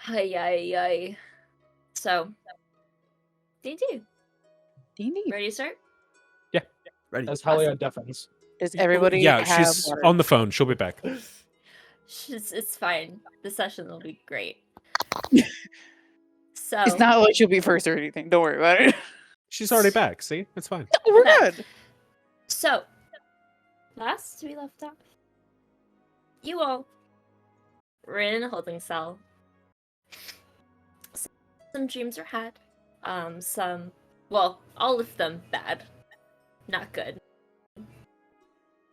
Hi, hi, hi. So, D&D. D&D. Ready to start? Ready. As Hallia deafens. Does everybody Yeah, have she's water? on the phone. She'll be back. It's fine. The session will be great. So, It's not like she'll be first or anything. Don't worry about it. She's already back. See? It's fine. We're Okay. good. So, last we left off, you all were in a holding cell. Some dreams were had. Well, all of them bad. Not good.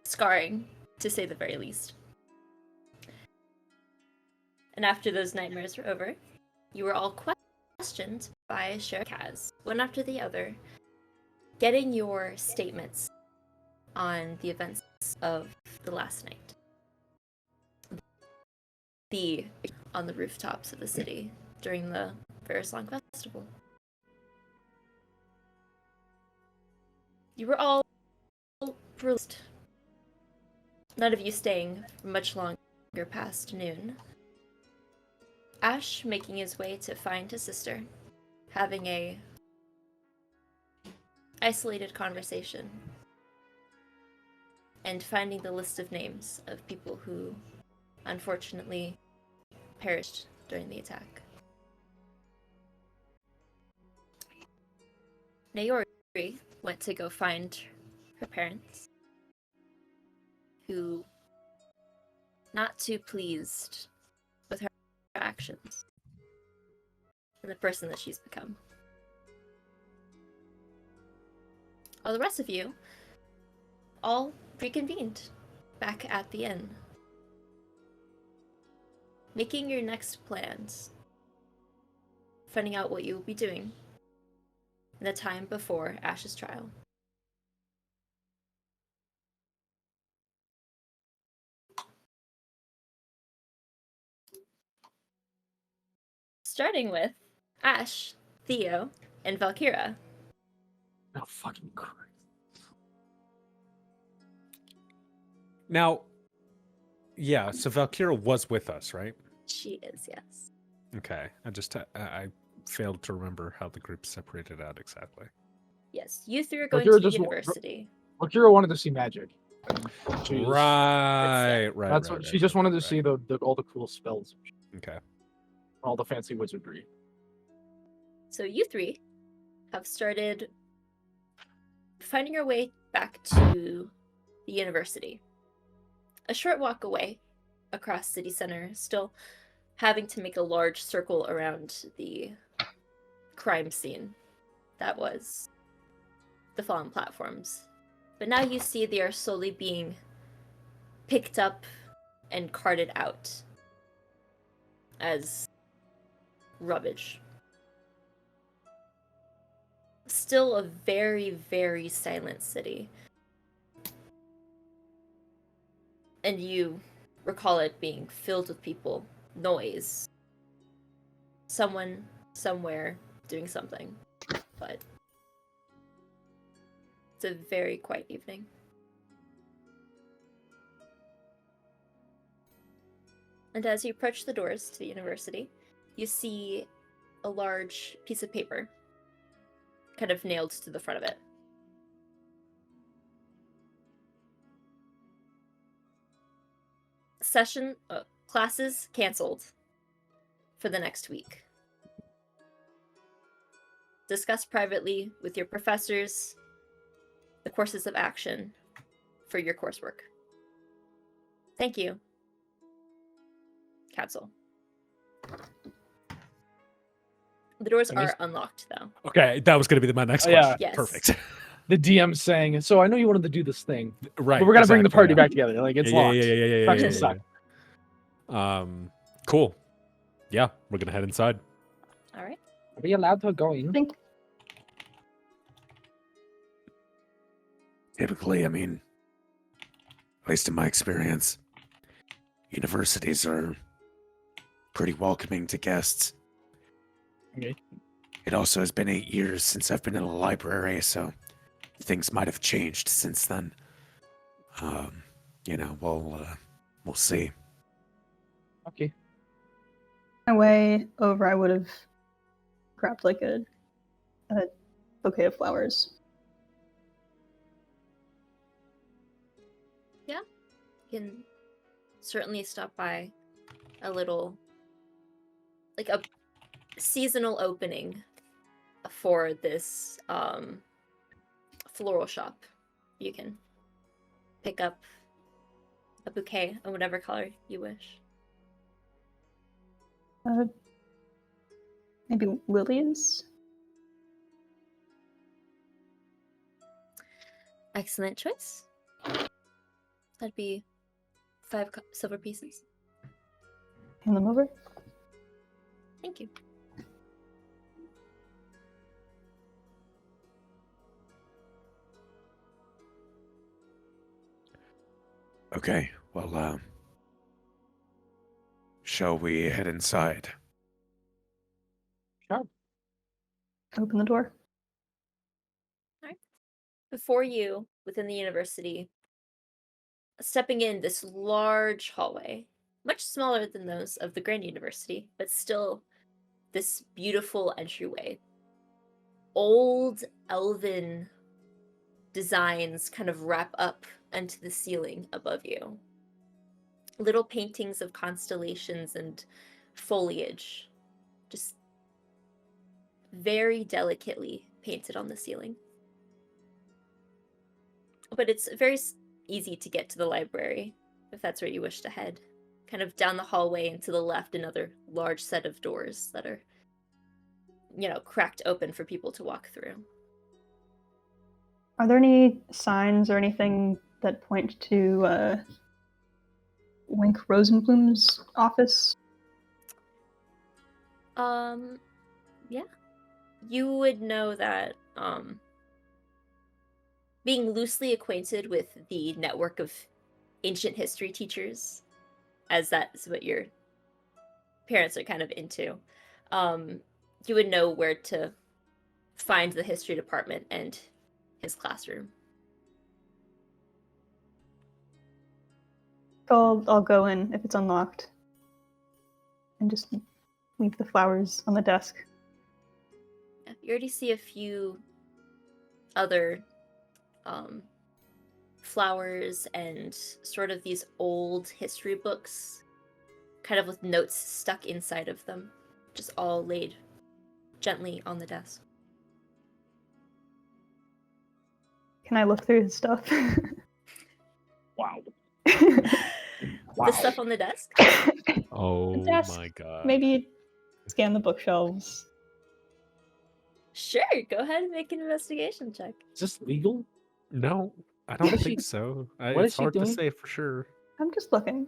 Scarring, to say the very least. And after those nightmares were over, you were all questioned by Sheriff Kaz, one after the other, getting your statements on the events of the last night. On the rooftops of the city during the Verisong Festival. You were all released. None of you staying for much longer past noon. Ashe making his way to find his sister, having a isolated conversation, and finding the list of names of people who unfortunately perished during the attack. Naori went to go find her parents, who not too pleased with her actions and the person that she's become. All the rest of you all reconvened back at the inn, making your next plans, finding out what you will be doing in the time before Ashe's trial. Starting with Ashe, Theo, and Valkyra. Oh, fucking Christ. Now, yeah, so Valkyra was with us, right? She is, yes. Okay. I failed to remember how the group separated out exactly. Yes, you three are going Valkyra to just university. Valkyra wanted to see magic. She's- Right. That's what she just wanted to see the all the cool spells, Okay. all the fancy wizardry. So you three have started finding your way back to the university. A short walk away across city center, still having to make a large circle around the crime scene that was the fallen platforms. But now you see they are slowly being picked up and carted out as rubbish. Still a very, very silent city. And you recall it being filled with people, noise. Someone, somewhere, doing something. But it's a very quiet evening. And as you approach the doors to the university, you see a large piece of paper kind of nailed to the front of it. Classes canceled for the next week. Discuss privately with your professors the courses of action for your coursework. Thank you. Council. The doors are unlocked, though. Okay, that was going to be my next Yeah. question. Yes. Perfect. The DM saying, "So I know you wanted to do this thing, Right. but we're gonna bring the party exactly, back together. Like it's yeah, locked. Yeah. Not gonna suck." Cool. Yeah, we're gonna head inside. All right. Are we allowed to go in? Typically, I mean, at least in my experience, universities are pretty welcoming to guests. Okay. It also has been 8 years since I've been in a library, so things might have changed since then. We'll see. Okay. My way over, I would have grabbed like a bouquet of flowers. You can certainly stop by a little, like a seasonal opening for this floral shop. You can pick up a bouquet of whatever color you wish. Maybe lilies? Excellent choice. That'd be 5 silver pieces. Hand them over. Thank you. Okay, well, shall we head inside? Open the door. Before you, within the university, stepping in this large hallway, much smaller than those of the Grand University, but still this beautiful entryway. Old elven designs kind of wrap up into the ceiling above you. Little paintings of constellations and foliage, just very delicately painted on the ceiling. But it's very easy to get to the library, if that's where you wish to head. Kind of down the hallway and to the left, another large set of doors that are, cracked open for people to walk through. Are there any signs or anything that point to Wink Rosenblum's office? Yeah. You would know that, being loosely acquainted with the network of ancient history teachers, as that's what your parents are kind of into, you would know where to find the history department and his classroom. I'll go in if it's unlocked. And just leave the flowers on the desk. Yeah, you already see a few other flowers and sort of these old history books, kind of with notes stuck inside of them, just all laid gently on the desk. Can I look through his stuff? Wow. The stuff on the desk? Oh desk. my god. Maybe scan the bookshelves. Sure, go ahead and make an investigation check. Is this legal? No, I don't is think she- so. what It's is she hard to doing? say for sure. I'm just looking.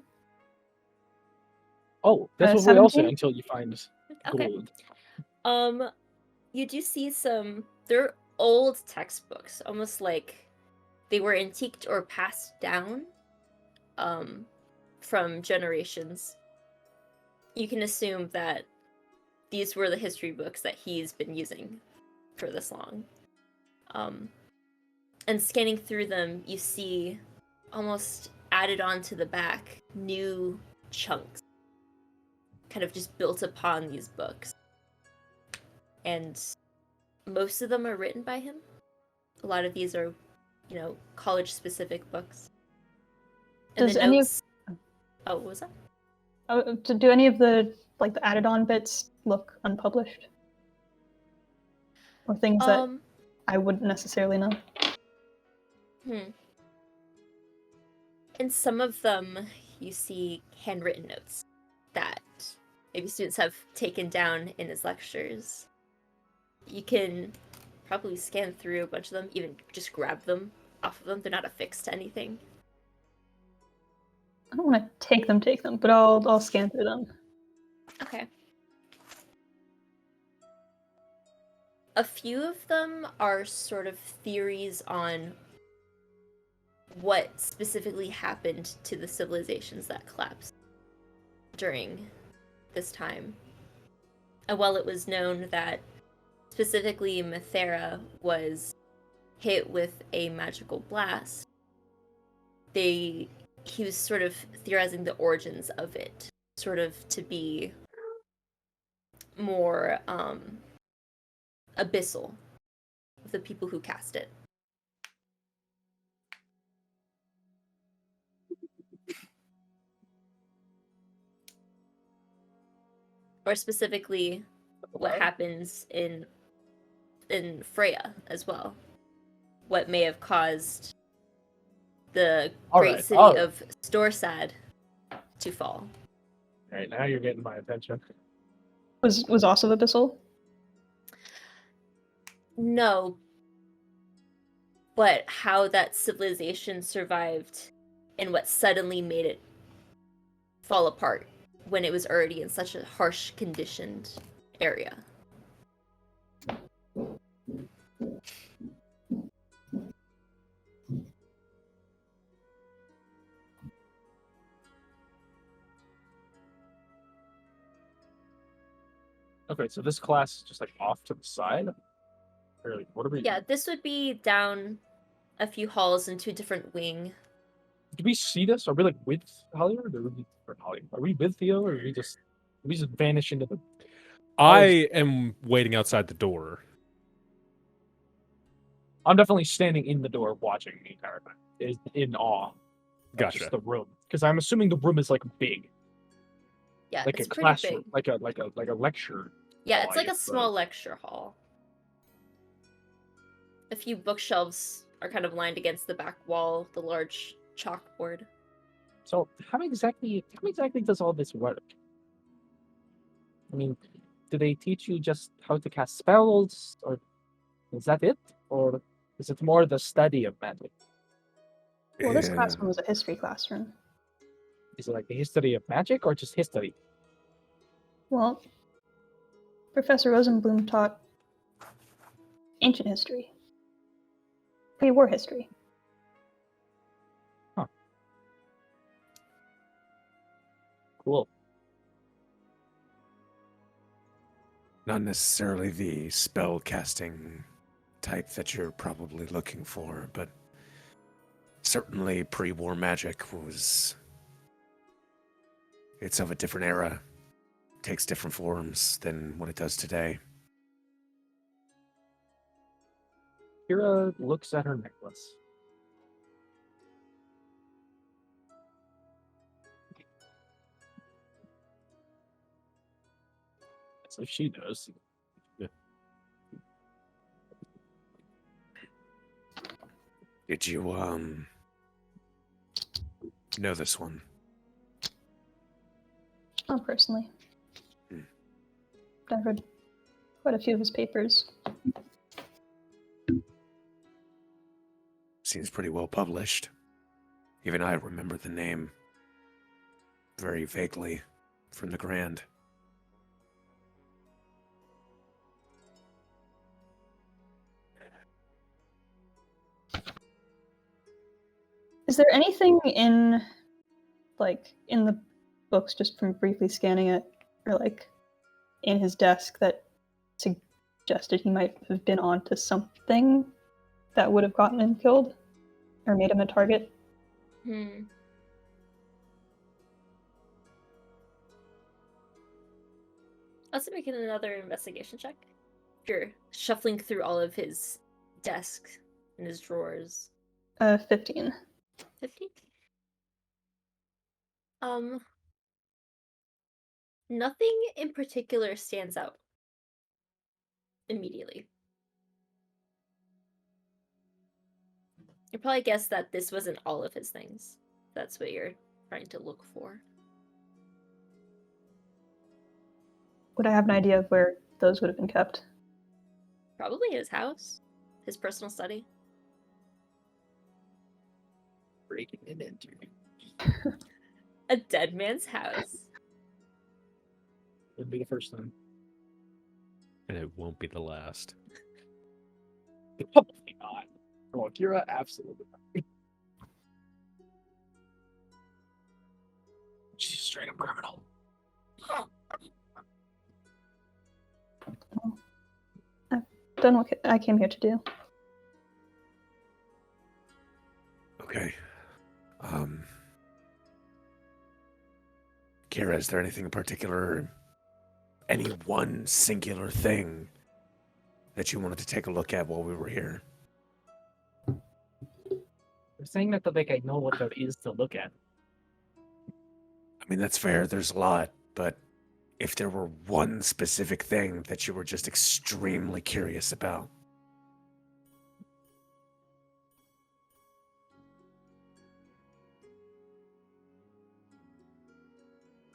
Oh, that's what we all say 17? until you find Okay. gold. You do see they're old textbooks, almost like they were antiqued or passed down from generations. You can assume that these were the history books that he's been using for this long. And scanning through them, you see almost added onto the back new chunks, kind of just built upon these books. And most of them are written by him. A lot of these are, college-specific books. And Does the any of- notes... Oh, what was that? Do any of the added-on bits look unpublished? Or things that I wouldn't necessarily know? In some of them, you see handwritten notes that maybe students have taken down in his lectures. You can probably scan through a bunch of them, even just grab them off of them. They're not affixed to anything. I don't want to take them, but I'll scan through them. Okay. A few of them are sort of theories on what specifically happened to the civilizations that collapsed during this time. And while it was known that specifically Thyra was hit with a magical blast, he was sort of theorizing the origins of it, sort of to be more abyssal of the people who cast it. Or specifically what happens in Freya as well. What may have caused the great city of Storsad to fall. All right, now you're getting my attention. Was also abyssal? No. But how that civilization survived and what suddenly made it fall apart when it was already in such a harsh conditioned area. Okay, so this class is just like off to the side? Or like, what are we... Yeah, this would be down a few halls into a different wing. Do we see this? Are we like with Hallia? Or are we Hallia? Are we with Theo, or we just vanish into the... I am waiting outside the door. I'm definitely standing in the door watching the entire time. Is in awe. Gotcha. Just the room. Because I'm assuming the room is like big. Yeah, Like it's a pretty classroom. big. Like a lecture. Yeah, hall, it's I like a guess, small lecture hall. A few bookshelves are kind of lined against the back wall, the large chalkboard. So how exactly does all this work? I mean, do they teach you just how to cast spells, or is that it? Or is it more the study of magic? Well, this Yeah. classroom was a history classroom. Is it like the history of magic or just history? Well, Professor Rosenblum taught ancient history. Pre-war history. Cool. Not necessarily the spell casting type that you're probably looking for, but certainly pre-war magic was... It's of a different era. Takes different forms than what it does today. Kira looks at her necklace. As if she knows. Did you, know this one? Not personally. Hmm. I've read quite a few of his papers. Seems pretty well published. Even I remember the name very vaguely from the Grand. Is there anything in the books, just from briefly scanning it, or like in his desk that suggested he might have been onto something that would have gotten him killed or made him a target? Let's make it another investigation check. You're shuffling through all of his desks and his drawers. 15. 50? Nothing in particular stands out immediately. You probably guess that this wasn't all of his things. That's what you're trying to look for. Would I have an idea of where those would have been kept? Probably his house, his personal study. Breaking and entering. A dead man's house. It'd be the first time. And it won't be the last. Probably not. Well, Kira, absolutely not. She's a straight up criminal. I've done what I came here to do. Okay. Kira, is there anything in particular any one singular thing that you wanted to take a look at while we were here? I'm saying that to like I know what there is to look at. I mean, that's fair. There's a lot, but if there were one specific thing that you were just extremely curious about.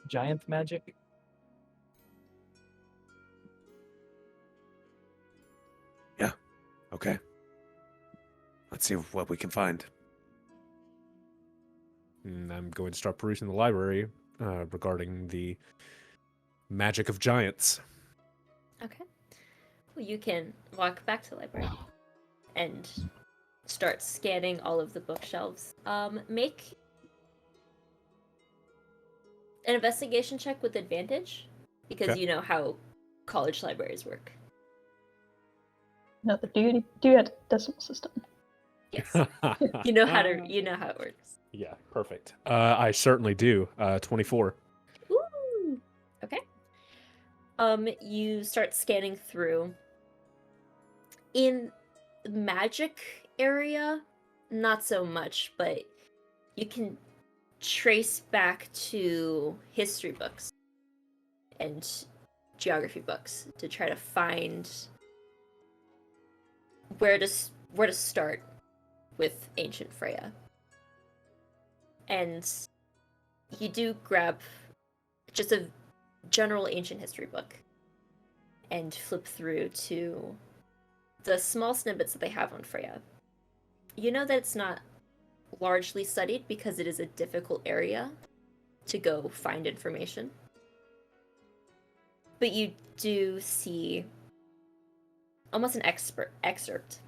Giant magic. Okay. Let's see what we can find. And I'm going to start perusing the library regarding the magic of giants. Okay. Well, you can walk back to the library and start scanning all of the bookshelves. Make an investigation check with advantage, because Okay. you know how college libraries work. No, do you have a decimal system? Yes. You know how it works. Yeah, perfect. I certainly do. 24. Ooh. Okay. You start scanning through. In the magic area, not so much, but you can trace back to history books and geography books to try to find where to start with ancient Freya. And you do grab just a general ancient history book and flip through to the small snippets that they have on Freya. You know that it's not largely studied because it is a difficult area to go find information. But you do see almost an excerpt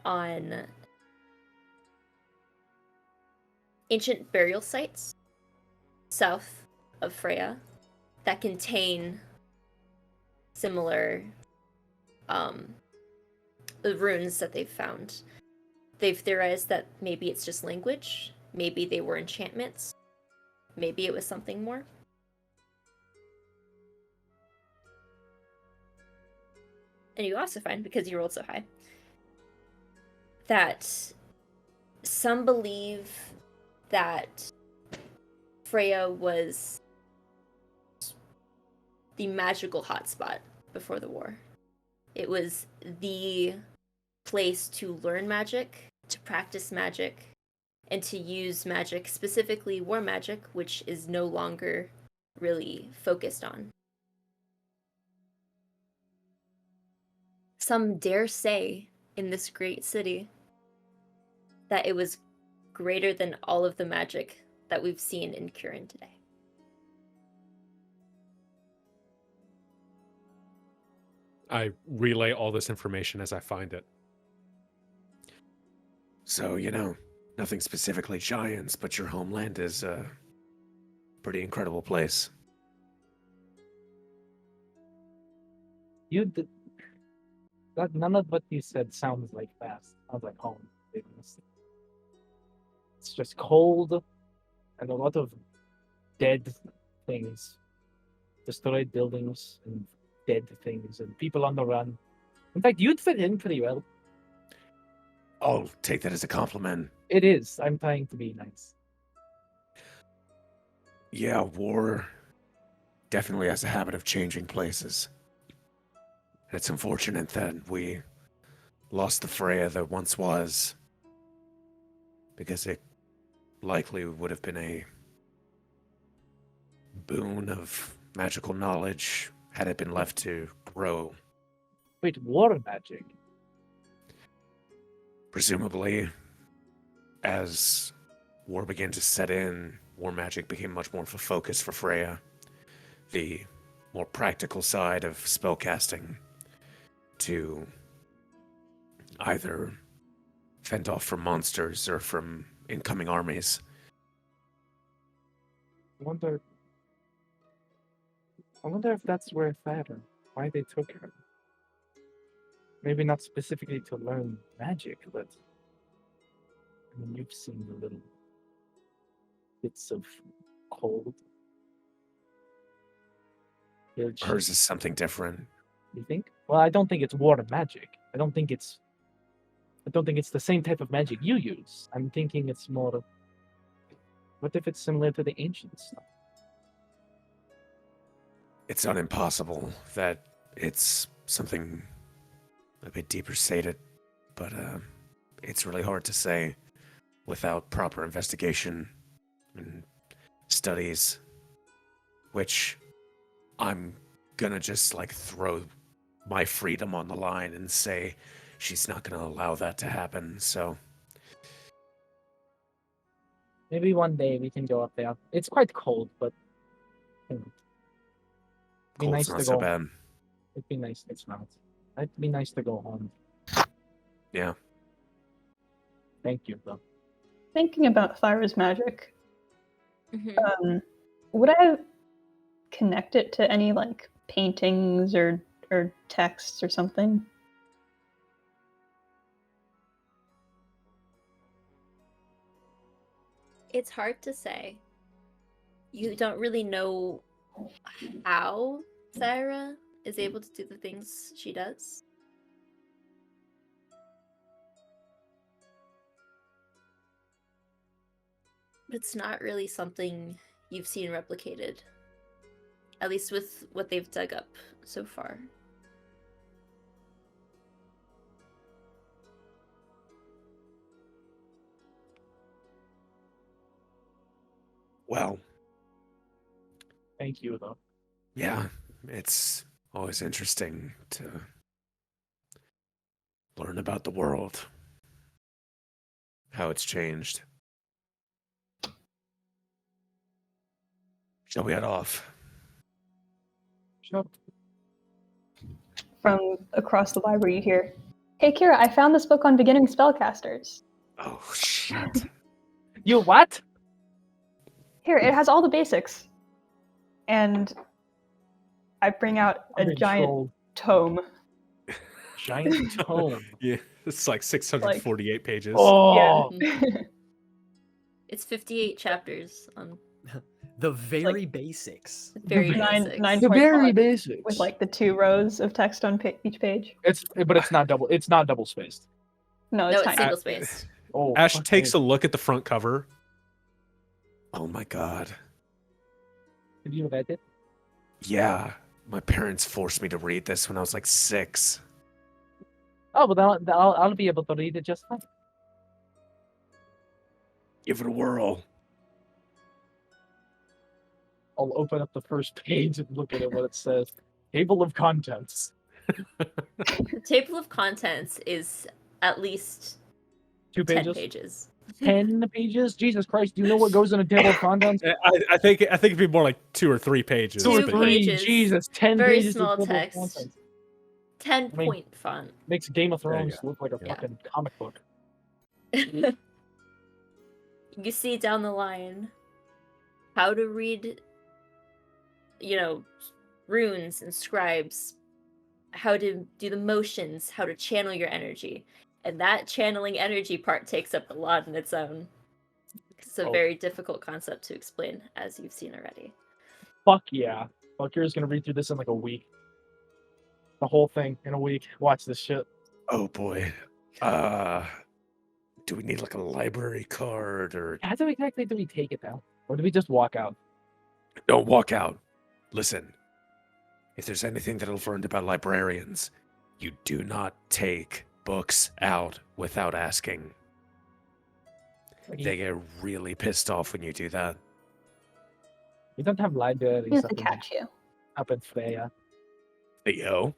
on ancient burial sites south of Freya that contain similar runes that they've found. They've theorized that maybe it's just language, maybe they were enchantments, maybe it was something more. And you also find, because you rolled so high, that some believe that Freya was the magical hotspot before the war. It was the place to learn magic, to practice magic, and to use magic, specifically war magic, which is no longer really focused on. Some dare say in this great city that it was greater than all of the magic that we've seen in Kurin today. I relay all this information as I find it. So, nothing specifically giants, but your homeland is a pretty incredible place. None of what you said sounds like fast. Sounds like home. It's just cold and a lot of dead things, destroyed buildings and dead things and people on the run. In fact, you'd fit in pretty well. I'll take that as a compliment. It is. I'm trying to be nice. Yeah, war definitely has a habit of changing places. It's unfortunate that we lost the Freya that once was, because it likely would have been a boon of magical knowledge had it been left to grow. Wait, war magic? Presumably, as war began to set in, war magic became much more of a focus for Freya. The more practical side of spellcasting to either fend off from monsters or from incoming armies. I wonder if that's where Thyra, why they took her. Maybe not specifically to learn magic, but I mean, you've seen the little bits of cold. Which, Hers is something different. you think? Well, I don't think it's water magic. I don't think it's the same type of magic you use. I'm thinking it's more. What if it's similar to the ancient stuff? It's not impossible that it's something a bit deeper sated, but it's really hard to say without proper investigation and studies, which I'm gonna just like throw my freedom on the line and say she's not gonna allow that to happen. So Maybe one day we can go up there. It's quite cold, but you know, it'd be cold's nice not to so go. bad. It'd be nice. It's not. It'd be nice to go home. Yeah. Thank you, though. Thinking about Thyra's magic, Mhm. would I connect it to any like paintings or texts or something? It's hard to say. You don't really know how Thyra is able to do the things she does. It's not really something you've seen replicated. At least with what they've dug up so far. Well, Thank you, though. yeah, it's always interesting to learn about the world, how it's changed. Shall we head off? Sure. From across the library, you hear, "Hey, Kira, I found this book on beginning spellcasters. Oh, shit. You what? Here, it has all the basics." And I bring out a I'm in giant trouble. tome. Giant tome. Yeah, it's like 648 pages. Oh, Yeah. It's 58 chapters on The very basics. very Nine- basics. 9 the point very font basics. with like the 2 rows of text on each page. but it's not double. It's not double spaced. No, No, it's it's tiny. single spaced. Oh, Ashe fuck takes me. a look at the front cover. Oh my god. Did you read it? Yeah, my parents forced me to read this when I was like 6. Oh, well, I'll be able to read it just fine. Give it a whirl. I'll open up the first page and look at it. What it says. Table of contents. The table of contents is at least 2 10 pages. pages. 10 pages. Jesus Christ! Do you know what goes in a table of contents? I think it'd be more like 2 or 3 pages. 2 or 2 but- 3. pages. Jesus, 10 Very pages. of small table of text. contents. 10 I mean- point font. Makes Game of There you Thrones go. look like a Yeah. fucking comic book. You see down the line how to read, runes and scribes, how to do the motions, how to channel your energy. And that channeling energy part takes up a lot on its own. It's a Oh. very difficult concept to explain, as you've seen already. Fuck yeah. Valkyra's gonna read through this in like a week. The whole thing in a week. Watch this shit. Oh boy. Do we need like a library card or How exactly do we take it now? Or do we just walk out? don't walk out? Listen. If there's anything that I've learned about librarians, you do not take books out without asking. Like, They get really pissed off when you do that. we don't have He libraries has up to in, catch you. up in Freya. Theo?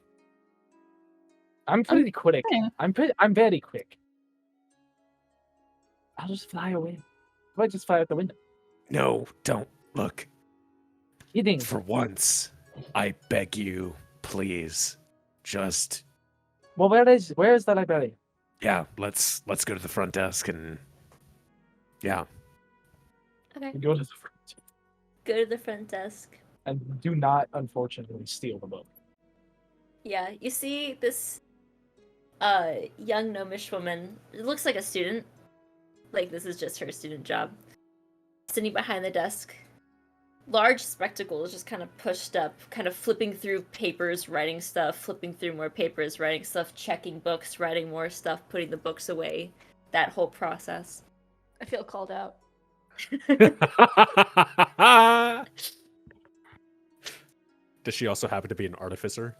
I'm pretty quick. saying. I'm very quick. I'll just fly away. I just fly out the window. No, don't. Look, Kidding. for once, I beg you, please, just Well, where is the library? yeah, let's go to the front desk and yeah. Okay. We go to the front Go to the front desk. and do not, unfortunately, steal the book. Yeah, you see this young gnomish woman. It looks like a student. Like this is just her student job. Sitting behind the desk. large spectacles just kind of pushed up, kind of flipping through papers, writing stuff, flipping through more papers, writing stuff, checking books, writing more stuff, putting the books away. That whole process. I feel called out. Does she also happen to be an artificer?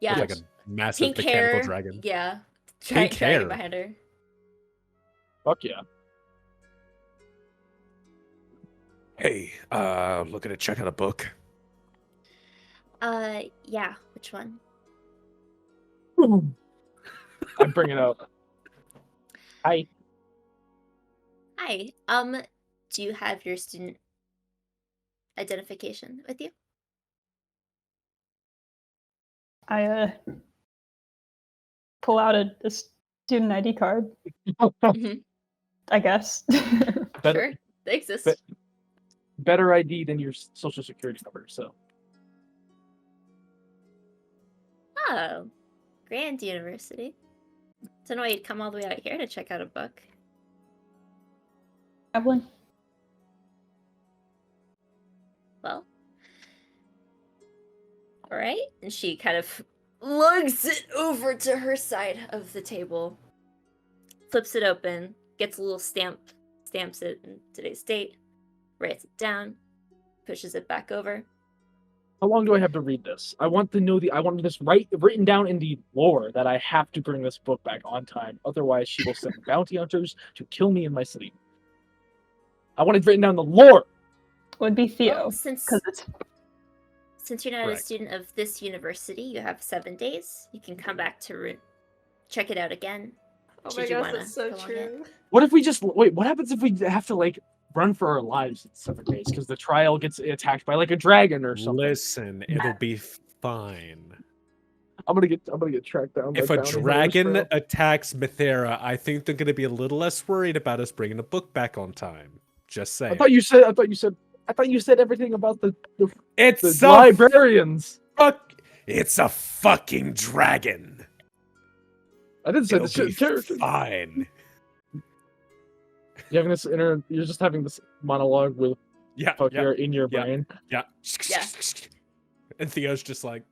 Yeah. With, like a massive Pink mechanical hair. dragon. Yeah. Pink Giant dragon hair. behind her. Fuck yeah. Hey, looking to check out a book. Yeah. Which one? I bring it up. Hi. Hi. Do you have your student identification with you? I pull out a student ID card, Mhm. I guess. Better, Sure. They exist. But- better ID than your social security number. So Oh. Grand University. Don't know why you'd come all the way out here to check out a book. Evelyn, Well. Alright. And she kind of lugs it over to her side of the table. Flips it open. Gets a little stamp. Stamps it in today's date. Writes it down. Pushes it back over. how long do I have to read this? I want to know I want this written down in the lore that I have to bring this book back on time. Otherwise, she will send bounty hunters to kill me in my city. I want it written down in the lore. would be Theo, Well, since you're not Correct. a student of this university, you have 7 days. You can come back to check it out again. Oh Should my you gosh, wanna that's so prolong true. What if we just wait? What happens if we have to like run for our lives in 7 days because the trial gets attacked by like a dragon or something? Listen, it'll be fine. I'm gonna get tracked down. by If a bounty hunters, dragon bro. attacks Mithera, I think they're going to be a little less worried about us bringing a book back on time. Just saying. I thought you said everything about the It's librarians. It's a fucking dragon. I didn't say It'll the shit be character. fine. You're just having this monologue with Yeah, Valkyra in your yeah. brain. yeah. Yeah. And Theo's just like,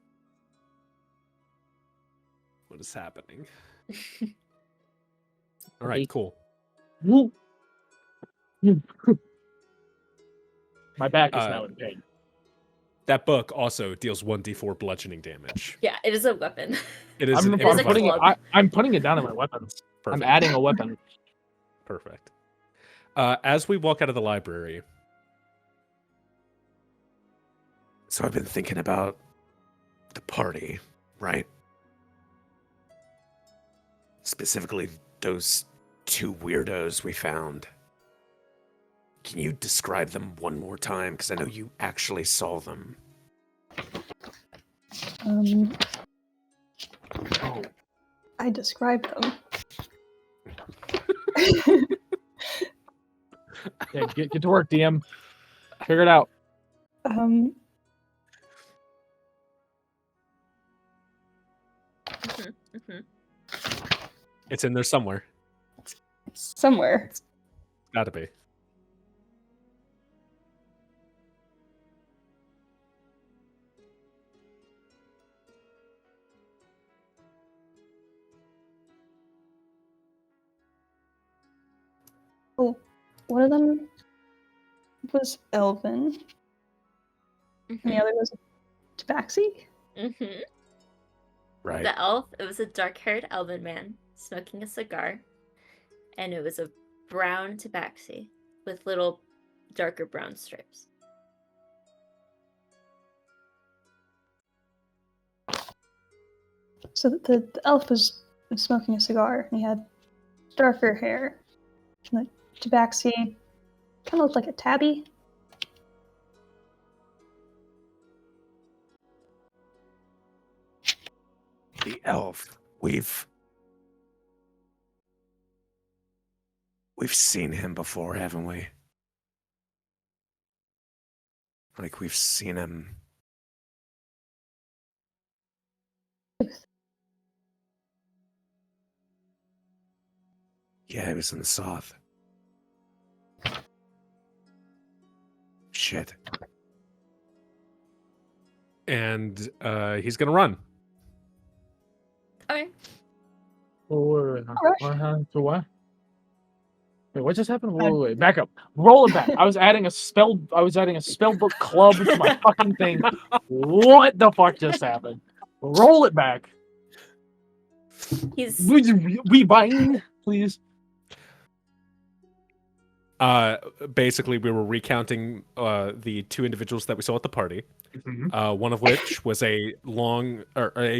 what is happening? All right, cool. Woo. My back is now in pain. That book also deals 1d4 bludgeoning damage. Yeah, it is a weapon. It is I'm, an It is a improvised- club. I'm putting it down in my weapons. Perfect. I'm adding a weapon. Perfect. As we walk out of the library, So I've been thinking about the party, right? Specifically, those two weirdos we found. Can you describe them one more time? Because I know you actually saw them. I described them. Yeah, get to work, DM. Figure it out. Mhm. it's in there somewhere. Somewhere. Gotta be. Oh, one of them was Elvin, and the other was Tabaxi. Mm-hmm. Right. The elf, it was a dark-haired elven man smoking a cigar, and it was a brown tabaxi with little darker brown stripes. So the elf was smoking a cigar, and he had darker hair. And the Tabaxi kind of looked like a tabby. The elf. We've seen him before, haven't we? Like we've seen him. Yeah, he was in the south. Shit. And he's gonna run. Okay. Or to what? Wait, what just happened? I- Wait, back up. Roll it back. I was adding a spell book club to my fucking thing. What the fuck just happened? Roll it back. He's Rewind, please. Basically, we were recounting the two individuals that we saw at the party. Mhm. One of which was a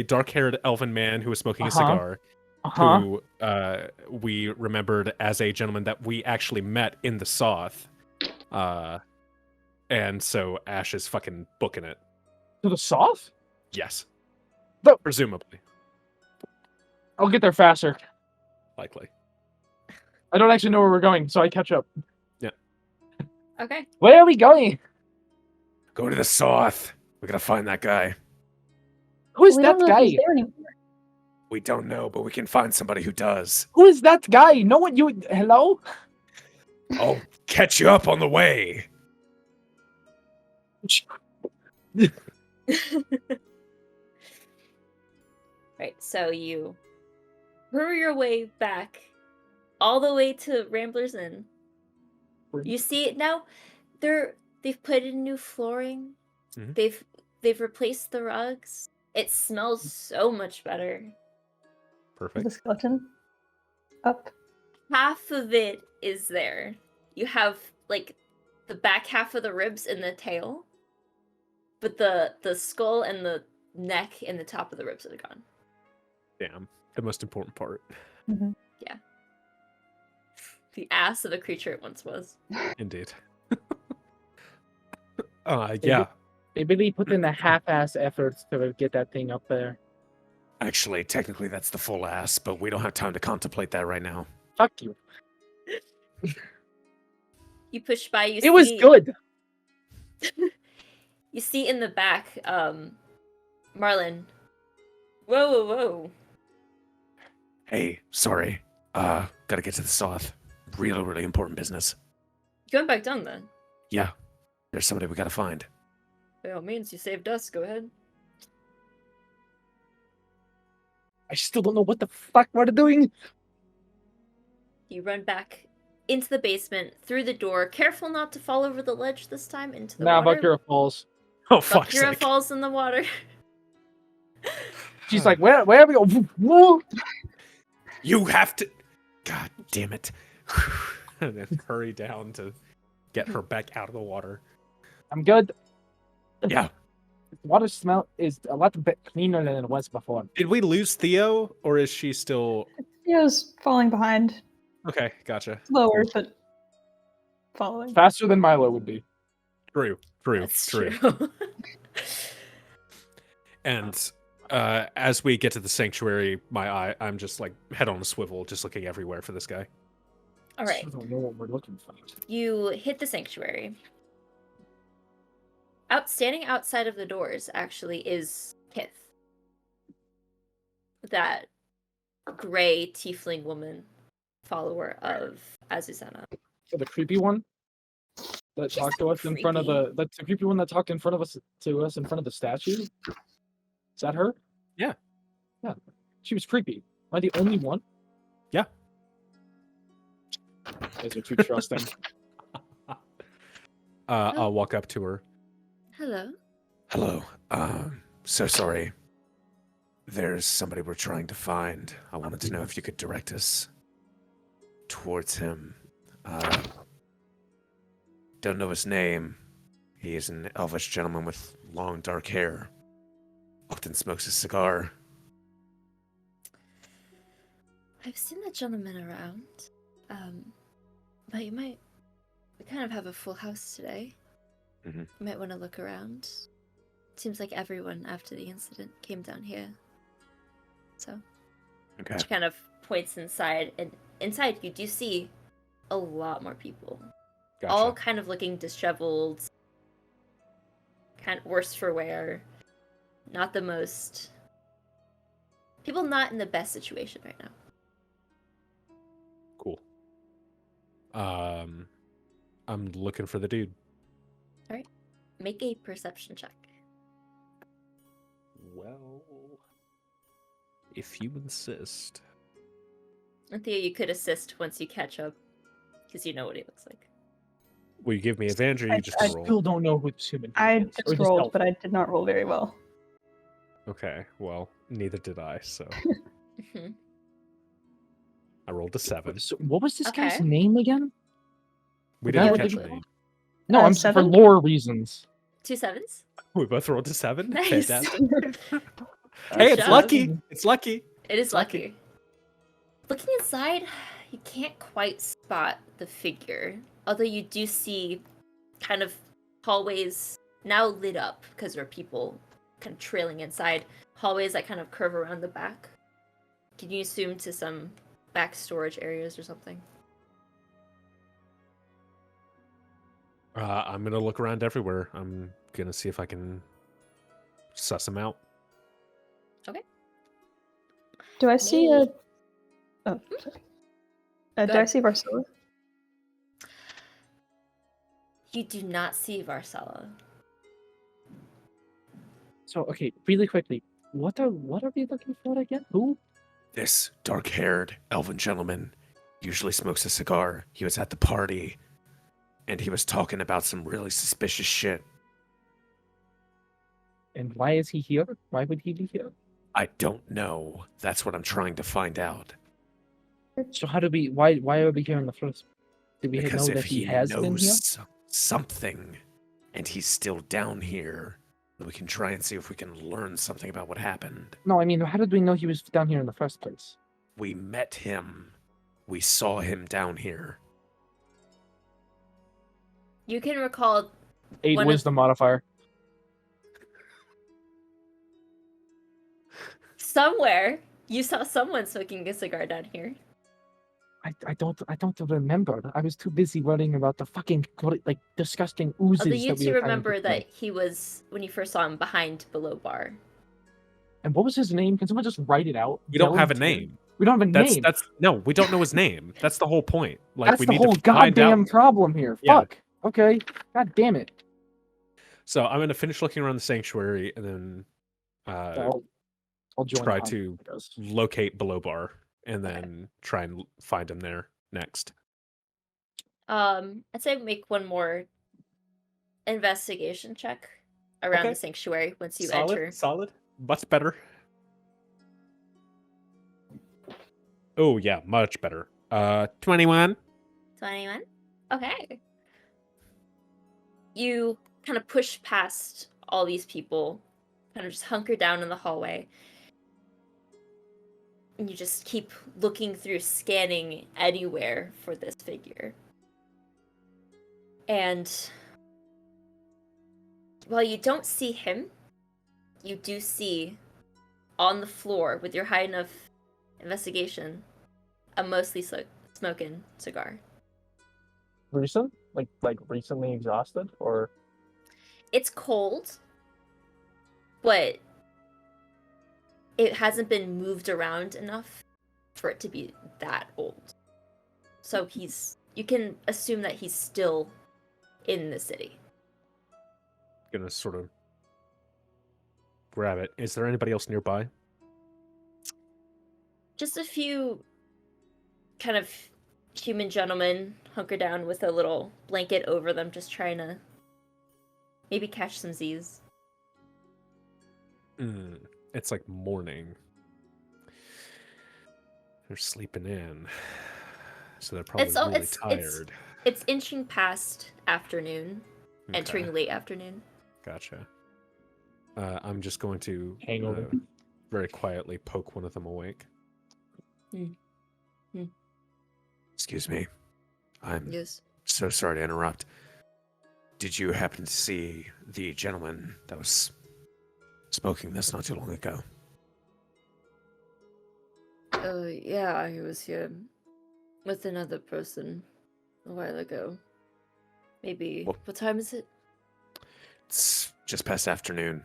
dark-haired elven man who was smoking a Uh-huh. cigar, Uh-huh. who we remembered as a gentleman that we actually met in the South. And so Ashe is fucking booking it. To the south? Yes. No. Presumably. I'll get there faster. Likely. I don't actually know where we're going, so I catch up. okay. Where are we going? Go to the south. We gotta find that guy. Who is we that don't know if he's guy? there anymore. We don't know, but we can find somebody who does. Who is that guy? No one you hello? I'll catch you up on the way. Right, so you hurry your way back all the way to Ramblers Inn. You see now they've put in new flooring. Mhm. They've replaced the rugs. It smells so much better. Is Perfect. the skeleton up? Half of it is there. You have like the back half of the ribs and the tail. But the skull and the neck and the top of the ribs are gone. Damn. The most important part. Mhm. The ass of the creature it once was. Indeed. Yeah. They really put in the half-ass efforts to get that thing up there. Actually, technically, that's the full ass, but we don't have time to contemplate that right now. Fuck you. You push by, you It was good. You see in the back, Marlin. Whoa. Hey, sorry. Gotta get to the south. Really important business. Going back down then. Yeah. There's somebody we gotta find. By all means, you saved us, go ahead. I still don't know what the fuck we're doing. You run back into the basement, through the door, careful not to fall over the ledge this time into the Nah, water. Valkyra falls. Oh, fuck's Valkyra sake. falls in the water. She's like, where are we going? Whoa. You have to. God damn it. And then hurry down to get her back out of the water. I'm good. Yeah. The water smell is a lot bit cleaner than it was before. Did we lose Theo, or is she still... Theo's falling behind. Okay, gotcha. Slower, but following. Faster than Milo would be. True. That's true. And as we get to the sanctuary, I'm just like head on a swivel, just looking everywhere for this guy. All right. I don't know what we're looking for. You hit the sanctuary. Standing outside of the doors, actually, is Kith. That gray tiefling woman, follower of Azuzena. So the creepy one that She's talked to not us in front of that's the creepy one that talked in front of us in front of the statue. Is that her? Yeah. Yeah. She was creepy. Am I the only one? Yeah. You guys are too trusting. I'll walk up to her. Hello. Hello. So sorry. There's somebody we're trying to find. I wanted to know if you could direct us towards him. Don't know his name. He is an elvish gentleman with long dark hair. Often smokes a cigar. I've seen that gentleman around. But we kind of have a full house today. Mhm. You might want to look around. Seems like everyone after the incident came down here. So, Okay. she kind of points inside, and inside you do see a lot more people. Gotcha. All kind of looking disheveled, kind of worse for wear. Not the most... People not in the best situation right now. Cool. I'm looking for the dude. All Make a perception check. Well, if you insist. And Theo, you could assist once you catch up, because you know what he looks like. Will you give me advantage, or you just I gonna roll? Still don't know who this human I being is. or just this rolled, elf. but I did not roll very well. Okay, well, neither did I. So Mhm. I rolled a 7. So what was this guy's Okay. name again? We the didn't guy catch with the the- name. No, I'm for 7? lore reasons. 2 sevens? We both rolled a 7. Nice. Fantastic. Good Hey, it's job. lucky. It's lucky. It is It's lucky. lucky. Looking inside, you can't quite spot the figure, although you do see kind of hallways now lit up because there are people kind of trailing inside. Hallways that kind of curve around the back. Can you assume to some back storage areas or something? I'm gonna look around everywhere. I'm gonna see if I can suss him out. Do I see Me. a... Oh, sorry. Go Do I ahead. see Varcilla? You do not see Varsala. So okay, really quickly, what are we looking for again? Who? This dark-haired elven gentleman usually smokes a cigar. He was at the party, and he was talking about some really suspicious shit. And why is he here? Why would he be here? I don't know. That's what I'm trying to find out. So how do we? Why are we here in the first? Do we Because know if that he he has been here? knows something, and he's still down here, we can try and see if we can learn something about what happened. No, I mean, how did we know he was down here in the first place? We met him. We saw him down here. You can recall 8 One of- wisdom modifier. somewhere you saw someone smoking a cigar down here. I don't remember. I was too busy worrying about the fucking like disgusting oozes. Although you that we two were trying to remember kill. that he was, when you first saw him, behind below bar. And what was his name? Can someone just write it out? We don't have a Delged name. We don't have a name. No, we don't know his name. That's the whole point. Like That's we the need whole to find goddamn out. problem here. Yeah. Fuck. Okay. God damn it. So I'm gonna finish looking around the sanctuary and then I'll join. try on, to I guess. locate below bar and then try and find him there next. I'd say make one more investigation check around Okay. the sanctuary once you solid, enter. solid, much better. Oh yeah, much better. 21. 21? Okay. You kind of push past all these people, kind of just hunker down in the hallway. And you just keep looking through, scanning anywhere for this figure. And while you don't see him, you do see on the floor with your high enough investigation a mostly smoking cigar. Recent? Like recently exhausted, or It's cold, but it hasn't been moved around enough for it to be that old. So you can assume that he's still in the city. Gonna sort of grab it. Is there anybody else nearby? Just a few kind of human gentlemen hunker down with a little blanket over them, just trying to maybe catch some Z's. It's like morning. They're sleeping in, so they're probably really tired. It's inching past afternoon, Okay, entering late afternoon. Gotcha. I'm just going to Hangover. very quietly poke one of them awake. Excuse me. I'm Yes. so sorry to interrupt. Did you happen to see the gentleman that was smoking this not too long ago? Yeah, he was here with another person a while ago. Maybe. Well- What time is it? It's just past afternoon.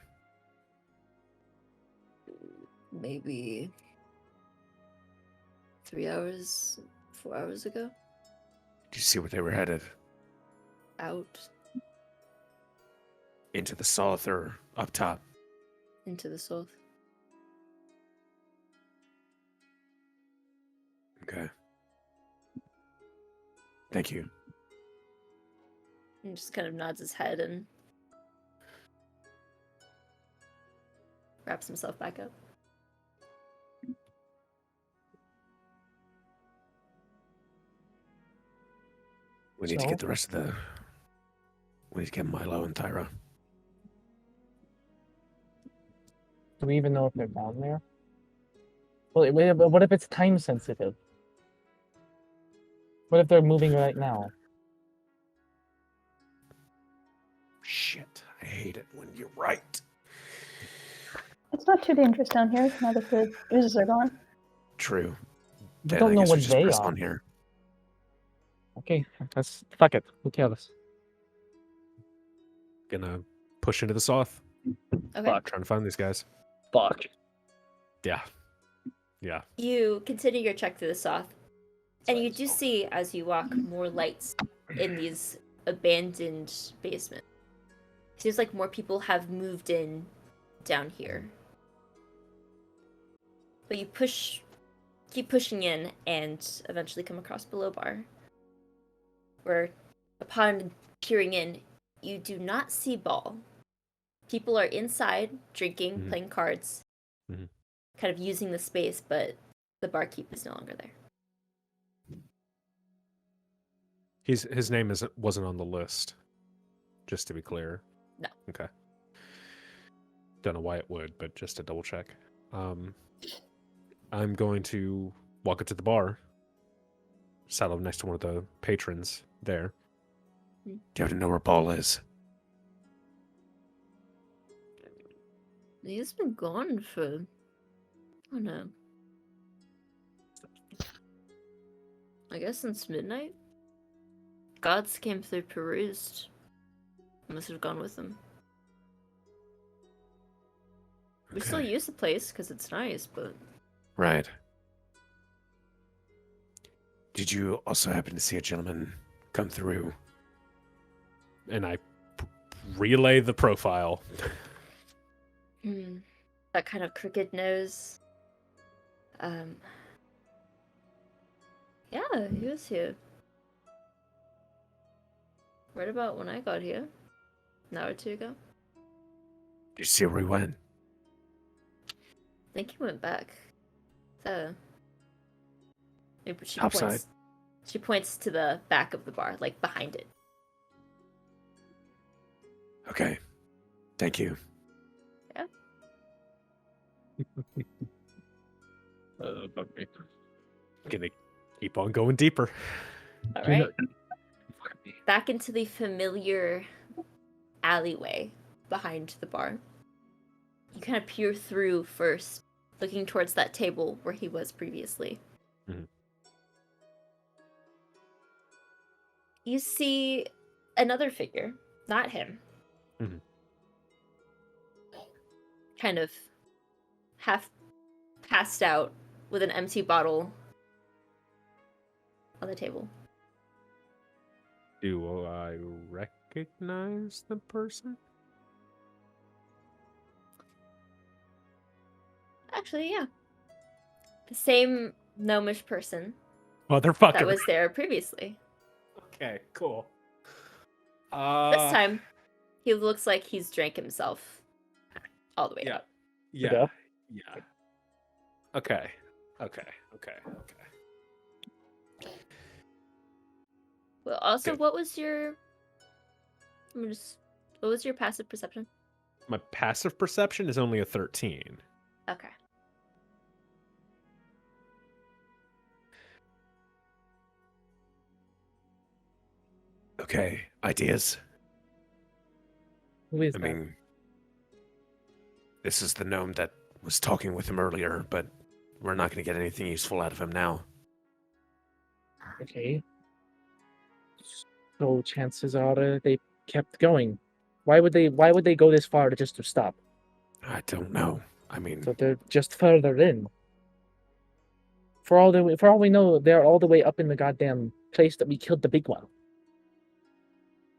Maybe 3 hours, 4 hours ago. Did you see where they were headed? Out. into the south or up top? Into the south. Okay. Thank you. And just kind of nods his head and wraps himself back up. We need to So? get the rest of the... We need to get Milo and Thyra. Do we even know if they're down there? Well, what if it's time sensitive? What if they're moving right now? Shit, I hate it when you're right. It's not too dangerous down here now that the oozes are gone. True. We Then don't I know guess we what just they press are. on here. Okay, fuck it. Who cares? Gonna push into the south. Okay. Fuck. Trying to find these guys. Fuck. Yeah. Yeah. You continue your trek through the south, and you do see, as you walk, more lights in these abandoned basements. Seems like more people have moved in down here. But you keep pushing in, and eventually come across Below Bar, where, upon peering in, you do not see Ball. People are inside, drinking, Mhm. playing cards, Mhm. kind of using the space, but the barkeep is no longer there. His name wasn't on the list. Just to be clear. No. Okay. Don't know why it would, but just to double check. I'm going to walk up to the bar, settle next to one of the patrons there. Do you happen to know where Paul is? He's been gone for... Oh no. I guess since midnight? Gods came through perused. I must have gone with them. We still Okay. use the place because it's nice, but Right. Did you also happen to see a gentleman come through? And I relay the profile. that kind of crooked nose. Yeah, he was here. Right about when I got here. An hour or two ago. Did you see where he went? I think he went back. Maybe she Outside. points. She points to the back of the bar, like behind it. Okay. Thank you. Yeah. Okay. Gonna keep on going deeper. All right. Back into the familiar alleyway behind the bar. You kind of peer through first, looking towards that table where he was previously. Mhm. You see another figure, not him. Mhm. Kind of half passed out with an empty bottle on the table. Do I recognize the person? Actually, yeah. The same gnomish person Motherfucker. that was there previously. Okay, cool. This time, he looks like he's drank himself all the way Yeah. up. Yeah. Yeah. Okay. Well, also, Good. what was your passive perception? My passive perception is only a 13. Okay. Okay. Ideas? Who is I that? mean, this is the gnome that was talking with him earlier, but we're not going to get anything useful out of him now. Okay. So chances are they kept going. Why would they go this far just to stop? I don't know. I mean, So they're just further in. For all we know, they're all the way up in the goddamn place that we killed the big one.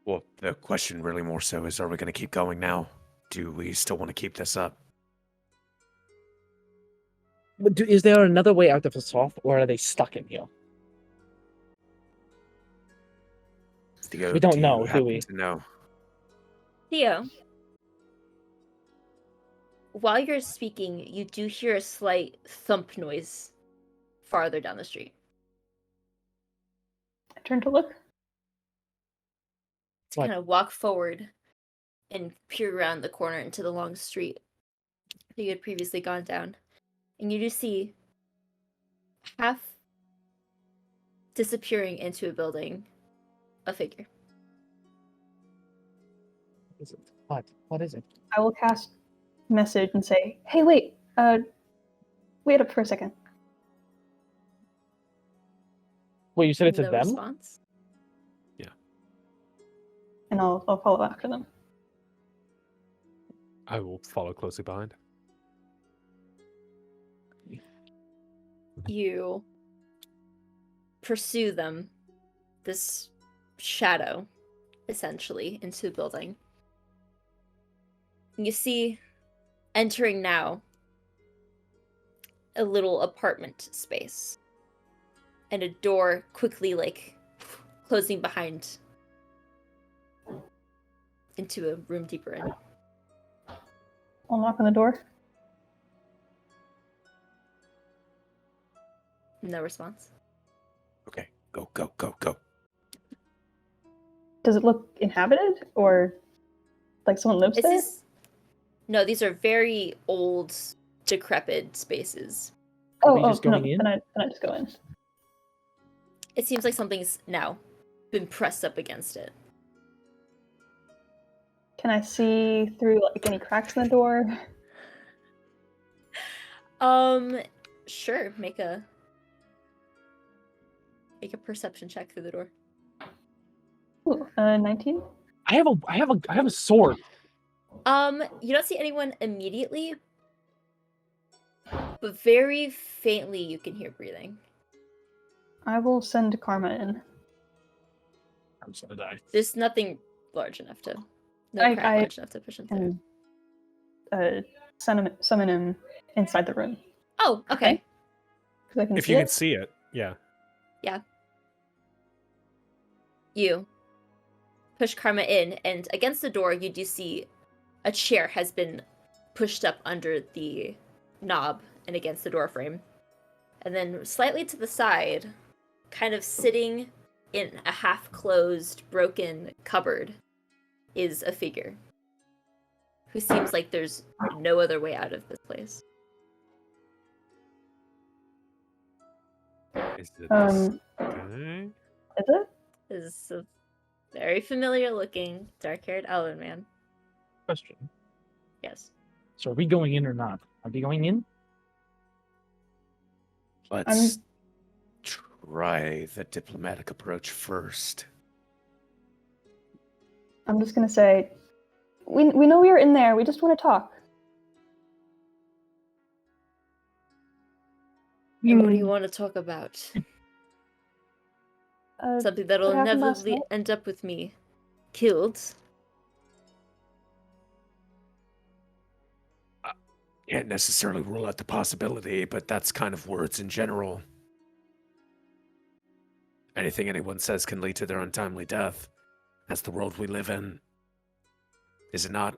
Well, the question really more so is, are we going to keep going now? Do we still want to keep this up? But is there another way out of the soft, or are they stuck in here? Theo, We don't do you know, do happen we? to know? Theo, while you're speaking, you do hear a slight thump noise farther down the street. I turn to look. To What? kind of walk forward and peer around the corner into the long street that you had previously gone down. And you do see, half disappearing into a building, a figure. What is it? What is it? I will cast message and say, "Hey, wait up for a second." Wait, you said it to No them? response. And I'll follow after them. I will follow closely behind. You pursue them, this shadow, essentially, into the building. You see, entering now, a little apartment space. And a door quickly, closing behind into a room deeper in. I'll knock on the door. No response. Okay, go, go, go, go. Does it look inhabited or like someone lives there? No, these are very old, decrepit spaces. Are we just going no, in? then I just go in. It seems like something's now been pressed up against it. Can I see through any cracks in the door? Sure. Make a perception check through the door. Ooh, 19. I have a sword. You don't see anyone immediately, but very faintly you can hear breathing. I will send Karma in. I'm just gonna die. There's nothing large enough to, crack large enough to push him through. And summon him inside the room. Oh, okay. 'Cause I can If see you it. can see it, yeah. You push Karma in, and against the door, you do see a chair has been pushed up under the knob and against the door frame. And then slightly to the side, kind of sitting in a half-closed, broken cupboard, is a figure who seems like there's no other way out of this place. Is it this guy? Is it? This is a very familiar-looking, dark-haired elven man. Question. Yes. So are we going in or not? Are we going in? Let's try the diplomatic approach first. I'm just gonna say, we know you're in there. We just want to talk. And what do you want to talk about? Something that'll what happened last inevitably night? end up with me killed. Can't necessarily rule out the possibility, but that's kind of words in general. Anything anyone says can lead to their untimely death. That's the world we live in. Is it not?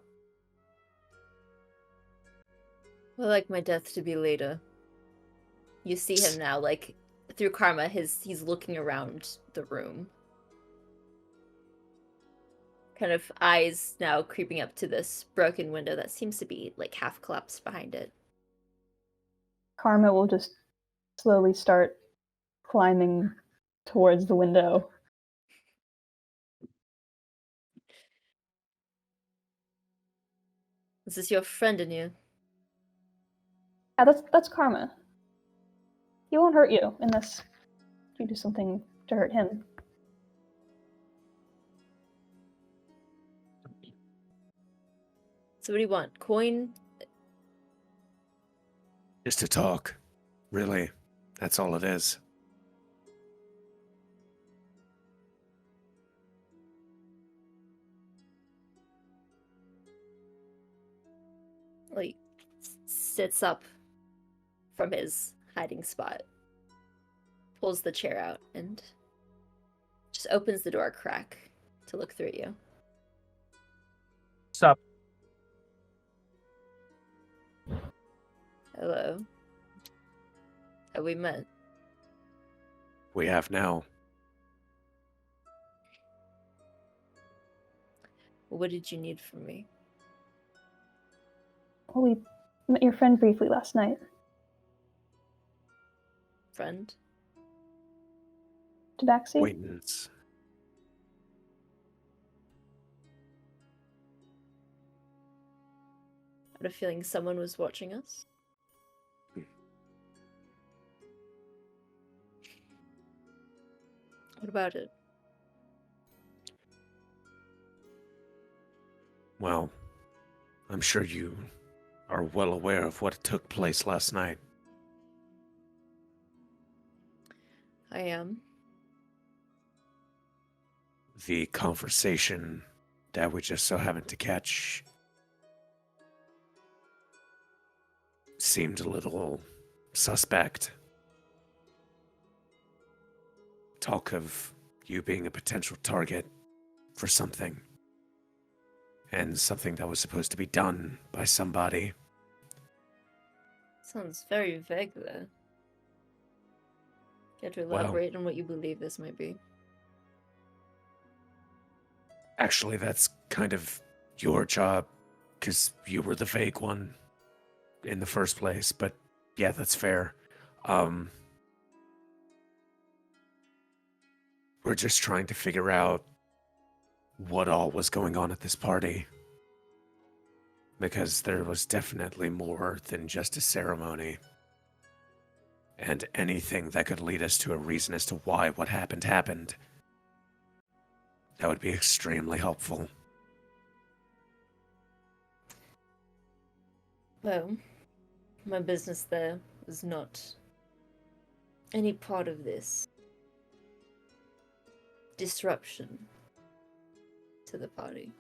I like my death to be later. You see him now, through Karma, he's looking around the room. Kind of eyes now creeping up to this broken window that seems to be, half collapsed behind it. Karma will just slowly start climbing towards the window. This is your friend in you. Yeah, that's Karma. He won't hurt you unless you do something to hurt him. So what do you want? Coin? Just to talk. Really. That's all it is. like sits up from his hiding spot, pulls the chair out, and just opens the door a crack to look through at you. Sup? Hello. Have we met? We have now. What did you need from me? Well, we met your friend briefly last night. Friend? Tabaxi? Acquaintance. I had a feeling someone was watching us. What about it? Well, I'm sure you are well aware of what took place last night. I am. The conversation that we just so happened to catch seemed a little suspect. Talk of you being a potential target for something. And something that was supposed to be done by somebody. Sounds very vague there. Care to Well- elaborate on what you believe this might be? Actually, that's kind of your job, because you were the vague one in the first place, but yeah, that's fair. We're just trying to figure out what all was going on at this party. Because there was definitely more than just a ceremony. And anything that could lead us to a reason as to why what happened happened. That would be extremely helpful. Well, my business there was not any part of this disruption to the party.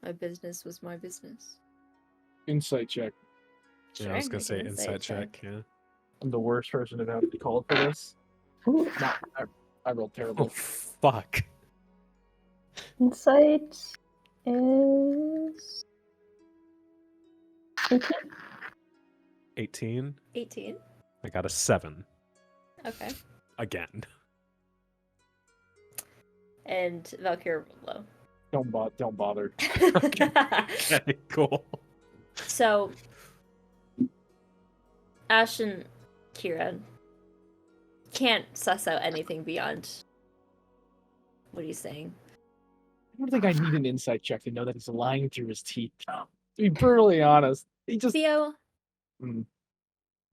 My business was my business. Insight check. Yeah, I was Sure, gonna make say an insight check. Yeah. I'm the worst person to have to call for this. Ooh, I rolled Oh terrible. fuck. insight is 18. 18. 18. I got a 7 Okay. again. And Valkyra rolled Don't bother. low. Okay, cool. So, Ashe and Kira can't suss out anything beyond what he's saying. I don't think I need an insight check to know that he's lying through his teeth. To be brutally honest, he just. Theo, Mm.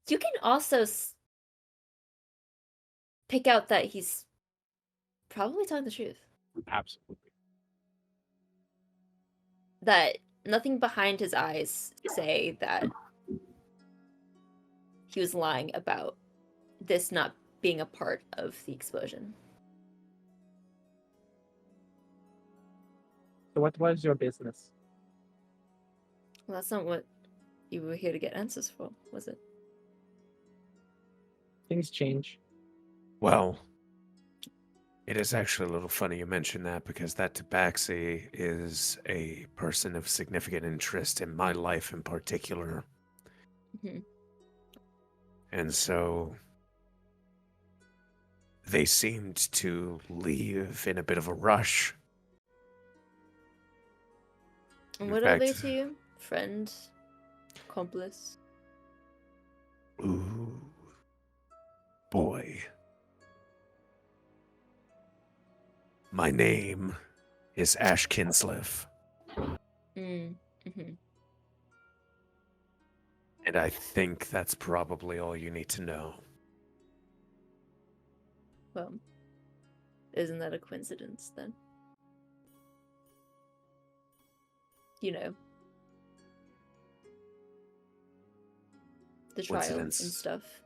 you can also pick out that he's probably telling the truth. Absolutely. That nothing behind his eyes say that he was lying about this not being a part of the explosion. So what was your business? Well, that's not what you were here to get answers for, was it? Things change. Well, it is actually a little funny you mention that because that Tabaxi is a person of significant interest in my life in particular. Mhm. And so they seemed to leave in a bit of a rush. And In what are they fact- to you? Friend? Accomplice? Ooh, boy. My name is Ashe Kinsliff, Mm-hmm. and I think that's probably all you need to know. Well, isn't that a coincidence then? You know, the trial and Coincidence. stuff.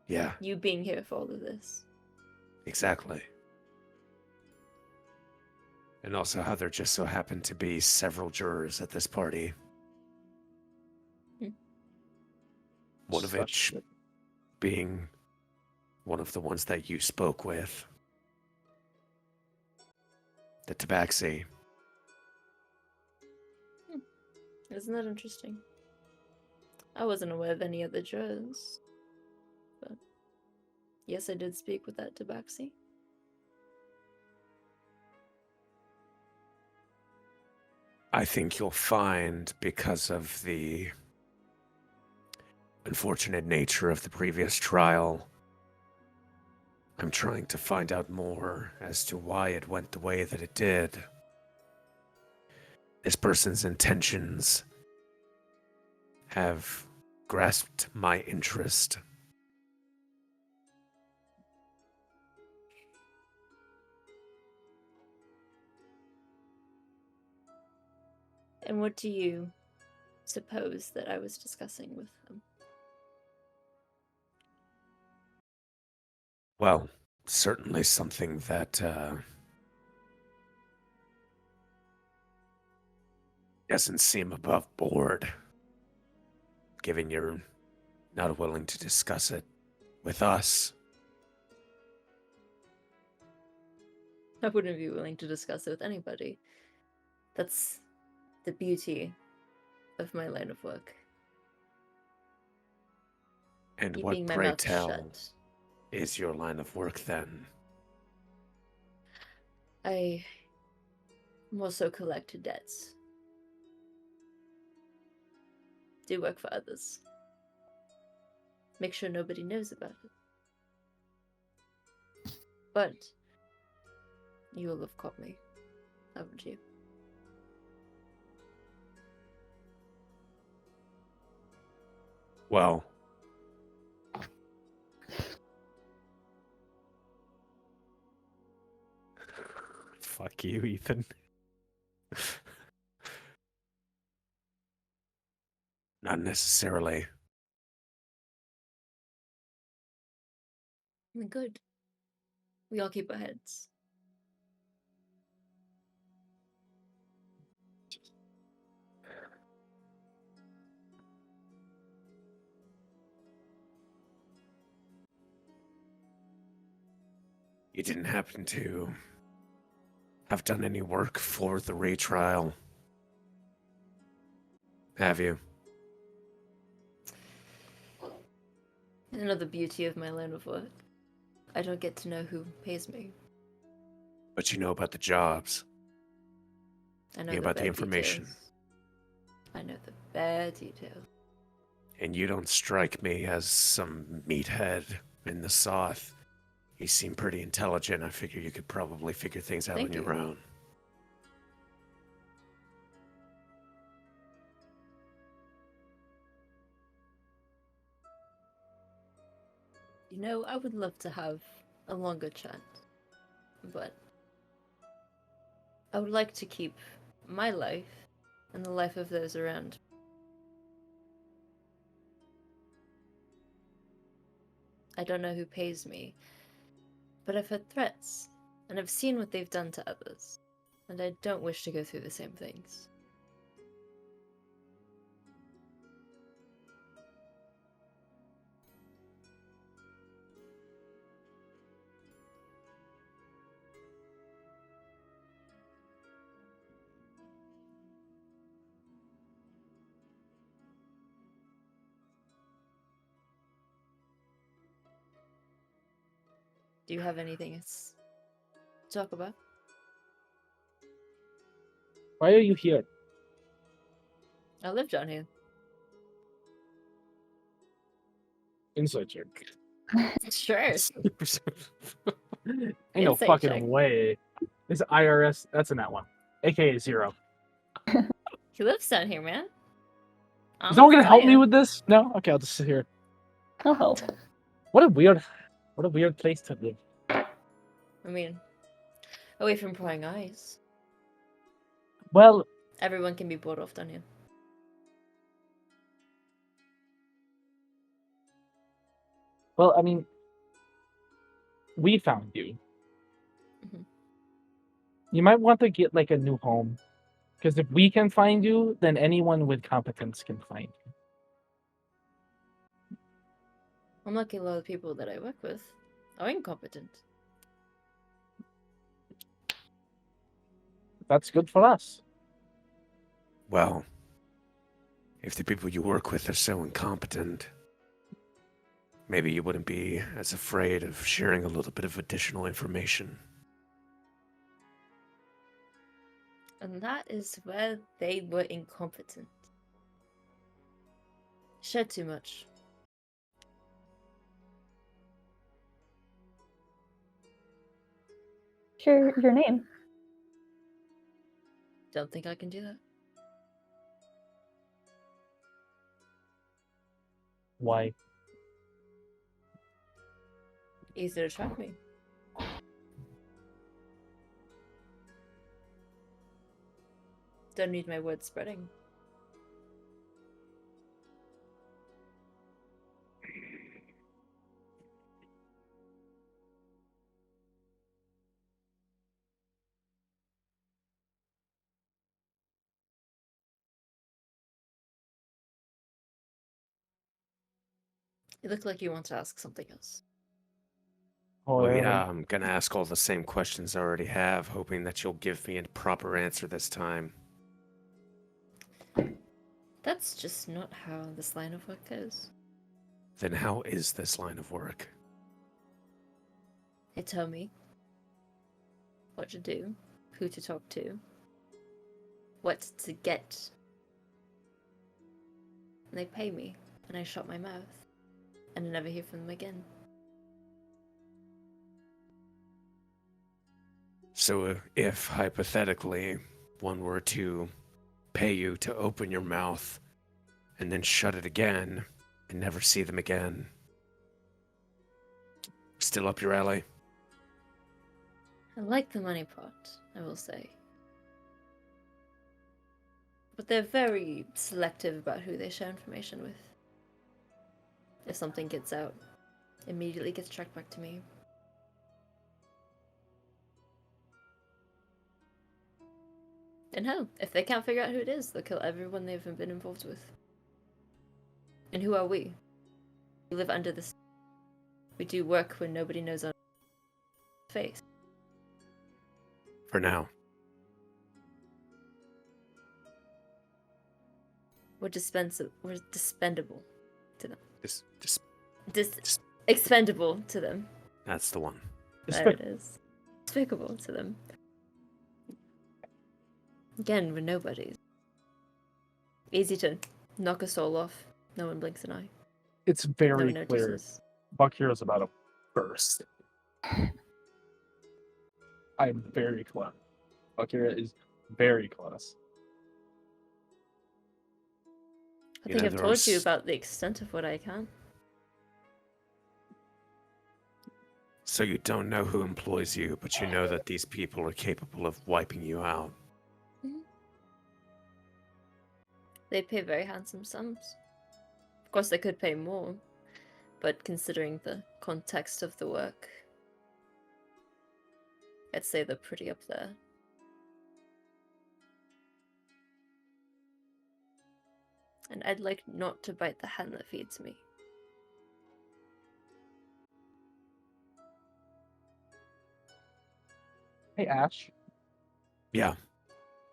Yeah, You being here for all of this. exactly. And also how there just so happened to be several jurors at this party. One of which Such- being one of the ones that you spoke with. The Tabaxi. Isn't that interesting? I wasn't aware of any other jurors. But yes, I did speak with that Tabaxi. I think you'll find, because of the unfortunate nature of the previous trial, I'm trying to find out more as to why it went the way that it did. This person's intentions have grasped my interest. And what do you suppose that I was discussing with them? Well, certainly something that doesn't seem above board, given you're not willing to discuss it with us. I wouldn't be willing to discuss it with anybody. That's the beauty of my line of work. And Keeping what, my pray mouth tell, shut. is your line of work then? I also collect debts. Do work for others. Make sure nobody knows about it. But you will have caught me, haven't you? Well, Fuck you, Ethan. not necessarily. Good. We all keep our heads. You didn't happen to have done any work for the retrial, have you? Another beauty of my line of work. I don't get to know who pays me. But you know about the jobs. I know Yeah, the about the bare information. details. I know the bare details. And you don't strike me as some meathead in the South. You seem pretty intelligent. I figure you could probably figure things out Thank on your you. own. You know, I would love to have a longer chat, but I would like to keep my life and the life of those around. I don't know who pays me, but I've heard threats, and I've seen what they've done to others, and I don't wish to go through the same things. Do you have anything else to talk about? Why are you here? I live down here. Inside check. Sure. Ain't no Insight fucking check. way. This IRS, that's in that one. AKA 0. He lives down here, man. Is no one gonna tell help me ya. with this? No? Okay, I'll just sit here. I'll help. What a weird place to live. I mean, away from prying eyes. Well, Everyone can be bought off down here. I mean, we found you. Mhm. You might want to get like a new home. Because if we can find you, then anyone with competence can find you. I'm lucky a lot of people that I work with are incompetent. That's good for us. Well, if the people you work with are so incompetent, maybe you wouldn't be as afraid of sharing a little bit of additional information. And that is where they were incompetent. Shared too much. Share your name. Don't think I can do that. Why? Easy to track me. Don't need my word spreading. You look like you want to ask something else. Oh, Well, yeah, I'm gonna ask all the same questions I already have, hoping that you'll give me a proper answer this time. That's just not how this line of work goes. Then how is this line of work? They tell me what to do, who to talk to, what to get. And they pay me, and I shut my mouth, and I never hear from them again. So if, hypothetically, one were to pay you to open your mouth and then shut it again and never see them again, still up your alley? I like the money part, I will say. But they're very selective about who they share information with. If something gets out, immediately gets tracked back to me. And hell, if they can't figure out who it is, they'll kill everyone they've been involved with. And who are we? We live under this. We do work when nobody knows our face. For now. We're dispendable to them. Expendable to them. That's the one. There it is. Despicable to them. Again, we're nobodies. Easy to knock a soul off. No one blinks an eye. It's No very one clear. notices. Valkyra's about to burst. I'm very close. Valkyra is very close. I You think know, I've there told you was- about the extent of what I can. So you don't know who employs you, but you know that these people are capable of wiping you out. They pay very handsome sums. Of course, they could pay more, but considering the context of the work, I'd say they're pretty up there. And I'd like not to bite the hand that feeds me. Hey, Ashe. Yeah,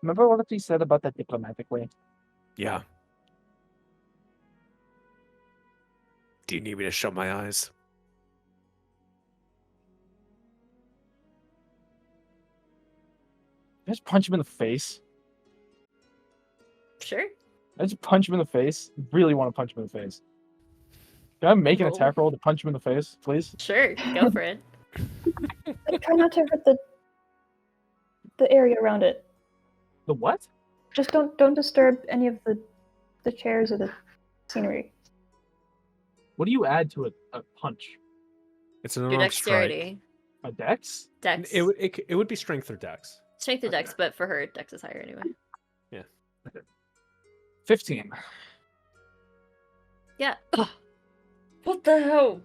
Remember what he said about that diplomatic way? yeah. Do you need me to shut my eyes? I just punch him in the face. Sure. I just punch him in the face. Really want to punch him in the face. Can I make an Roll. attack roll to punch him in the face, please? Sure, go for it. But try not to hurt the area around it. The what? Just don't disturb any of the chairs or the scenery. What do you add to a punch? It's an Your unarmed strike. dexterity. A dex? Dex. It would be strength or dex. Strength or dex, Okay. but for her, dex is higher anyway. 15. Yeah. What the hell?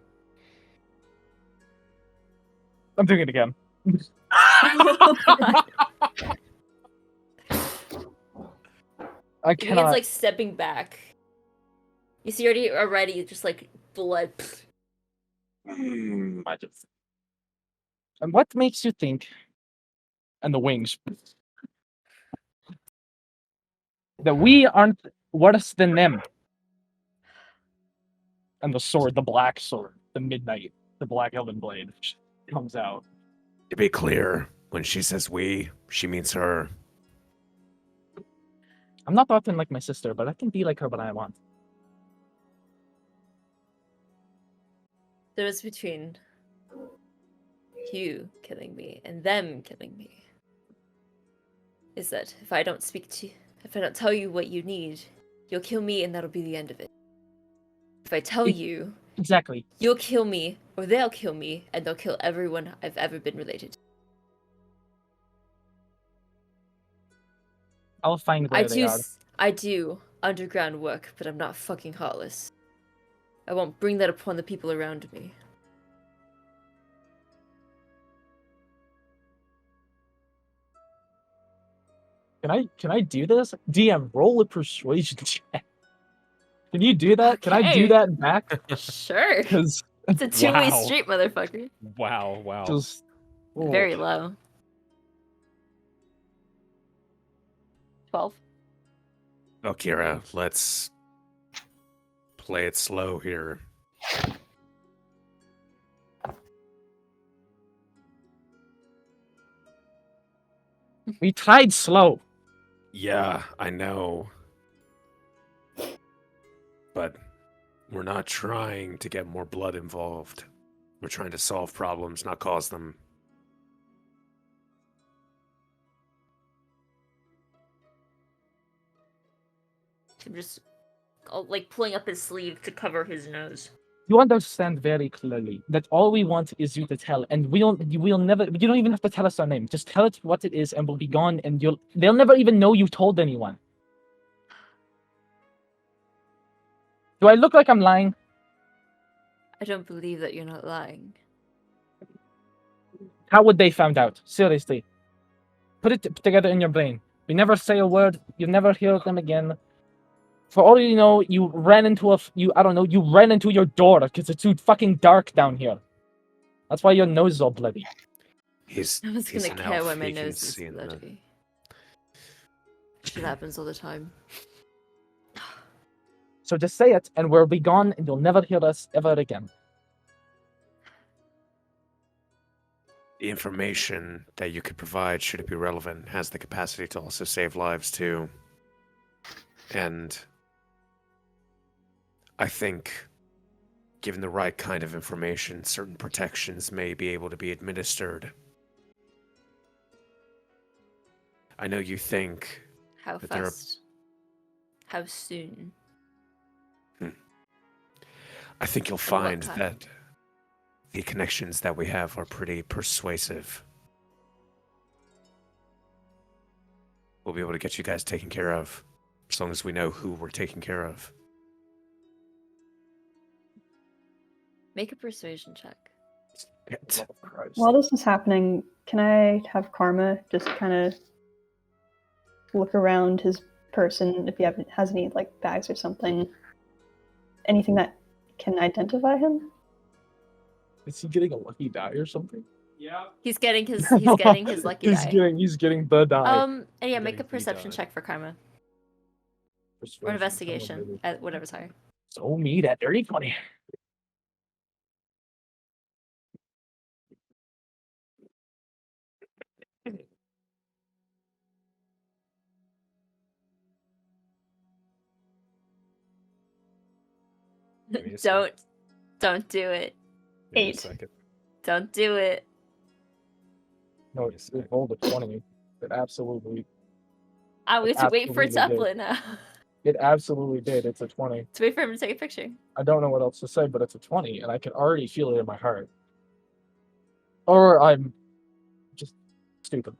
I'm doing it again. I He cannot. begins like stepping back. You see already just like blood I just... And what makes you think? And the wings. That we aren't worse than them. And the sword, the black sword, the midnight, the black elven blade comes out. To be clear, when she says we, she means her. I'm not often like my sister, but I can be like her when I want. The difference between you killing me and them killing me is that if I don't tell you what you need, you'll kill me and that'll be the end of it. If I tell you, Exactly. you'll kill me or they'll kill me and they'll kill everyone I've ever been related to. I'll find where they are. I do underground work, but I'm not fucking heartless. I won't bring that upon the people around me. Can I do this? DM, roll a persuasion check. Can you do that? Can I Okay. do that back? Sure. Because It's a two-way Wow. street, motherfucker. Wow. just Very low. 12. Valkyra, let's play it slow here. We tried slow. Yeah, I know. But we're not trying to get more blood involved. We're trying to solve problems, not cause them. I'm just like pulling up his sleeve to cover his nose. You understand very clearly that all we want is you to tell, and we'll never. You don't even have to tell us our name. Just tell us what it is, and we'll be gone. And they'll never even know you told anyone. Do I look like I'm lying? I don't believe that you're not lying. How would they found out? Seriously, put it together in your brain. We never say a word. You never hear them again. For all you know, you ran into you ran into your door because it's too fucking dark down here. That's why your nose is all bloody. He's No one's he's gonna an care elf. why my He can nose is see in the- bloody. Shit happens all the time. So just say it, and we'll be gone, and you'll never hear us ever again. The information that you could provide, should it be relevant, has the capacity to also save lives too. And I think, given the right kind of information, certain protections may be able to be administered. I know you think How But there are- fast? How soon? I think you'll what find time? that the connections that we have are pretty persuasive. We'll be able to get you guys taken care of, as long as we know who we're taking care of. Make a persuasion check. While this is happening, can I have Karma just kind of look around his person if he has any like bags or something, anything that can identify him? Is he getting a lucky die or something? He's getting his lucky die. He's getting the die. And yeah, make a Getting the perception die. check for karma or Persuasion, investigation come on, baby. at whatever's higher. So me that dirty 20. Give me a sec. Don't do it. Give me a 8. second. Don't do it. No, Yes, it rolled a 20. It absolutely, We have to wait for it to Absolutely upload now. it absolutely did. It's a 20. To wait for him to take a picture. I don't know what else to say, but it's a 20, and I can already feel it in my heart. Or I'm just stupid.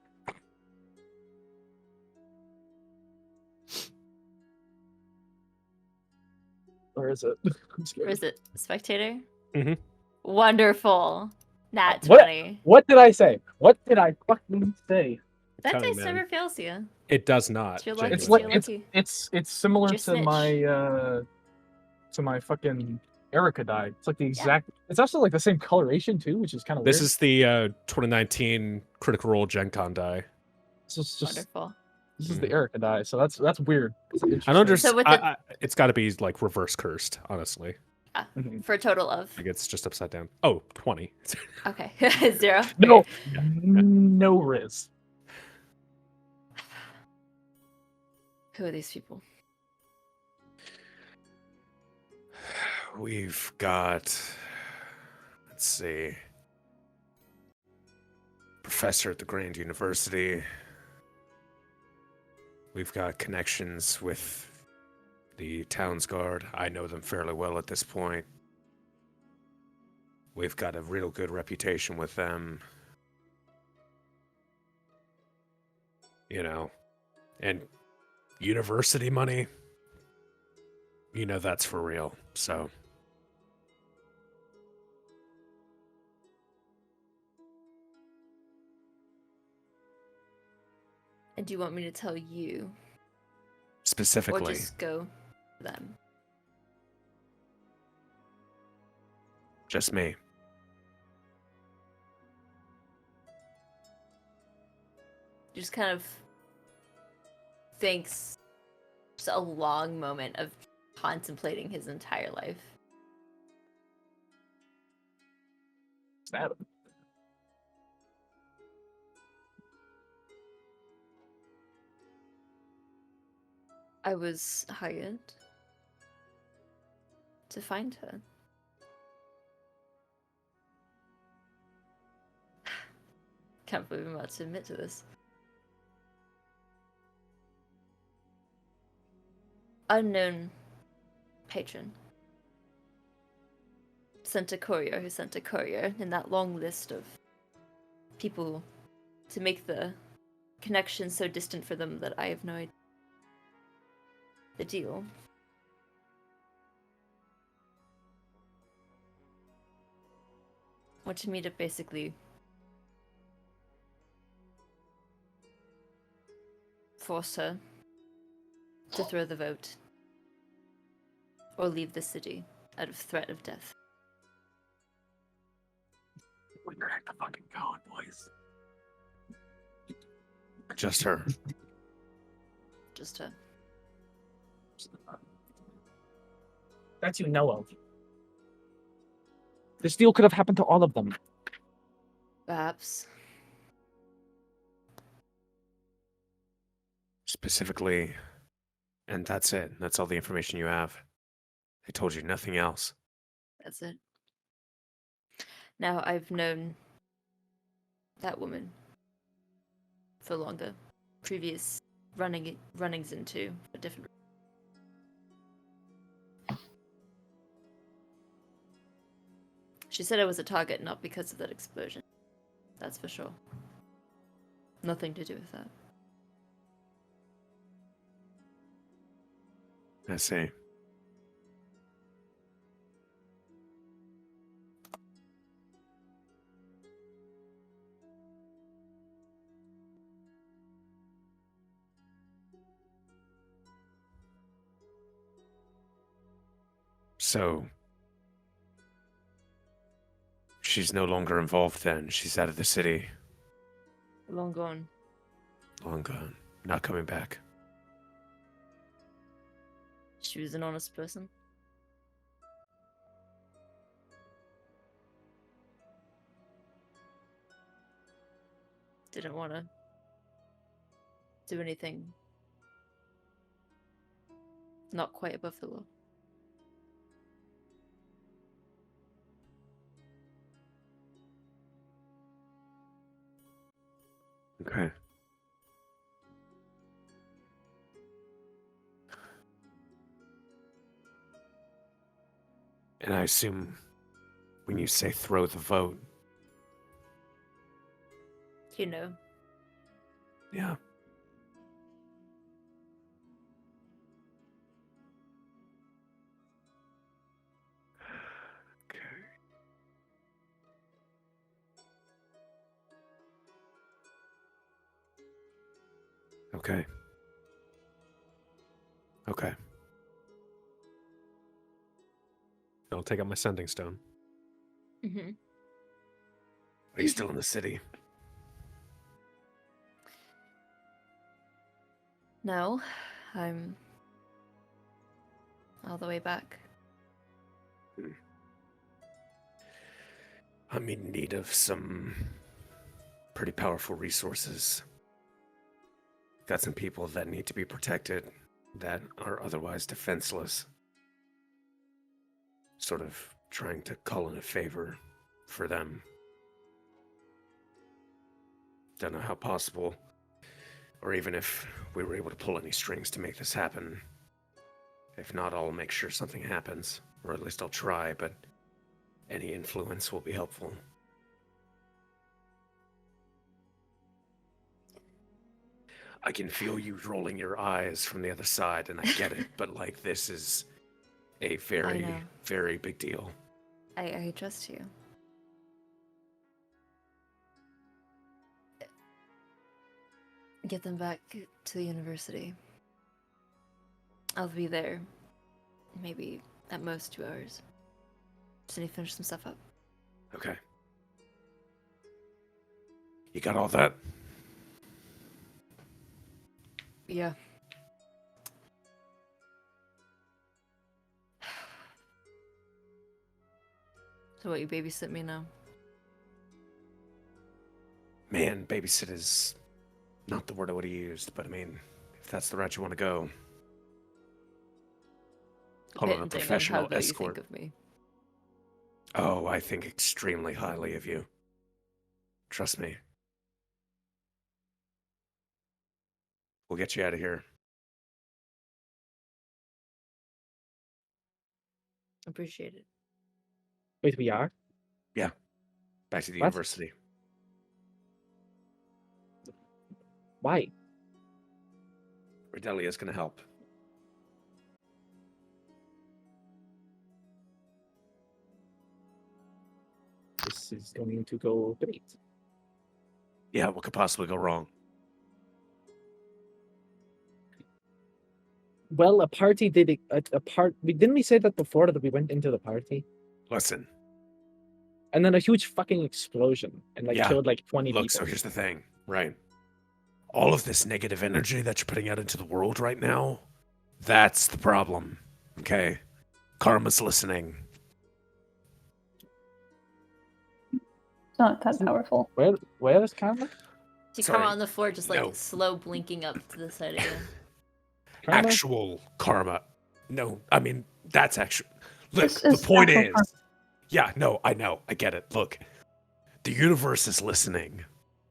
Or is it? I'm scared. Or is it spectator? Mhm. Wonderful. Nat What? 20. What did I say? What did I fucking say? That Telling you, dice man. never fails you. It does not. It's your luck, It's it's like your genuinely. luck. it's similar Your to snitch. my fucking Erica die. It's like the exact. It's also like the same coloration too, which is kind of weird. This is the 2019 Critical Role Gen Con die. This is just Wonderful. this is the Erica die, so that's weird. It's I don't interesting. understand. So with the- It's got to be like reverse cursed, honestly. Mhm. For a total of Like it's just upside down. Oh, 20. okay 0. No, Okay. no Riz. Who are these people? We've got, let's see, professor at the Grand University. We've got connections with the Town's Guard. I know them fairly well at this point. We've got a real good reputation with them. You know, and university money, you know that's for real, so. And do you want me to tell you, or Specifically, just go for them? just me. Just kind of thinks, just a long moment of contemplating his entire life. Stab him. I was hired to find her. Can't believe I'm about to admit to this. Unknown patron sent a courier who sent a courier in that long list of people to make the connection so distant for them that I have no idea. The deal. Wanted me to basically force her to throw the vote or leave the city out of threat of death. We're at the fucking going, boys. Just her. Just her. That you know of. This deal could have happened to all of them. Perhaps. Specifically, and that's it. That's all the information you have. They told you nothing else. That's it. Now I've known that woman for longer. Previous runnings into a different. She said I was a target not because of that explosion. That's for sure. Nothing to do with that. I see. So, she's no longer involved then. She's out of the city. Long gone. Long gone. Not coming back. She was an honest person. Didn't want to do anything not quite above the law. Okay. And I assume when you say throw the vote, You know, yeah. Okay. Okay. Okay. I'll take out my sending stone. Mm-hmm. Are you still in the city? No, I'm all the way back. I'm in need of some pretty powerful resources. Got some people that need to be protected that are otherwise defenseless. Sort of trying to call in a favor for them. Don't know how possible, or even if we were able to pull any strings to make this happen. If not, I'll make sure something happens, or at least I'll try, but any influence will be helpful. I can feel you rolling your eyes from the other side, and I get it, but like this is a very, know. very big deal. I trust you. Get them back to the university. I'll be there. Maybe at most 2 hours. Just need to finish some stuff up. Okay. You got all that? Yeah. So what, you babysit me now? Man, babysit is not the word I would have used, but I mean, if that's the route you want to go. Hold on, a Depending professional how low escort. you think of me. Oh, I think extremely highly of you. Trust me. We'll get you out of here. Appreciate it. Wait, we are? Back to the What? university. Why? Redelia's gonna help. This is going to go great. Yeah, what could possibly go wrong? Well, a party did didn't we say that before that we went into the party? Listen, And then a huge fucking explosion and Yeah. killed like 20 look, people. so here's the thing, right? All of this negative energy that you're putting out into the world right now, that's the problem, okay? Karma's listening. It's not that powerful. Where is Karma? See Sorry. Karma on the floor, just like No. slow blinking up to the side again. Karma? Actual karma. No, I mean, that's actually... Look, This the is point actual is... karma. Yeah, no, I know, I get it. Look, the universe is listening,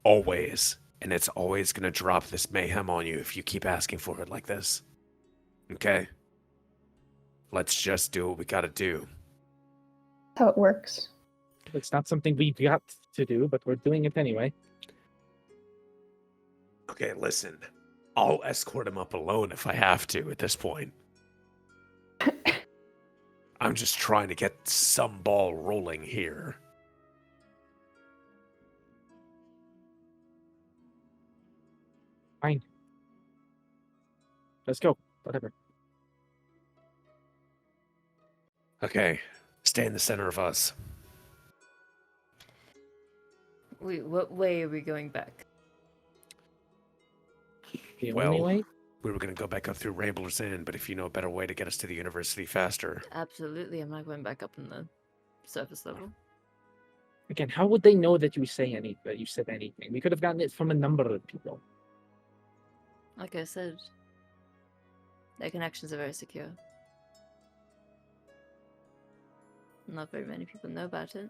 always, and it's always going to drop this mayhem on you if you keep asking for it like this. Okay? Let's just do what we gotta do. That's how it works. It's not something we got to do, but we're doing it anyway. Okay, listen. I'll escort him up alone if I have to at this point. I'm just trying to get some ball rolling here. Fine. Let's go. Whatever. Okay, stay in the center of us. Wait, what way are we going back? The Well, only way? We were gonna go back up through Rambler's Inn, but if you know a better way to get us to the university faster. Absolutely, I'm not going back up in the surface level. Again, how would they know that you said anything? We could have gotten it from a number of people. Like I said, their connections are very secure. Not very many people know about it.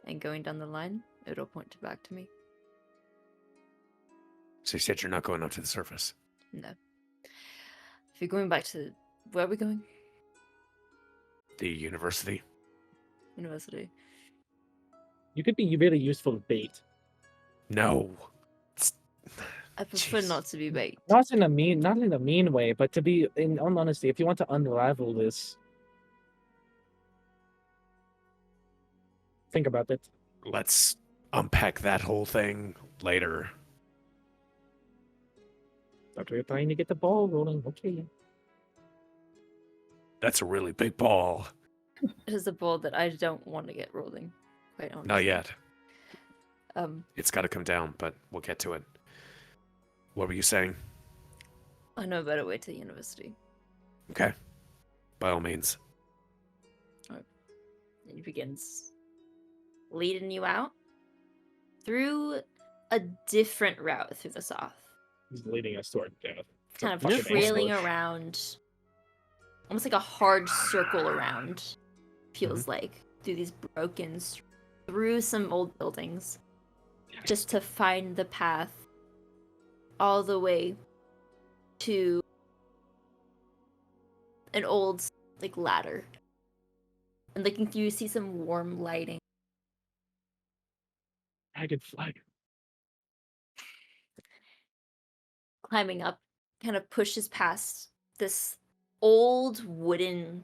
And going down the line, it'll point back to me. So you said you're not going up to the surface. No. If you're going back to... Where are we going? The university? University. You could be really useful bait. No. I prefer Jeez. not to be bait. Not in a mean way, but to be in all honesty, if you want to unravel this, think about it. Let's unpack that whole thing later. But we're trying to get the ball rolling. Okay. That's a really big ball. It is a bowl that I don't want to get rolling. Quite honestly. Not yet. It's got to come down, but we'll get to it. What were you saying? I know a better way to the university. Okay. By all means. And he begins leading you out through a different route through the south. He's leading us toward death. Kind of Fucking trailing ambush. around, almost like a hard circle around, feels like, through these broken, through some old buildings, just to find the path all the way to an old, like, ladder. And looking through, you see some warm lighting. Dragon flag. Climbing up, kind of pushes past this old wooden,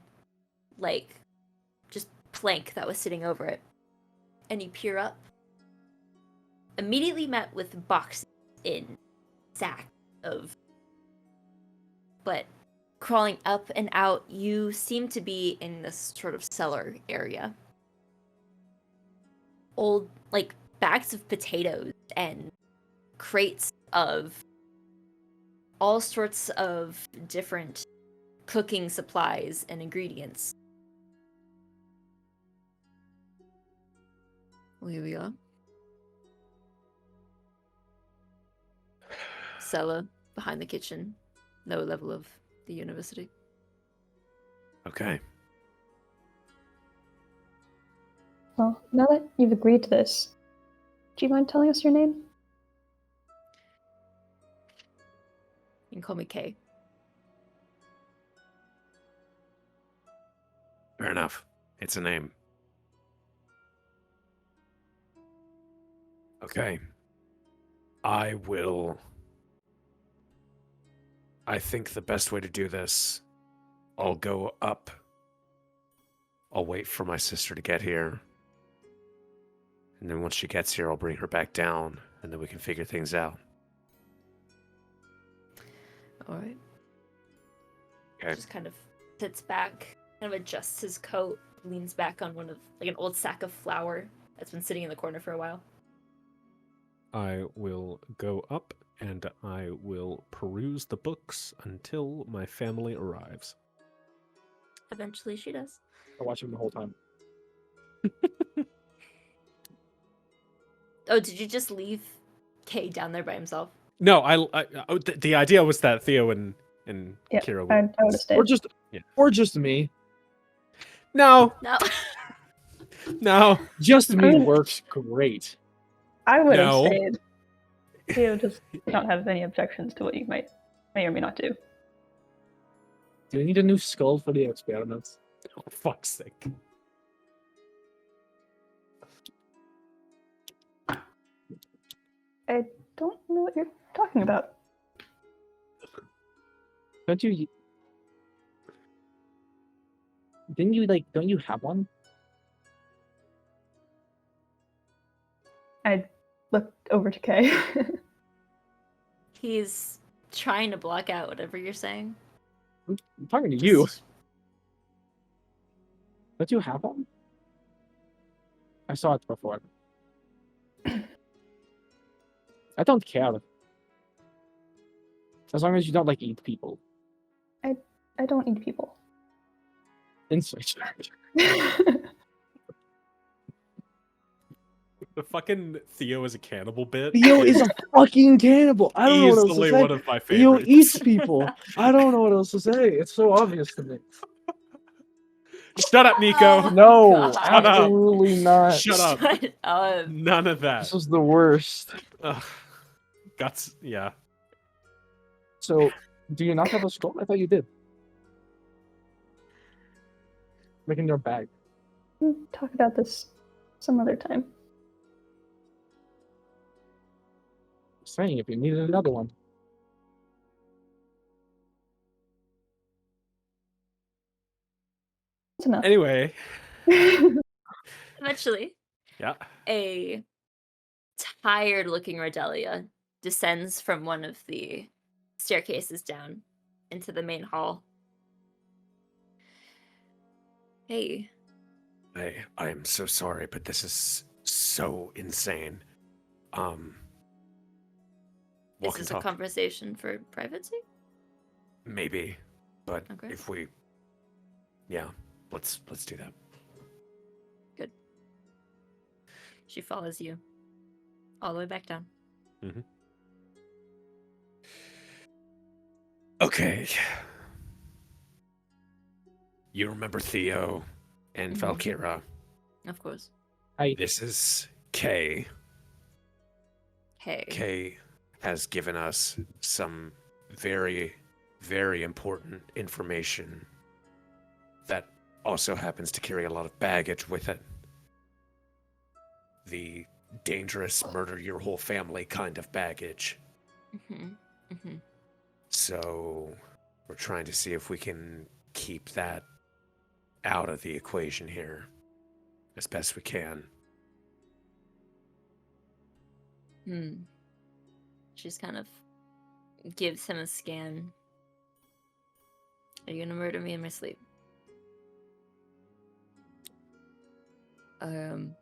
like, just plank that was sitting over it. And you peer up. Immediately met with boxes in sack of. But crawling up and out, you seem to be in this sort of cellar area. Old, like, bags of potatoes and crates of all sorts of different cooking supplies and ingredients. Well, here we are. Cellar behind the kitchen. Lower level of the university. Okay. Well, now that you've agreed to this, do you mind telling us your name? You can call me Kay. Fair enough. It's a name. Okay. I think the best way to do this, I'll go up. I'll wait for my sister to get here. And then once she gets here, I'll bring her back down, and then we can figure things out. Alright. Okay. Just kind of sits back, kind of adjusts his coat, leans back on one of, like, an old sack of flour that's been sitting in the corner for a while. I will go up and I will peruse the books until my family arrives. Eventually she does. I watch him the whole time. Oh, did you just leave Kay down there by himself? No, the idea was that Theo and Yeah, Kira I would. would have stayed. Or just me. No, No. no. Just me mean- works great. I would have No. stayed. You just don't have any objections to what you may or may not do. Do you need a new skull for the experiments? For fuck's sake. I don't know what you're talking about. Don't you? Didn't you don't you have one? I looked over to Kay. He's trying to block out whatever you're saying. I'm talking to you. Just- Don't you have one? I saw it before. I don't care. As long as you don't eat people. I don't eat people. Insight. The fucking Theo is a cannibal bit. Theo is a fucking cannibal. I don't know what else to Easily say. one of my Theo favorites. eats people. I don't know what else to say. It's so obvious to me. Shut up, Nico. No, God. absolutely not. Shut up. Shut up. None of that. This was the worst. Ugh. Guts. Yeah. So, do you not have a skull? I thought you did. Like in your bag. We can talk about this some other time. Saying if you needed another one. It's enough. Anyway. Eventually, Yeah. a tired-looking Rodelia descends from one of the staircases down into the main hall. Hey, I am so sorry, but this is so insane. Walk Is and this a talk. conversation for privacy? Maybe, but Okay. if we, yeah, let's do that. Good. She follows you all the way back down. Okay. You remember Theo and Mhm. Valkyra. Of course. This is Kay. Hey. Kay has given us some very, very important information that also happens to carry a lot of baggage with it. The dangerous murder your whole family kind of baggage. So we're trying to see if we can keep that out of the equation here as best we can. She's kind of gives him a scan. Are you gonna murder me in my sleep? Don't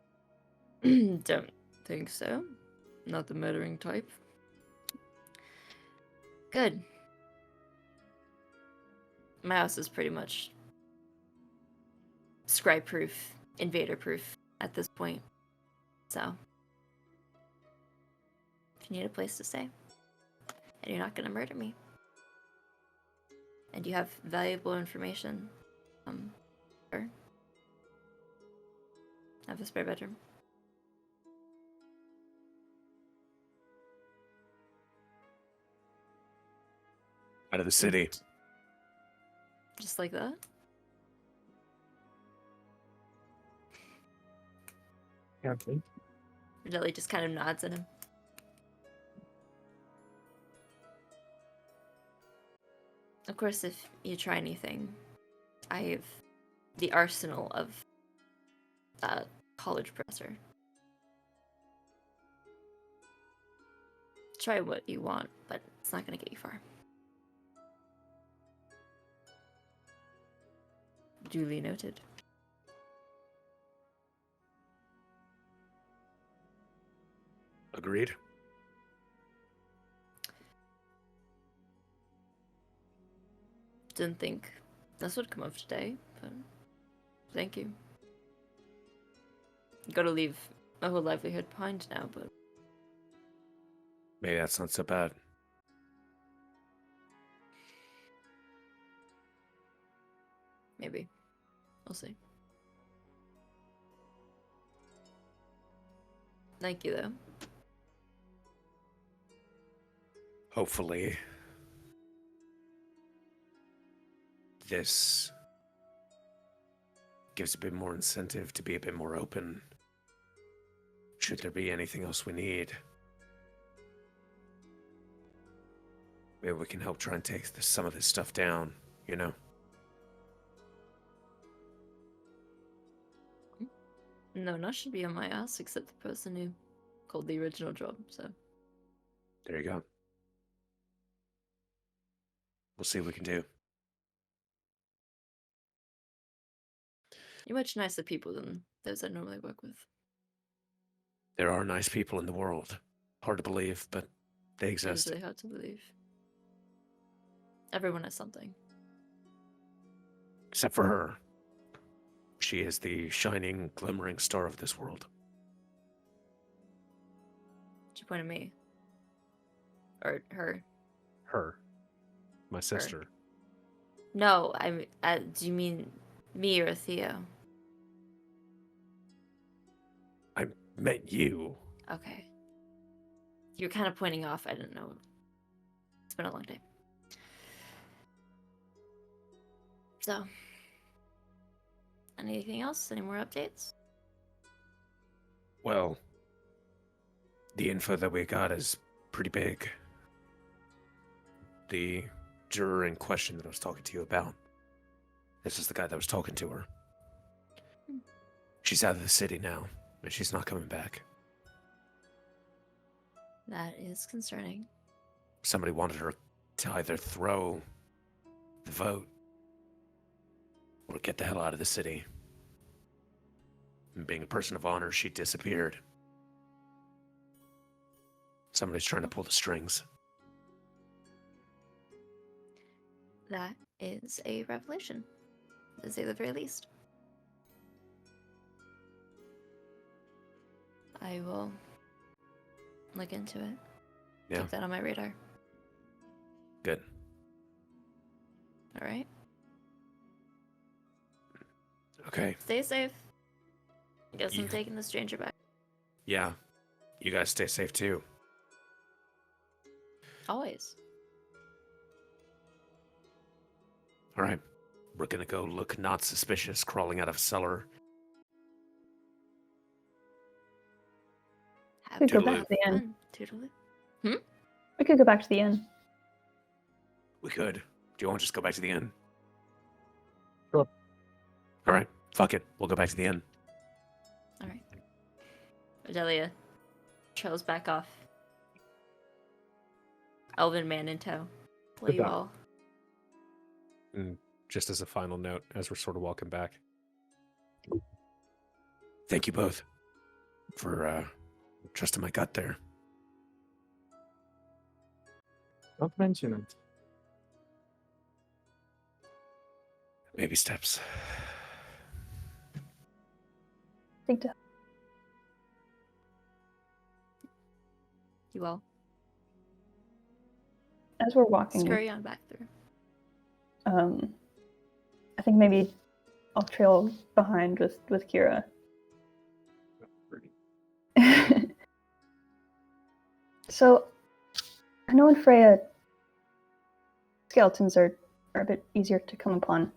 think so. Not the murdering type. Good. My house is pretty much scribe proof, invader proof at this point. So, if you need a place to stay, and you're not gonna murder me, and you have valuable information, sure. I have a spare bedroom. Out of the city. Just like that? Okay. Jelly just kind of nods at him. Of course, if you try anything, I have the arsenal of a college professor. Try what you want, but it's not going to get you far. Duly noted. Agreed. Didn't think this would come up today, but thank you. Gotta leave my whole livelihood behind now, but Maybe that's not so bad. maybe. We'll see. Thank you, though. Hopefully, this gives a bit more incentive to be a bit more open. Should there be anything else we need, maybe we can help try and take some of this stuff down, you know? No, not should be on my ass except the person who called the original job, so. There you go. We'll see what we can do. You're much nicer people than those I normally work with. There are nice people in the world. Hard to believe, but they It exist. is really hard to believe. Everyone has something. Except for her. She is the shining, glimmering star of this world. Did you point at me? Or her? Her. My sister. No, do you mean me or Theo? I meant you. Okay. You're kind of pointing off. I didn't know. It's been a long day. So, anything else? Any more updates? Well, the info that we got is pretty big. The juror in question that I was talking to you about, this is the guy that was talking to her. She's out of the city now, and she's not coming back. That is concerning. Somebody wanted her to either throw the vote or get the hell out of the city. And being a person of honor, she disappeared. Somebody's trying to pull the strings. That is a revelation, to say the very least. I will look into it. Yeah. Keep that on my radar. Good. All right. Okay. Stay safe. I guess I'm You- taking the stranger back. Yeah. You guys stay safe too. Always. All right. We're gonna go look not suspicious crawling out of a cellar. Have We could go Toodaloo. back to the inn. fun. Toodaloo. We could go back to the inn. We could. Do you want to just go back to the inn? Sure. All right. Fuck it. We'll go back to the inn. All right. Adelia trails back off. Elven man in tow. Will you Goodbye. all? And just as a final note, as we're sort of walking back, Thank you both for trusting my gut there. Don't mention it. Baby steps. Think to You all as we're walking. scurry on back through. I think maybe I'll trail behind with Kira. So, I know in Freya, skeletons are a bit easier to come upon.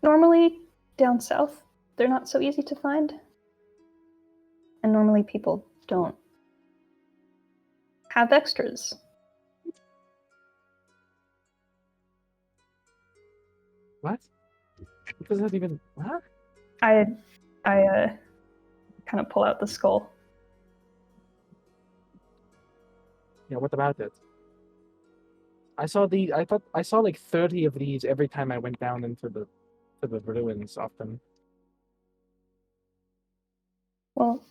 Normally, down south, they're not so easy to find. And normally people don't have extras. What? What does that even? What? I kind of pull out the skull. Yeah. What about it? I thought I saw like 30 of these every time I went down into the ruins of them. Well,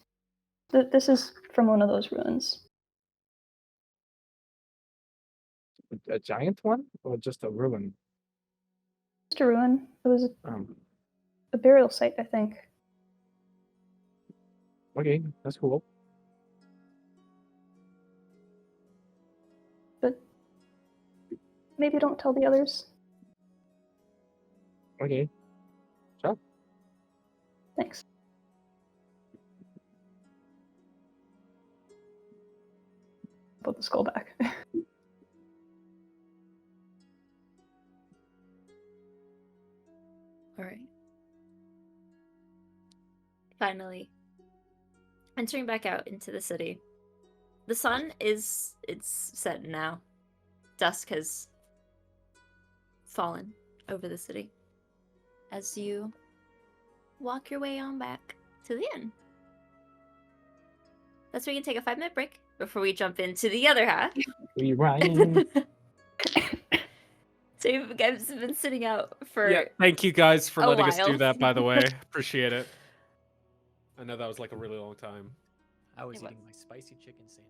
this is from one of those ruins. A giant one or just a ruin? Just a ruin. It was Um. a burial site, I think. Okay, that's cool. But maybe don't tell the others. Okay. Thanks. Put the skull back. All right. Finally, entering back out into the city. The sun it's set now. Dusk has fallen over the city as you walk your way on back to the inn. That's where you can take a 5-minute break before we jump into the other half. We rhyme. So you guys have been sitting out for yeah, thank you guys for a letting us do while. that, by the way. Appreciate it. I know that was like a really long time. I was It was. eating my spicy chicken sandwich.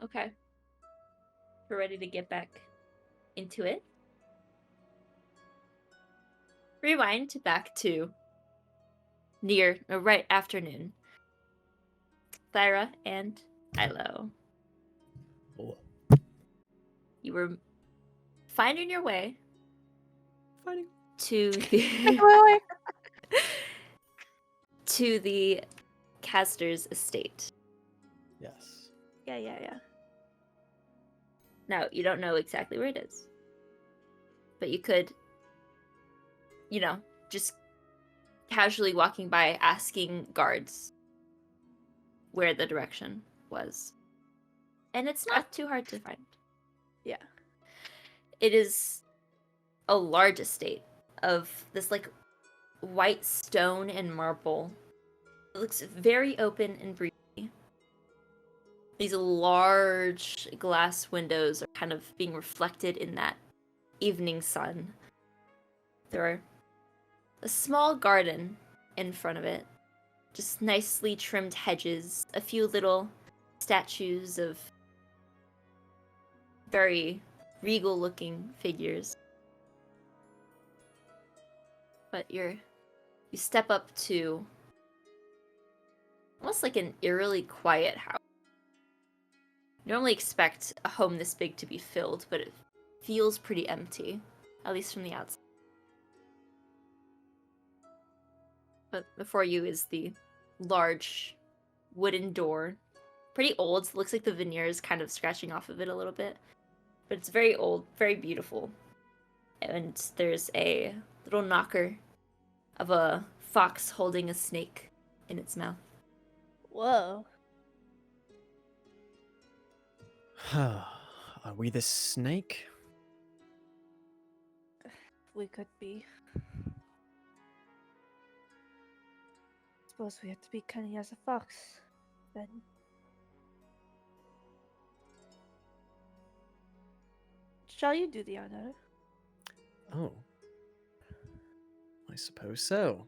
Okay. We're ready to get back into it. Rewind back to right afternoon. Thyra and Milo. Oh. You were finding your way Fighting. to to the caster's estate. Yes. Yeah. Now, you don't know exactly where it is. but you could, just casually walking by asking guards where the direction was. And it's not too hard to find. Yeah. It is a large estate of this like white stone and marble. It looks very open and breezy. These large glass windows are kind of being reflected in that evening sun. There are a small garden in front of it, just nicely trimmed hedges, a few little statues of very regal looking figures. But you step up to almost like an eerily quiet house. You normally expect a home this big to be filled, but it feels pretty empty, at least from the outside. But before you is the large wooden door. Pretty old, so it looks like the veneer is kind of scratching off of it a little bit. But it's very old, very beautiful. And there's a little knocker of a fox holding a snake in its mouth. Whoa. Are we the snake? We could be. Suppose we have to be cunning as a fox, then. Shall you do the honor? Oh. I suppose so.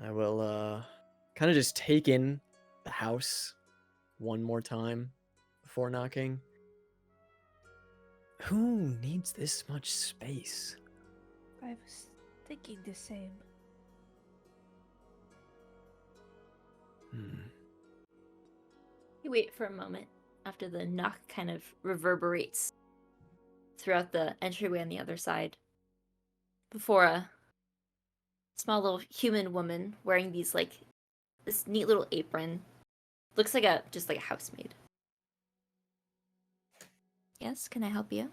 I will, kind of just take in the house one more time before knocking. Who needs this much space? I was thinking the same. You wait for a moment after the knock kind of reverberates throughout the entryway on the other side before a small little human woman wearing this neat little apron. Looks like just like a housemaid. Yes, can I help you?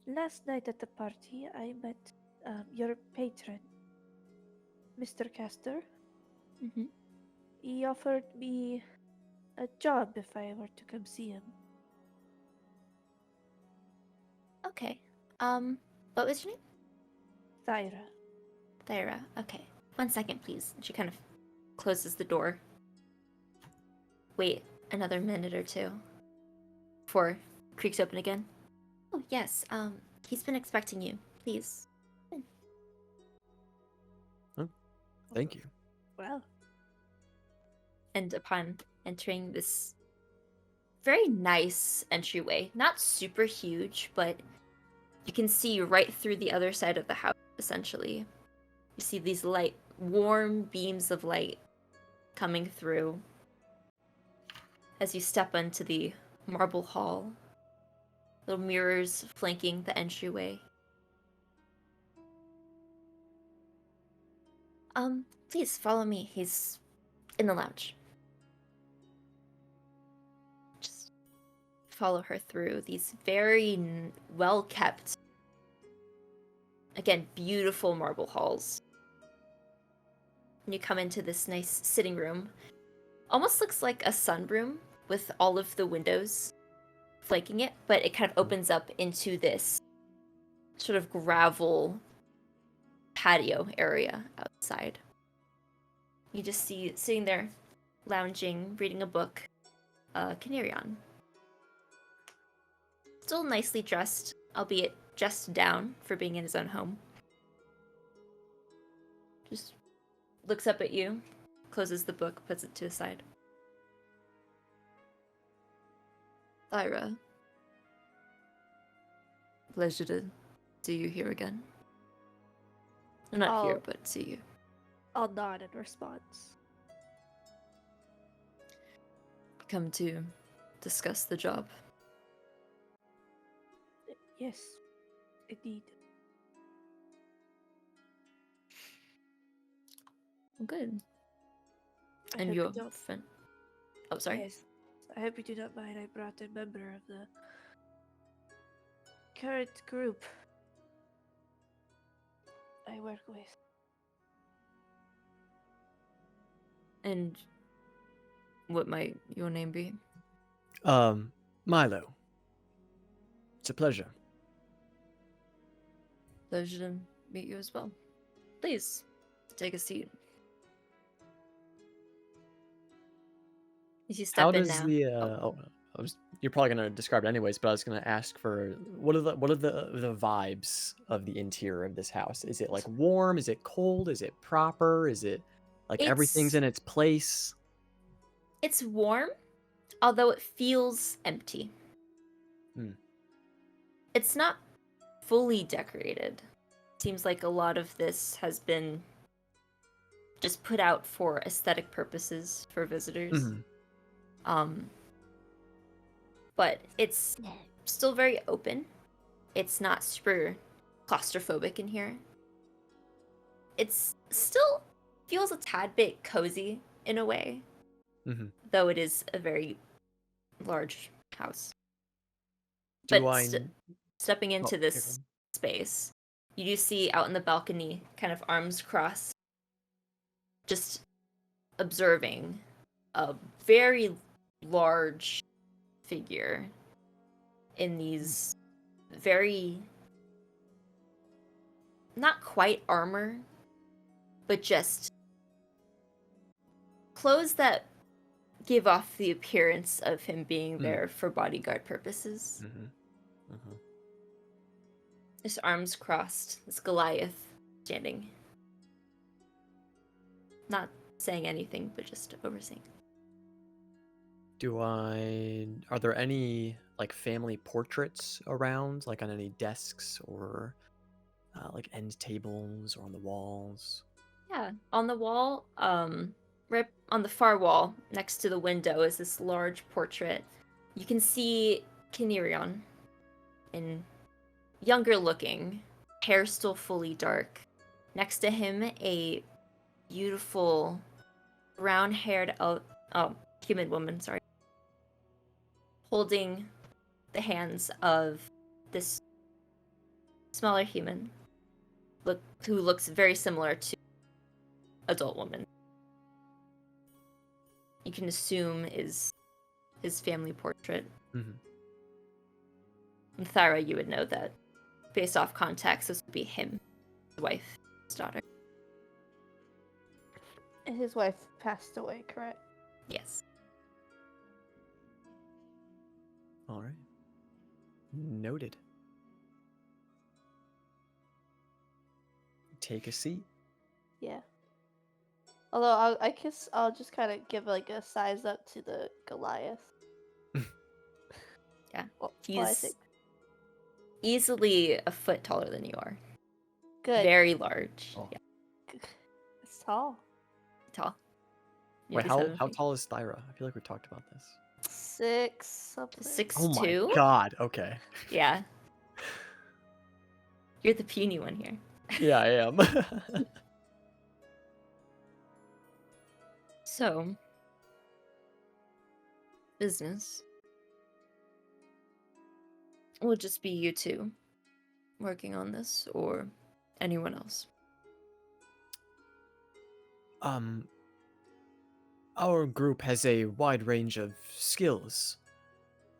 Last night at the party, I met your patron, Mr. Castor. Mm-hmm. He offered me a job if I were to come see him. Okay. What was your name? Thyra. Thyra. Okay. 1 second, please. She kind of closes the door. Wait another minute or two before it creaks open again. Oh, yes. He's been expecting you. Please. Thank you. Well, And upon entering this very nice entryway, not super huge, but you can see right through the other side of the house, essentially. You see these warm beams of light coming through as you step into the marble hall. Little mirrors flanking the entryway. Please follow me. He's in the lounge. Just follow her through these very well-kept, again, beautiful marble halls. And you come into this nice sitting room. Almost looks like a sunroom with all of the windows flanking it, but it kind of opens up into this sort of gravel patio area outside. You just see sitting there, lounging, reading a book, Canarion. Still nicely dressed, albeit just down for being in his own home. Just looks up at you, closes the book, puts it to the side. Thyra. Pleasure to see you here again. Not here, but see you. I'll nod in response. Come to discuss the job. Yes, indeed. Good. I And hope your you don't- friend. Oh, sorry. Yes, I hope you do not mind. I brought a member of the current group I work with. And what might your name be? Milo. It's a pleasure. Pleasure to meet you as well. Please, take a seat. You step How in does now. the you're probably gonna describe it anyways, but I was gonna ask for what are the vibes of the interior of this house? Is it like warm? Is it cold? Is it proper? Is it like everything's in its place? It's warm, although it feels empty. Hmm. It's not fully decorated. Seems like a lot of this has been just put out for aesthetic purposes for visitors. Mhm. But it's still very open. It's not super claustrophobic in here. It's still feels a tad bit cozy in a way, Mhm. though it is a very large house. Do But I? stepping Oh, into okay, go this on. space, you do see out in the balcony, kind of arms crossed, just observing a very large figure in these very not quite armor, but just clothes that give off the appearance of him being there for bodyguard purposes. Mhm. Mhm. His arms crossed, this Goliath standing. Not saying anything, but just overseeing. Are there any like family portraits around, like on any desks or like end tables or on the walls? Yeah, on the wall, right on the far wall, next to the window, is this large portrait. You can see Kinirion in younger looking, hair still fully dark. Next to him, a beautiful brown-haired human woman, sorry, holding the hands of this smaller human, who looks very similar to adult woman. You can assume is his family portrait. Mm-hmm. And Thyra, you would know that, based off context, this would be him, his wife, his daughter. And his wife passed away, correct? Yes. All right. Noted. Take a seat. Yeah. Although I guess I'll just kind of give like a size up to the Goliath. Yeah. Well, I He's think. easily a foot taller than you are. Good. Very large. Oh. Yeah. It's tall. Tall. Wait, Nearly how 7 feet. tall is Thyra? I feel like we talked about this. 6 something. 6'2"? Oh my god. Okay. Yeah. You're the puny one here. Yeah, I am. So, business. Will it just be you two working on this, or anyone else? Our group has a wide range of skills.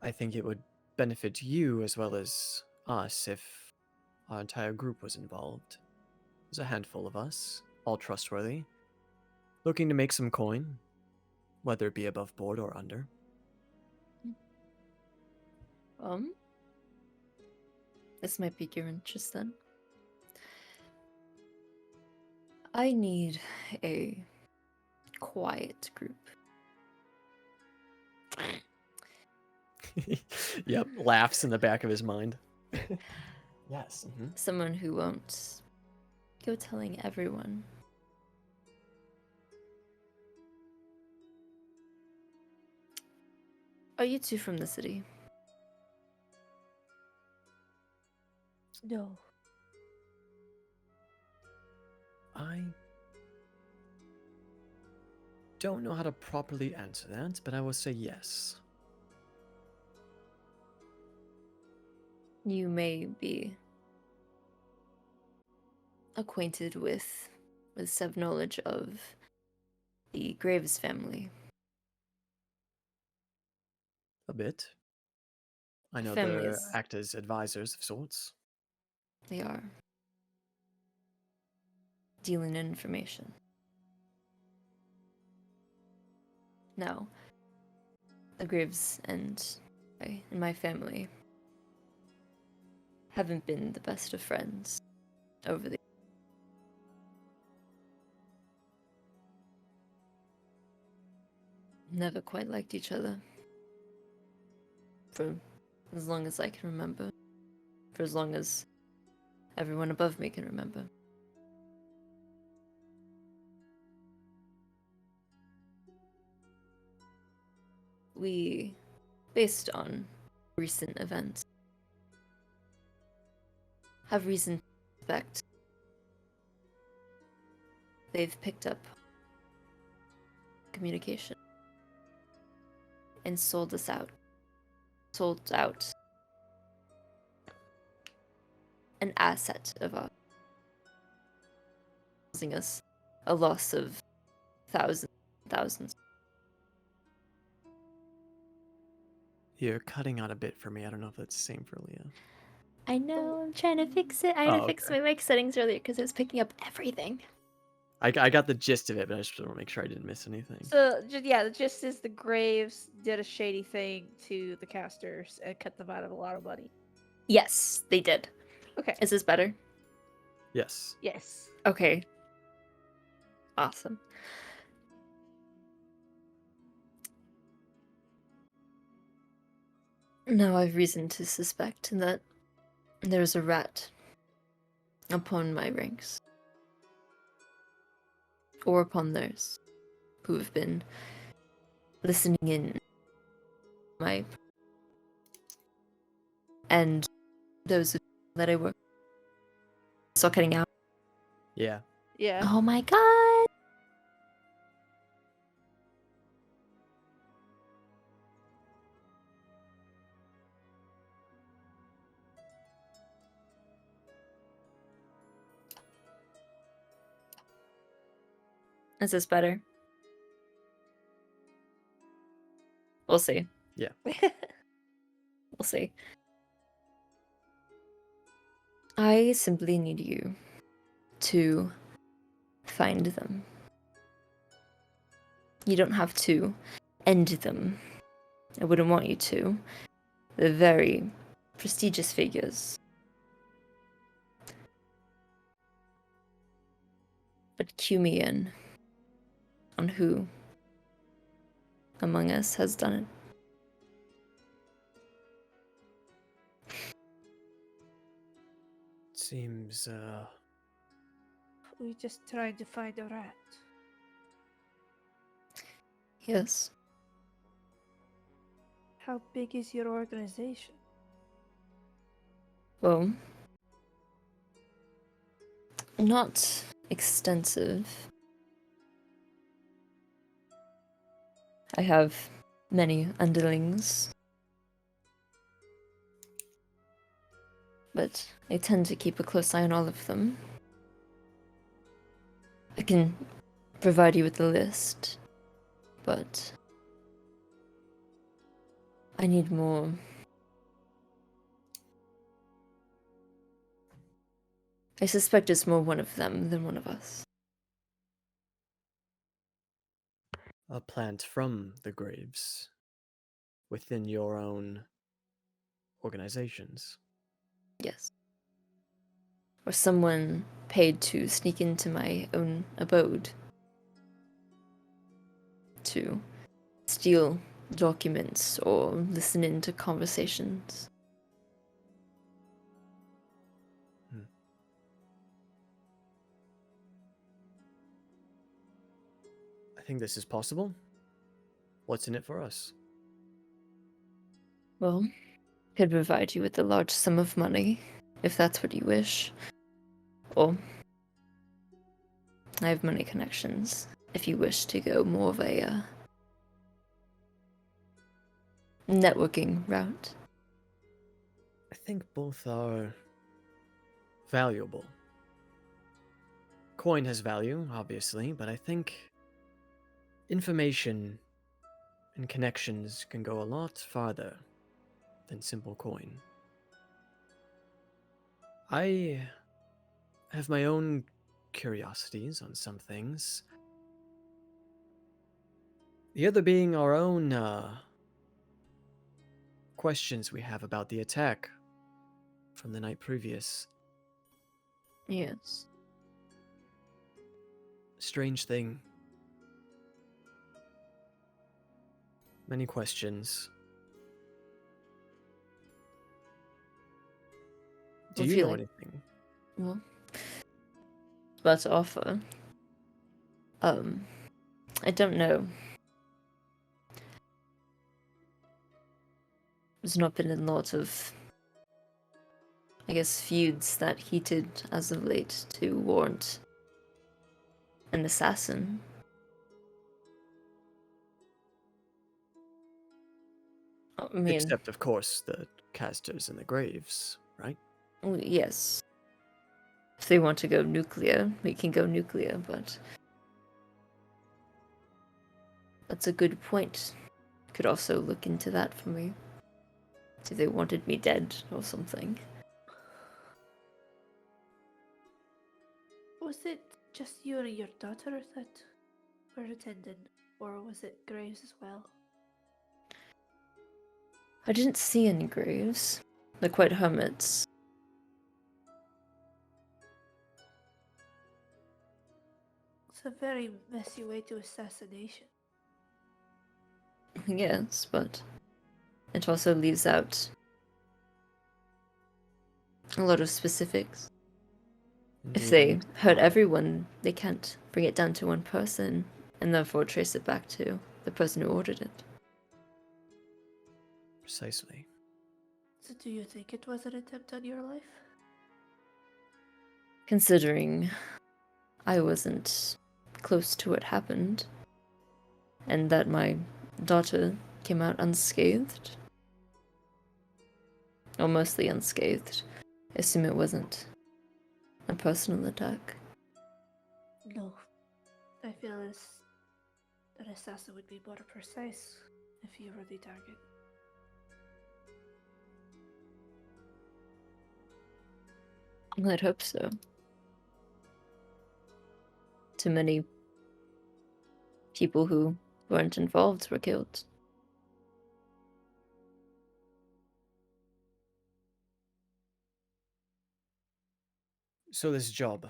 I think it would benefit you as well as us if our entire group was involved. There's a handful of us, all trustworthy, looking to make some coin, whether it be above board or under. This might pique your interest then. I need a quiet group. Yep, laughs in the back of his mind. Yes. Someone who won't go telling everyone. Are you two from the city? No. I don't know how to properly answer that, but I will say yes. You may be acquainted with some knowledge of the Graves family. A bit. I know Family they is- act as advisors of sorts. They are dealing in information. Now, the Graves and my family haven't been the best of friends over the never quite liked each other for as long as I can remember, for as long as everyone above me can remember. We, based on recent events, have reason to suspect they've picked up communication and sold out an asset of ours, causing us a loss of thousands. You're cutting out a bit for me. I don't know if that's the same for Leah. I know, I'm trying to fix it. I had to fix my mic settings earlier because it was picking up everything. I got the gist of it, but I just want to make sure I didn't miss anything. So, yeah, the gist is the Graves did a shady thing to the casters and cut them out of a lot of money. Yes, they did. Okay. Is this better? Yes. Yes. Okay. Awesome. Now I've reason to suspect that there's a rat upon my ranks. Or upon theirs, who have been listening in my... And those that I work... Still cutting out? Yeah. Yeah. Oh my god! Is this better? We'll see. Yeah. We'll see. I simply need you to find them. You don't have to end them. I wouldn't want you to. They're very prestigious figures. But cue me in on who among us has done it. Seems, We just tried to find a rat. Yes. How big is your organization? Well, not extensive. I have many underlings, but I tend to keep a close eye on all of them. I can provide you with the list, but I need more. I suspect it's more one of them than one of us. a plant from the Graves within your own organizations. Yes. Or someone paid to sneak into my own abode to steal documents or listen into conversations. I think this is possible. What's in it for us? Well, could provide you with a large sum of money, if that's what you wish. Or I have money connections, if you wish to go more of a networking route. I think both are valuable. Coin has value, obviously, but I think information and connections can go a lot farther than simple coin. I have my own curiosities on some things. The other being our own questions we have about the attack from the night previous. Yes. Strange thing. Many questions. Do I you feel know like- anything? Well, about to offer. I don't know. There's not been a lot of, I guess, feuds that heated as of late to warrant an assassin. I mean, Except, of course, the casters in the graves, right? well, yes. If they want to go nuclear, we can go nuclear, but that's a good point. Could also look into that for me. If they wanted me dead or something. Was it just you and your daughter that were attending, or was it Graves as well? I didn't see any graves. They're quite hermits. It's a very messy way to assassination. Yes, but it also leaves out a lot of specifics. If Indeed, they and hurt why? everyone, they can't bring it down to one person and therefore trace it back to the person who ordered it. Precisely. So do you think it was an attempt on your life? Considering I wasn't close to what happened, and that my daughter came out unscathed, or mostly unscathed, I assume it wasn't a personal attack. No. I feel as an assassin would be more precise if you were the target. I'd hope so. Too many people who weren't involved were killed. So this job.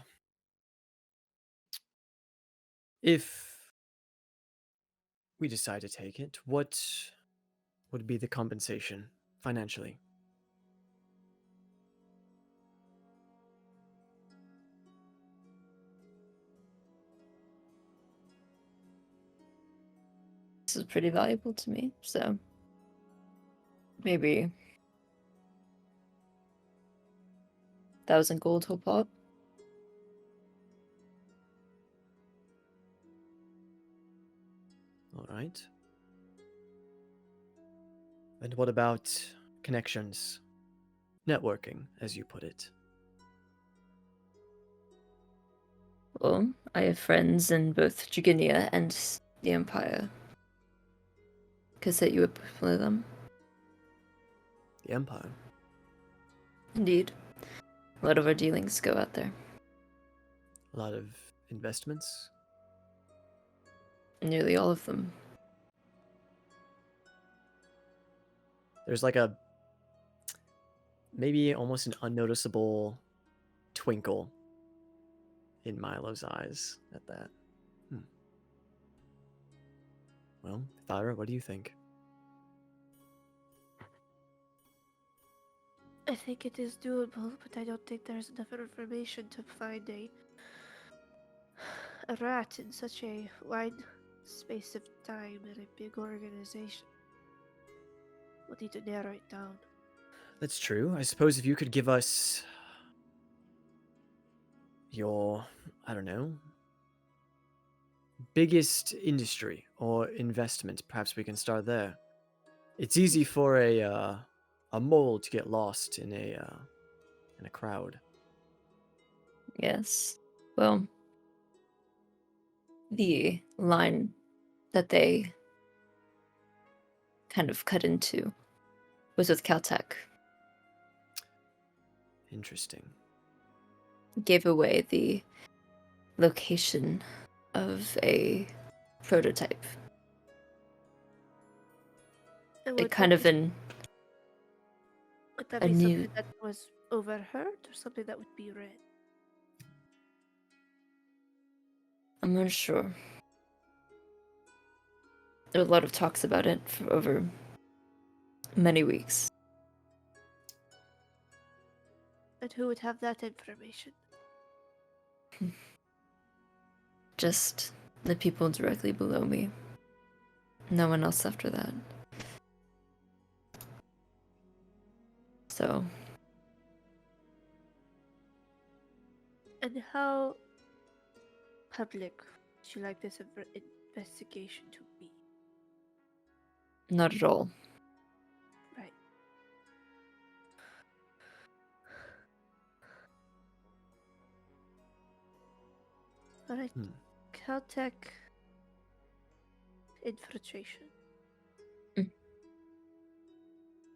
If we decide to take it, what would be the compensation financially? This is pretty valuable to me, so maybe 1,000 gold whole pot. All right. And what about connections? Networking, as you put it. Well, I have friends in both Juginia and the Empire. Could set you up with one of them. The Empire. Indeed. A lot of our dealings go out there. A lot of investments. Nearly all of them. There's like a maybe almost an unnoticeable twinkle in Milo's eyes at that. Well, Thyra, what do you think? I think it is doable, but I don't think there's enough information to find a rat in such a wide space of time in a big organization. We'll need to narrow it down. That's true. I suppose if you could give us your, I don't know, biggest industry or investment, perhaps we can start there. It's easy for a a mole to get lost in a crowd. Yes. Well, the line that they kind of cut into was with Caltech. Interesting. Gave away the location of a prototype. And It would kind that of be, in would that a be new. something that was overheard or something that would be read? I'm not sure. There were a lot of talks about it for over many weeks. And who would have that information? Just the people directly below me. No one else after that. So, And how public would you like this investigation to be? not at all. Right. Alright. Hmm. Caltech infiltration.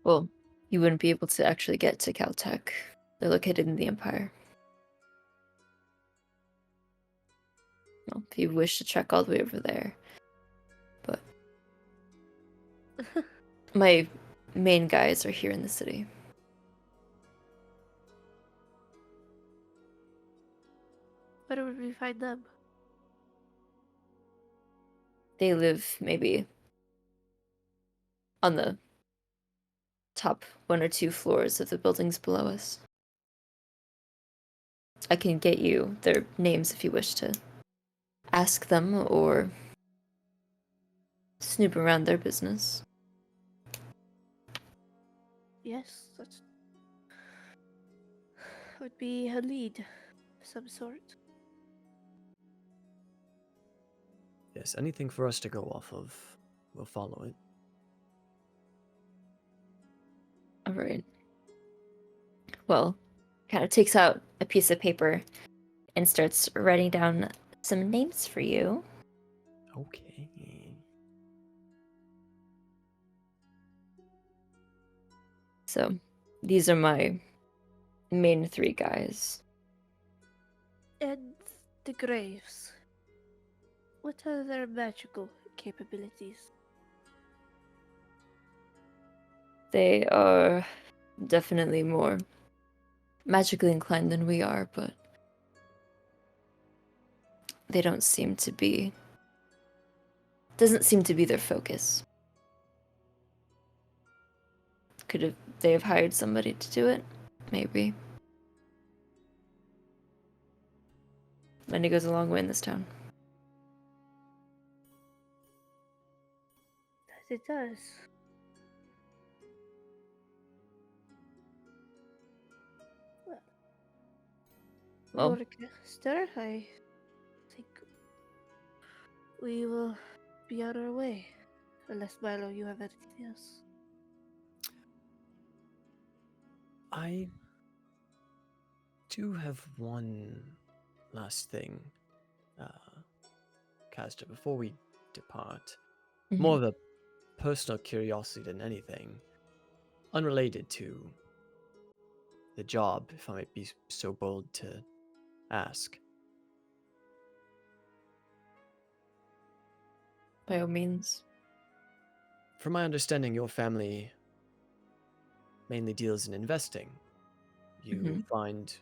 Well, you wouldn't be able to actually get to Caltech. They're located in the Empire. Well, if you wish to trek all the way over there. But my main guys are here in the city. Where would we find them? They live maybe on the top 1 or 2 floors of the buildings below us. I can get you their names if you wish to ask them or snoop around their business. Yes, that would be a lead of some sort. Yes, anything for us to go off of, we'll follow it. All right. Well, kind of takes out a piece of paper and starts writing down some names for you. Okay. So, these are my main 3 guys. And the graves. What are their magical capabilities? They are definitely more magically inclined than we are, but they don't seem to be... doesn't seem to be their focus. They have hired somebody to do it? Maybe. Money goes a long way in this town. That it does. Well, Lord, I think we will be on our way. Unless, Milo, you have anything else? I do have one last thing, Caster, before we depart. More of a personal curiosity than anything. Unrelated to the job, if I might be so bold to ask. by all means. From my understanding, your family mainly deals in investing. You find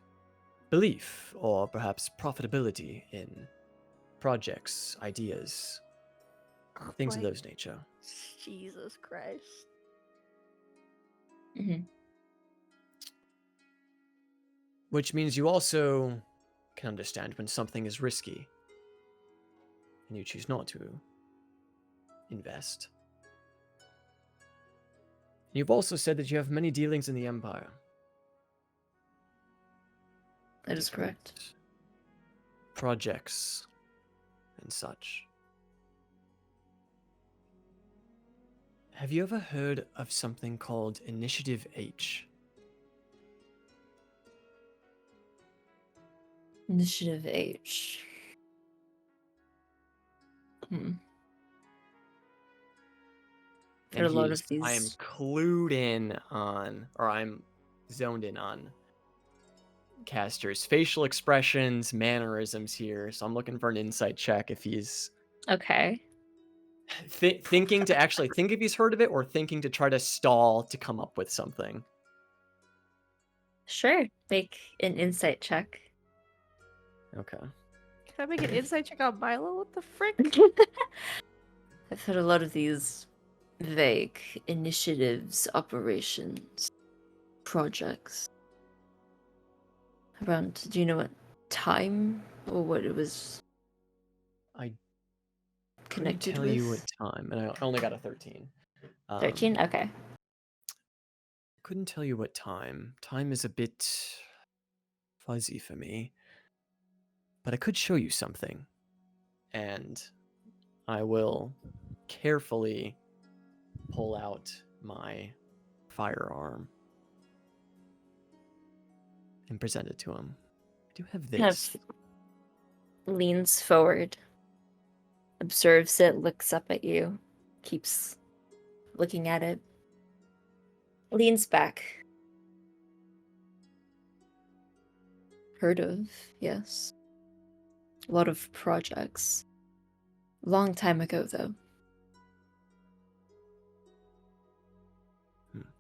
belief or perhaps profitability in projects, ideas, things of those nature. Jesus Christ. Which means you also can understand when something is risky and you choose not to invest. You've also said that you have many dealings in the Empire. That is correct. Projects and such. Have you ever heard of something called Initiative H? Initiative H. There are a lot of I am these. clued in on, or I'm zoned in on caster's facial expressions, mannerisms here. So I'm looking for an insight check if he's Okay. thinking to actually think if he's heard of it, or thinking to try to stall to come up with something. Sure. Make an insight check. Okay. Can I make an insight check on Milo? What the frick? I've had a lot of these vague initiatives, operations, projects. Around, do you know what time or what it was I couldn't connected tell with? you what time, and I only got a 13. 13? Okay. Couldn't tell you what time. Time is a bit fuzzy for me. But I could show you something. And I will carefully pull out my firearm and present it to him. I do have Kind this. of leans forward, observes it, looks up at you, keeps looking at it, leans back. Heard of, yes. A lot of projects. Long time ago, though.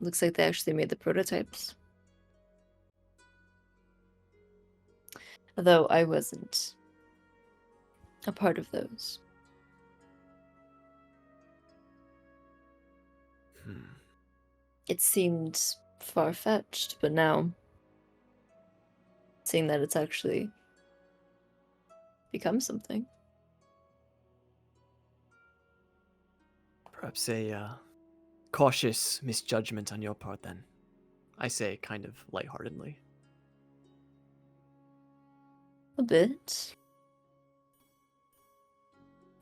Looks like they actually made the prototypes. Although I wasn't a part of those. It seemed far-fetched, but now, seeing that it's actually become something. Perhaps a cautious misjudgment on your part, then. I say kind of lightheartedly. A bit.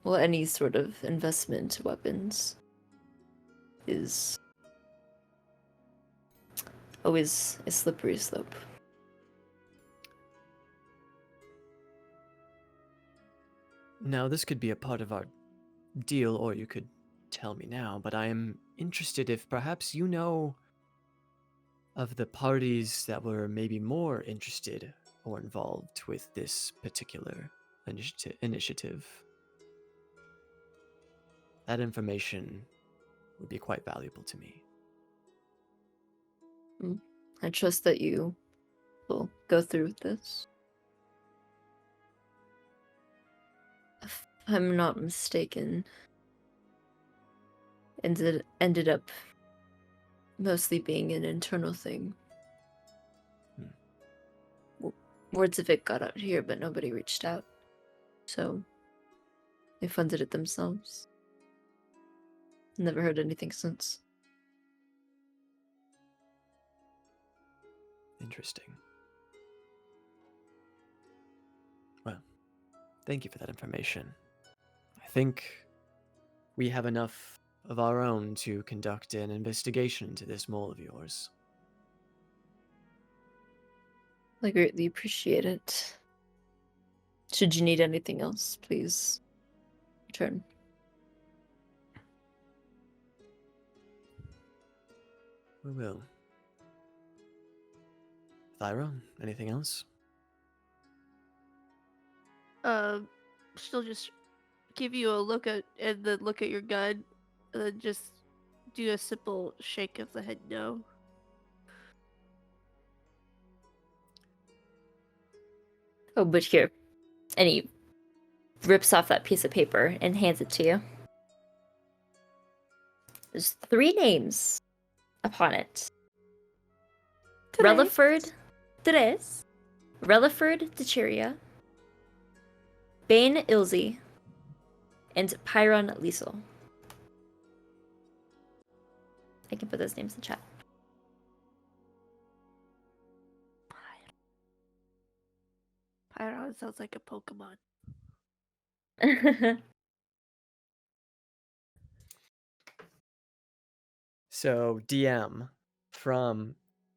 Well, any sort of investment into weapons is always a slippery slope. Now, this could be a part of our deal, or you could tell me now, but I am interested if perhaps you know of the parties that were maybe more interested or involved with this particular initiative. That information would be quite valuable to me. I trust that you will go through with this. If I'm not mistaken, ended up mostly being an internal thing. Words of it got out here, but nobody reached out. So they funded it themselves. Never heard anything since. Interesting. Well, thank you for that information. I think we have enough of our own to conduct an investigation into this mole of yours. I greatly appreciate it. Should you need anything else, please return. We will. Thyra, anything else? She'll just give you a look at and then look at your gun, and then just do a simple shake of the head no. Oh, but here. And he rips off that piece of paper and hands it to you. There's 3 names upon it. Relaford Tres, Relaford Decheria, Bane Ilzy, and Pyron Liesel. I can put those names in chat. Pyron sounds like a Pokemon. So, DM, from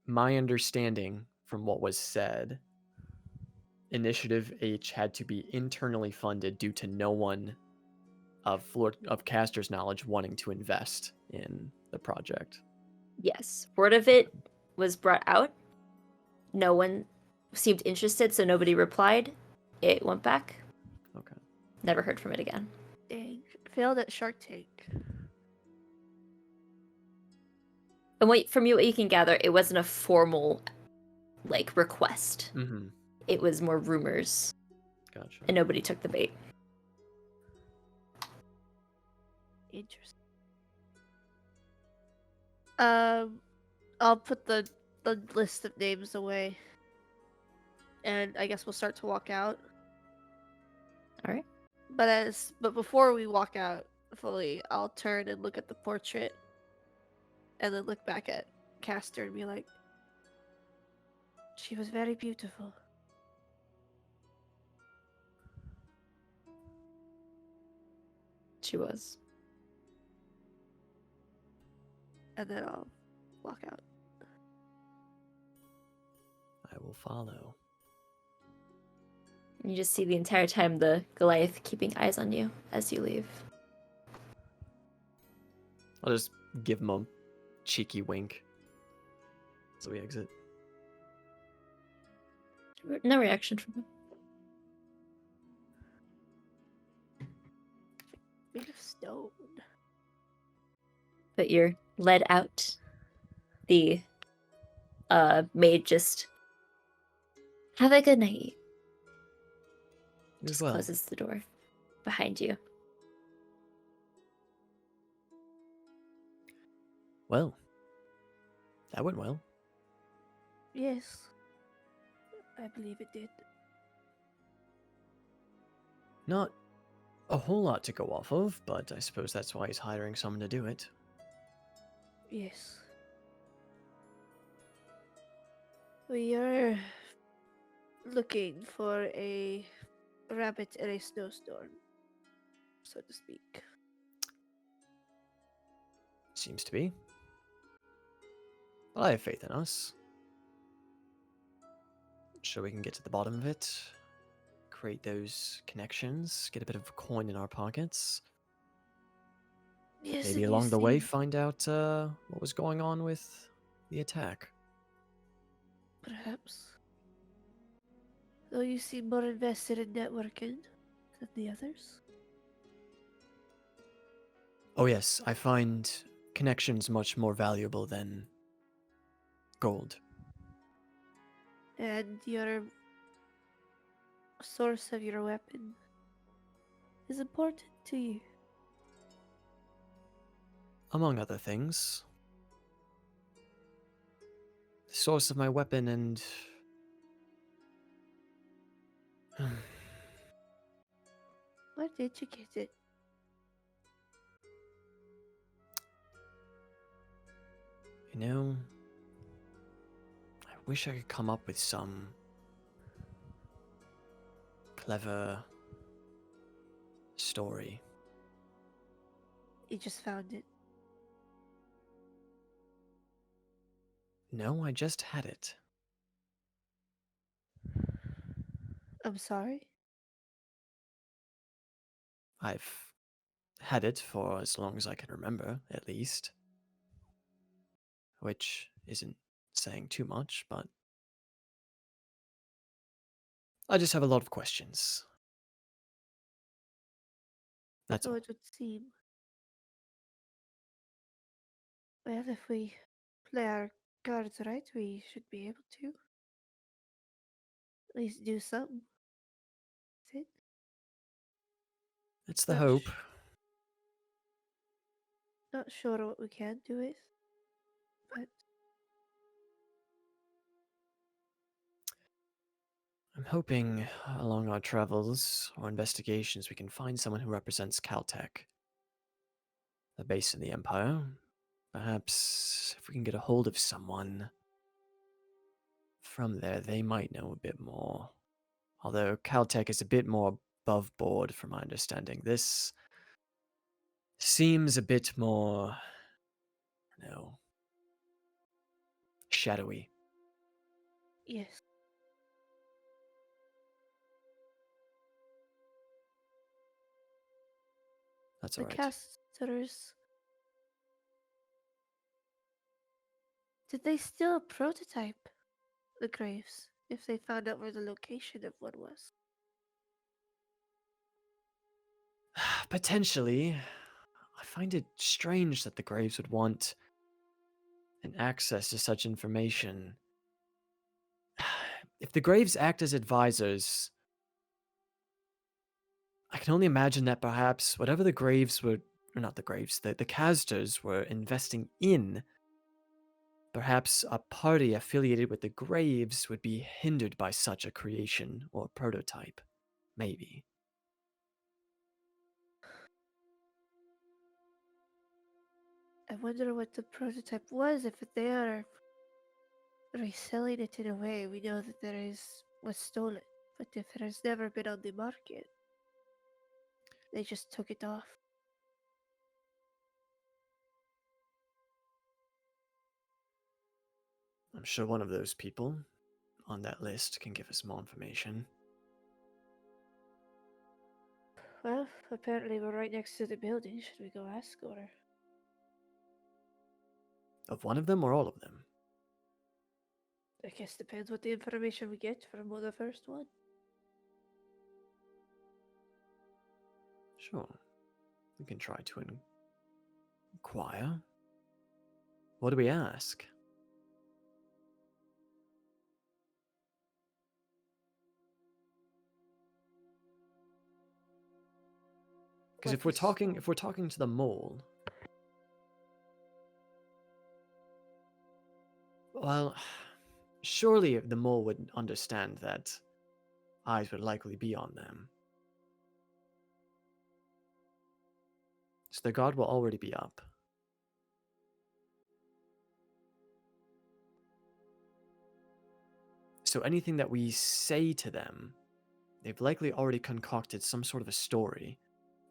my understanding from what was said, Initiative H had to be internally funded due to no one of caster's knowledge wanting to invest in the project. Yes. Word of it was brought out. No one seemed interested, so nobody replied. It went back. Okay. Never heard from it again. Dang. Failed at Shark Tank. And from what you can gather, it wasn't a formal, like, request. Mm-hmm. It was more rumors, Gotcha. and nobody took the bait. Interesting. I'll put the list of names away, and I guess we'll start to walk out. All right. But before we walk out fully, I'll turn and look at the portrait, and then look back at Caster and be like, "She was very beautiful." She was. And then I'll walk out. I will follow. And you just see the entire time the Goliath keeping eyes on you as you leave. I'll just give him a cheeky wink as we exit. No reaction from him. Made of stone. But you're led out. The maid just have a good night. You as Just well. closes the door behind you. Well, that went well. Yes. I believe it did. Not a whole lot to go off of, but I suppose that's why he's hiring someone to do it. Yes. We are looking for a rabbit in a snowstorm, so to speak. Seems to be. Well, I have faith in us. Sure we can get to the bottom of it. Create those connections. Get a bit of coin in our pockets. Yes, Maybe and you along the way seem- find out what was going on with the attack. Perhaps. Though you seem more invested in networking than the others. Oh yes, I find connections much more valuable than gold. And your source of your weapon is important to you. Among other things. The source of my weapon and... Where did you get it? You know, I wish I could come up with some clever story. You just found it. No, I just had it. I'm sorry. I've had it for as long as I can remember, at least. Which isn't saying too much, but I just have a lot of questions. That's So all. it would seem. Well, if we play our cards right, we should be able to. At least do something. That's it. It's the Not hope. Not sure what we can do it, but I'm hoping along our travels or investigations we can find someone who represents Caltech, the base in the Empire. Perhaps if we can get a hold of someone from there, they might know a bit more. Although Caltech is a bit more above board from my understanding. This seems a bit more don't know, shadowy. Yes. That's The all right. casters. Did they steal a prototype? The graves, if they found out where the location of one was. Potentially. I find it strange that the Graves would want an access to such information. If the Graves act as advisors, I can only imagine that perhaps whatever the Graves were, or not the Graves, the casters were investing in, perhaps a party affiliated with the Graves would be hindered by such a creation or prototype. Maybe. I wonder what the prototype was. If they are reselling it in a way, we know that was stolen. But if it has never been on the market, they just took it off. I'm sure one of those people on that list can give us more information. Well, apparently we're right next to the building. Should we go ask or? Of one of them or all of them? I guess depends what the information we get from the first one. Sure. We can try to inquire. What do we ask? Because if we're talking to the mole, well, surely the mole would understand that eyes would likely be on them. So the guard will already be up. So anything that we say to them, they've likely already concocted some sort of a story,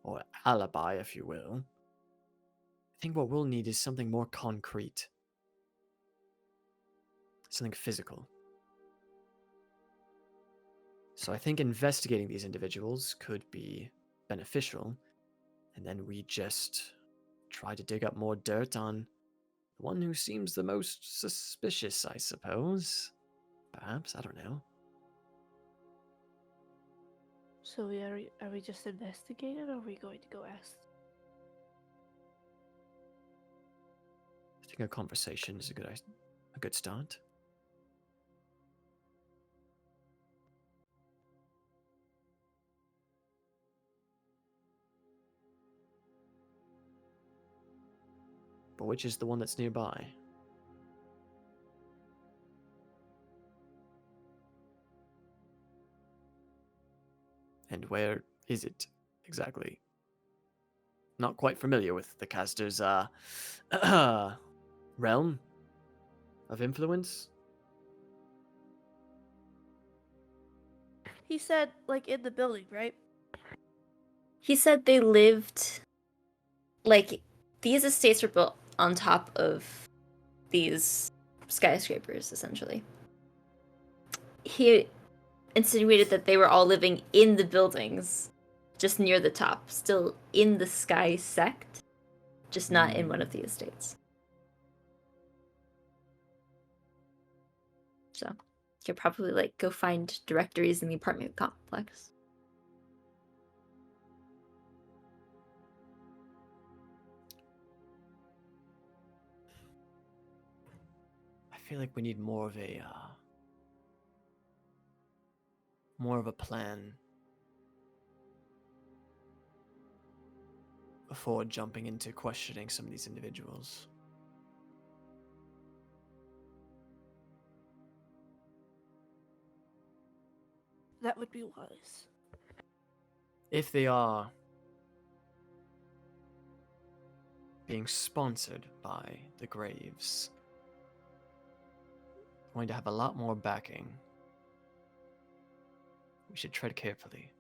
or alibi, if you will. I think what we'll need is something more concrete. Something physical. So I think investigating these individuals could be beneficial, and then we just try to dig up more dirt on the one who seems the most suspicious, I suppose. Perhaps, I don't know. So are we just investigating, or are we going to go ask? I think a conversation is a good start. But which is the one that's nearby? And where is it exactly? Not quite familiar with the caster's realm of influence. He said, like, in the building, right? He said they lived, like, these estates were built on top of these skyscrapers, essentially. He insinuated that they were all living in the buildings, just near the top, still in the sky sect, just not in one of the estates. So you could probably, like, go find directories in the apartment complex. I feel like we need more of a plan before jumping into questioning some of these individuals. That would be wise. If they are being sponsored by the Graves, going to have a lot more backing. We should tread carefully.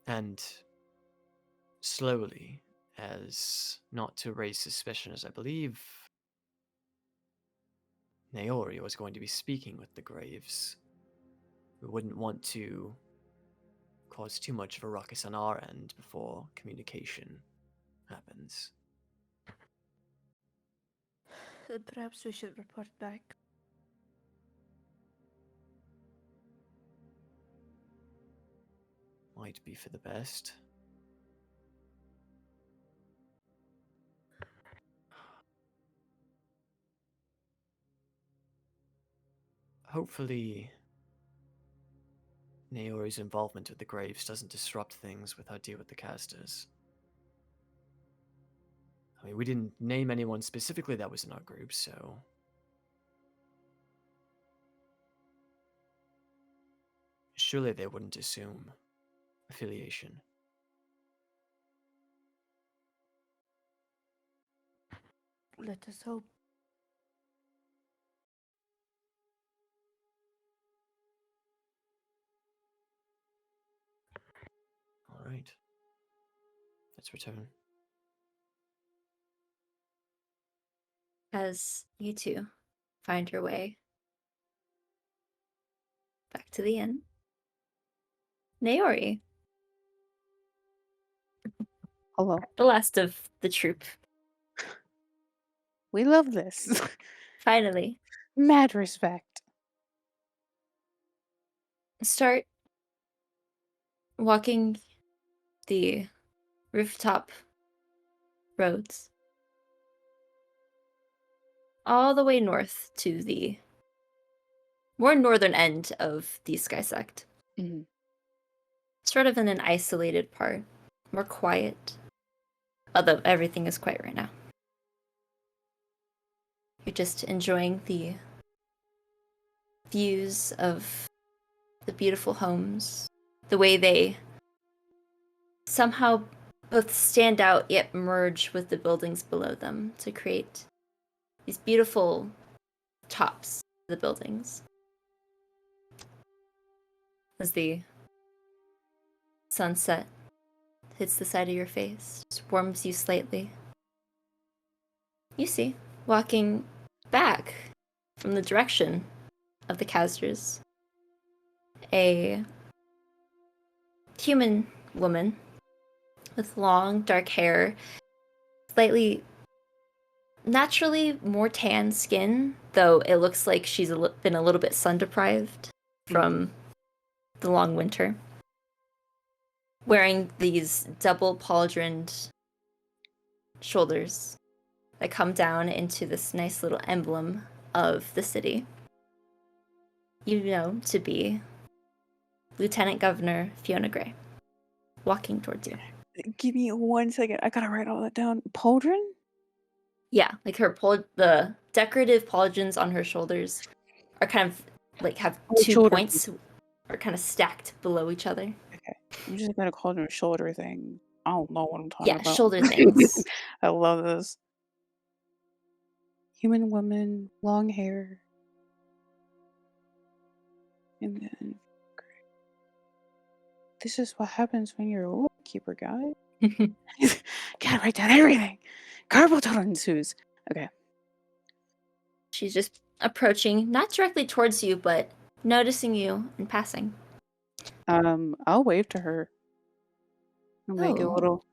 And slowly as not to raise suspicion, as I believe Naori was going to be speaking with the Graves. We wouldn't want to cause too much of a ruckus on our end before communication happens. Then perhaps we should report back. Might be for the best. Hopefully, Naori's involvement with the Graves doesn't disrupt things with our deal with the casters. I mean, we didn't name anyone specifically that was in our group, so... Surely they wouldn't assume affiliation. Let us hope. Alright. Let's return. As you two find your way back to the inn, Naori, Hello. the last of the troop, We love this. finally Mad respect. start walking the rooftop roads all the way north to the more northern end of the Sky Sect. Mhm. Sort of in an isolated part, more quiet. Although everything is quiet right now. You're just enjoying the views of the beautiful homes, the way they somehow both stand out yet merge with the buildings below them to create these beautiful tops of the buildings. As the sunset hits the side of your face, just warms you slightly. You see, walking back from the direction of the casters, a human woman with long dark hair, slightly naturally more tan skin, though it looks like she's been a little bit sun deprived from the long winter. Wearing these double pauldroned shoulders that come down into this nice little emblem of the city. You know to be Lieutenant Governor Fiona Gray, walking towards you. Give me 1 second. I gotta write all that down. Pauldron? Yeah, like the decorative pauldrons on her shoulders are kind of like have Oh, two shoulder points, are kind of stacked below each other. Okay. I'm just gonna call them a shoulder thing. I don't know what I'm talking Yeah, about. shoulder things. I love this. Human woman, long hair. And then this is what happens when you're a lore keeper, guy. Gotta write down everything. Carpal tunnel ensues. Okay. She's just approaching, not directly towards you, but noticing you and passing. I'll wave to her. I'll make a Oh. little.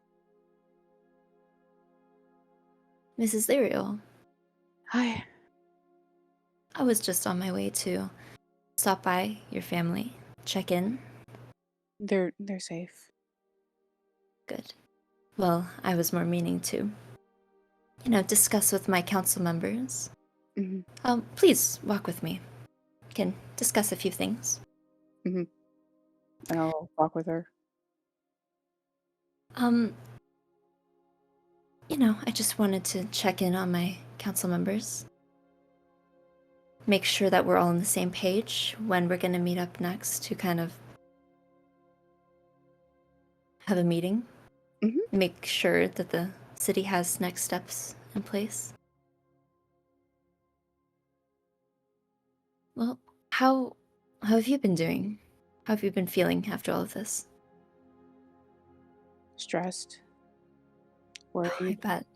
Mrs. Lyriel, Hi. I was just on my way to stop by your family, check in. They're safe. Good. Well, I was more meaning to, discuss with my council members. hmm Please walk with me. We can discuss a few things. And I'll walk with her. I just wanted to check in on my council members. Make sure that we're all on the same page when we're going to meet up next to kind of have a meeting. Mhm. Make sure that the city has next steps in place. Well, how have you been doing? How have you been feeling after all of this? Stressed. I worried. bet.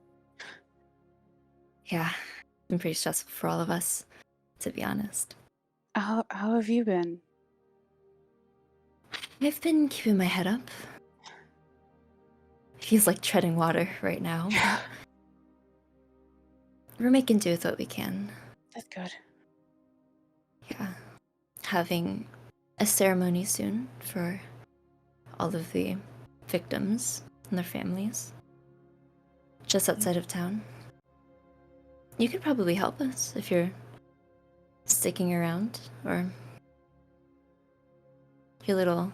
Yeah, it's been pretty stressful for all of us, to be honest. How have you been? I've been keeping my head up. Feels like treading water right now, but we're making do with what we can. That's good. Yeah. Having a ceremony soon for all of the victims and their families. Just outside of town. You could probably help us if you're sticking around, or your little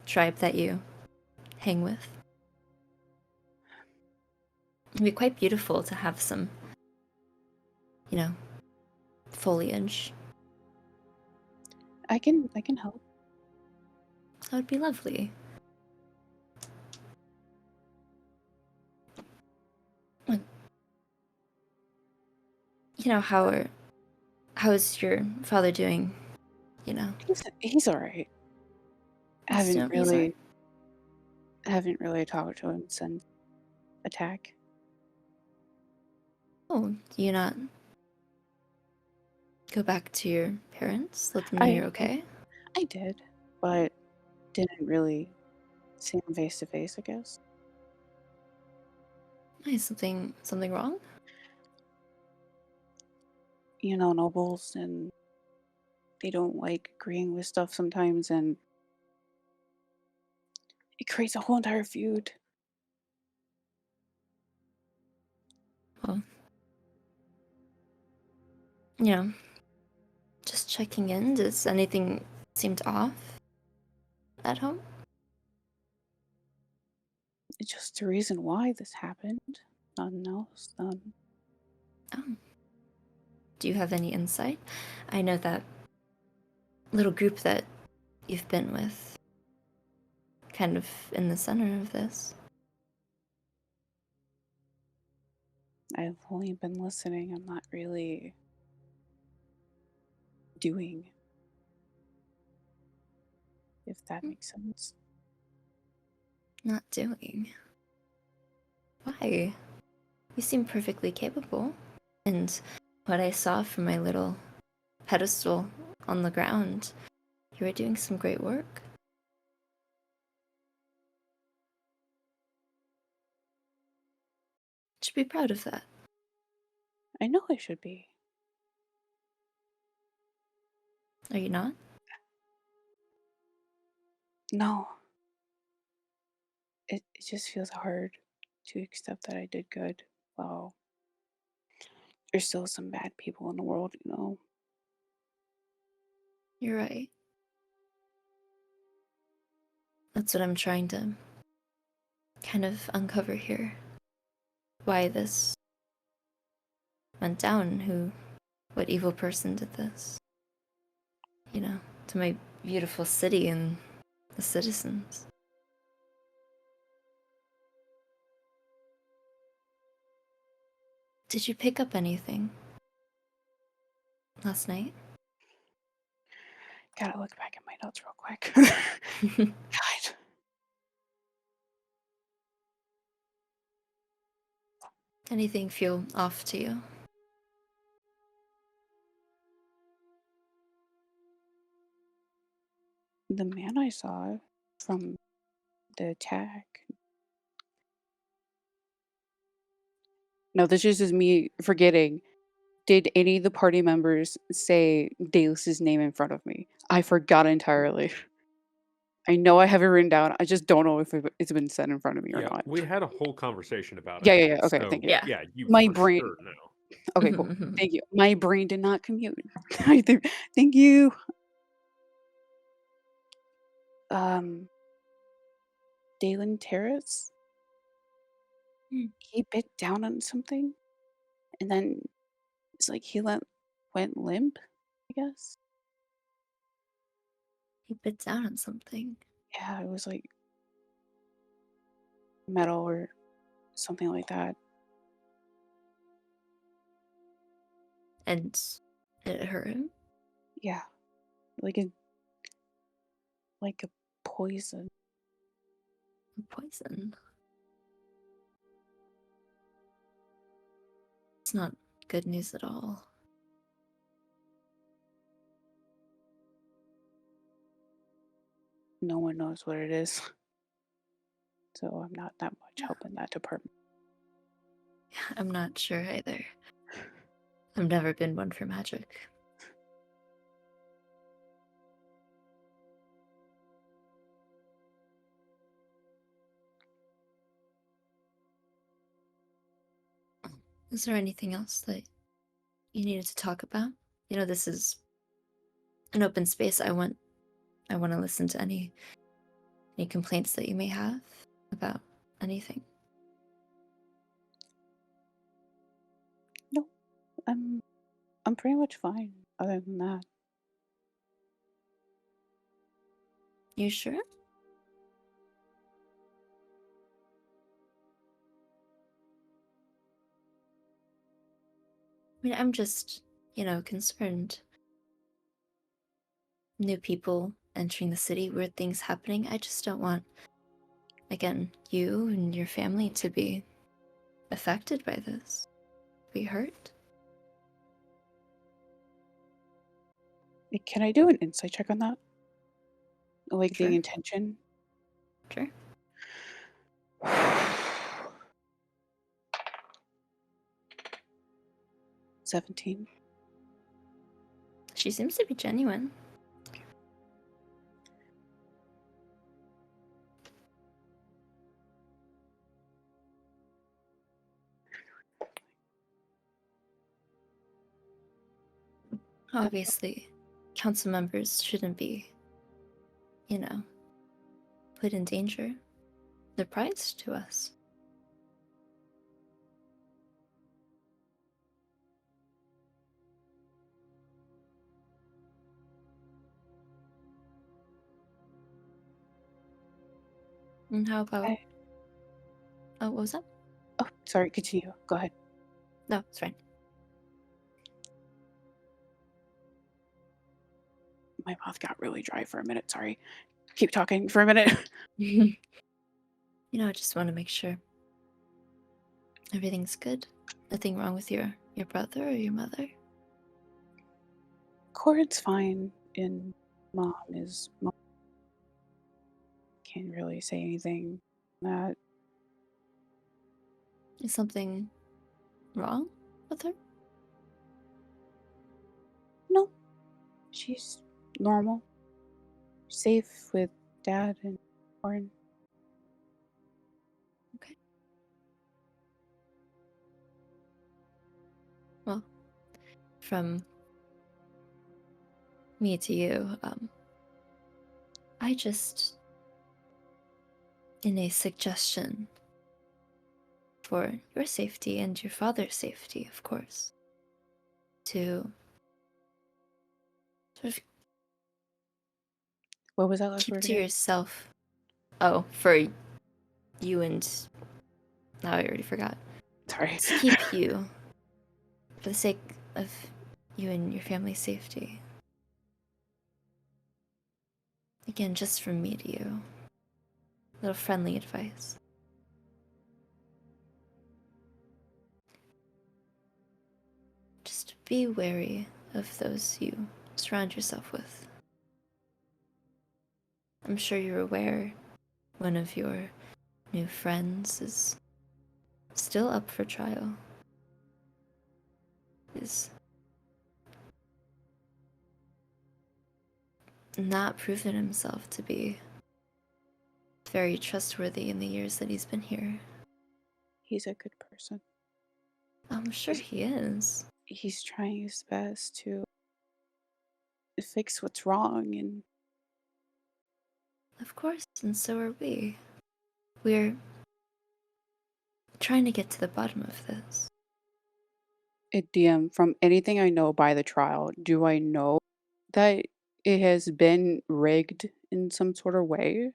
tribe that you hang with. It'd be quite beautiful to have some, foliage. I can help. That would be lovely. How is your father doing? He's all right. He's Haven't alright? really talked to him since attack. Oh, do you not go back to your parents? Let them know you're okay? I did, but didn't really see him face to face, I guess. Is something wrong? Nobles, and they don't like agreeing with stuff sometimes, and it creates a whole entire feud. Well, just checking in. Does anything seem off at home? It's just the reason why this happened. Nothing else. Oh. Do you have any insight? I know that little group that you've been with, kind of in the center of this. I've only been listening. I'm not really doing, if that makes sense. Not doing. Why? You seem perfectly capable. And what I saw from my little pedestal on the ground, you were doing some great work. Should be proud of that. I know I should be. Are you not? No. It just feels hard to accept that I did good. Well, there's still some bad people in the world, You're right. That's what I'm trying to kind of uncover here. Why this went down, what evil person did this? To my beautiful city and the citizens. Did you pick up anything last night? Gotta look back at my notes real quick. God. Anything feel off to you? The man I saw from the attack. No, this just is me forgetting. Did any of the party members say Dallas's name in front of me? I forgot entirely. I know I have it written down. I just don't know if it's been said in front of me or Yeah, not. we had a whole conversation about Yeah, it. yeah. Okay, So, thank you. Yeah. yeah, you My for brain. sure know. Okay, cool. Thank you. My brain did not commute. Thank you. Dalen Terrace. He bit down on something, and then it's like he went limp, I guess. He bit down on something. Yeah, it was like metal or something like that. And it hurt him? Yeah, like a poison. Poison. It's not good news at all. No one knows what it is. So I'm not that much help in that department. I'm not sure either. I've never been one for magic. Is there anything else that you needed to talk about? You know, this is an open space. I want to listen to any complaints that you may have about anything. No, I'm pretty much fine. Other than that, You sure? I mean, I'm just, concerned. New people entering the city, weird things happening. I just don't want, again, you and your family to be affected by this. Be hurt. can I do an insight check on that? Like Sure. the intention. Sure. 17. She seems to be genuine. Obviously, council members shouldn't be, put in danger. They're prized to us. And how about... Okay. Oh, what was that? Oh, sorry. Continue. Go ahead. No, it's fine. My mouth got really dry for a minute. Sorry. Keep talking for a minute. I just want to make sure everything's good. Nothing wrong with your brother or your mother? Cord's fine, and mom is. Mom can't really say anything. That Is something wrong with her? no, she's normal, safe with dad and Cord. Okay. Well, from me to you, I just, in a suggestion for your safety and your father's safety, of course, to sort of What was that last keep word to again? yourself. Oh, for you and... Now I already forgot. Sorry. To keep you, for the sake of you and your family's safety. Again, just from me to you. A little friendly advice. Just be wary of those you surround yourself with. I'm sure you're aware one of your new friends is still up for trial. Is not proven himself to be very trustworthy in the years that he's been here. He's a good person. I'm sure he is. He's trying his best to fix what's wrong, and Of course, and so are we. We're trying to get to the bottom of this. DM, from anything I know by the trial, do I know that it has been rigged in some sort of way?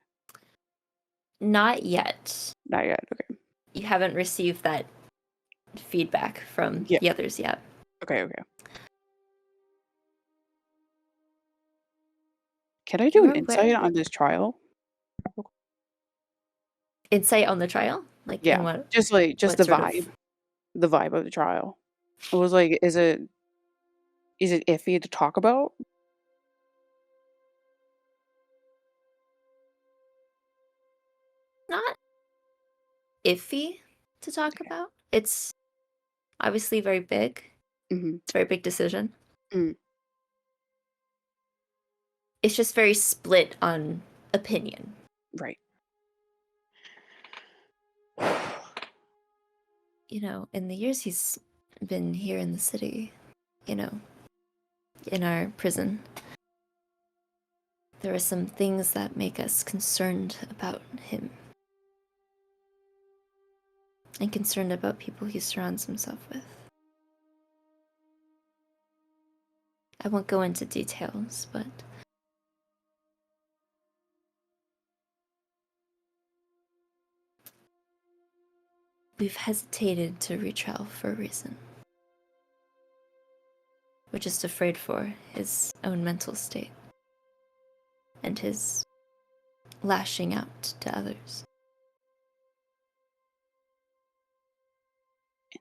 Not yet. Not yet. Okay. You haven't received that feedback from Yeah. the others yet. Okay. Can I do an You're insight aware. on this trial? Insight on the trial? Like in Yeah, what? just what the sort of- vibe, the vibe of the trial. I was like, is it iffy to talk about? Not iffy to talk Okay. about. It's obviously very big. Mm-hmm. It's a very big decision. Mm. It's just very split on opinion. Right. You know, in the years he's been here in the city, you know, in our prison, there are some things that make us concerned about him. And concerned about people he surrounds himself with. I won't go into details, but we've hesitated to reach out for a reason. We're just afraid for his own mental state and his lashing out to others.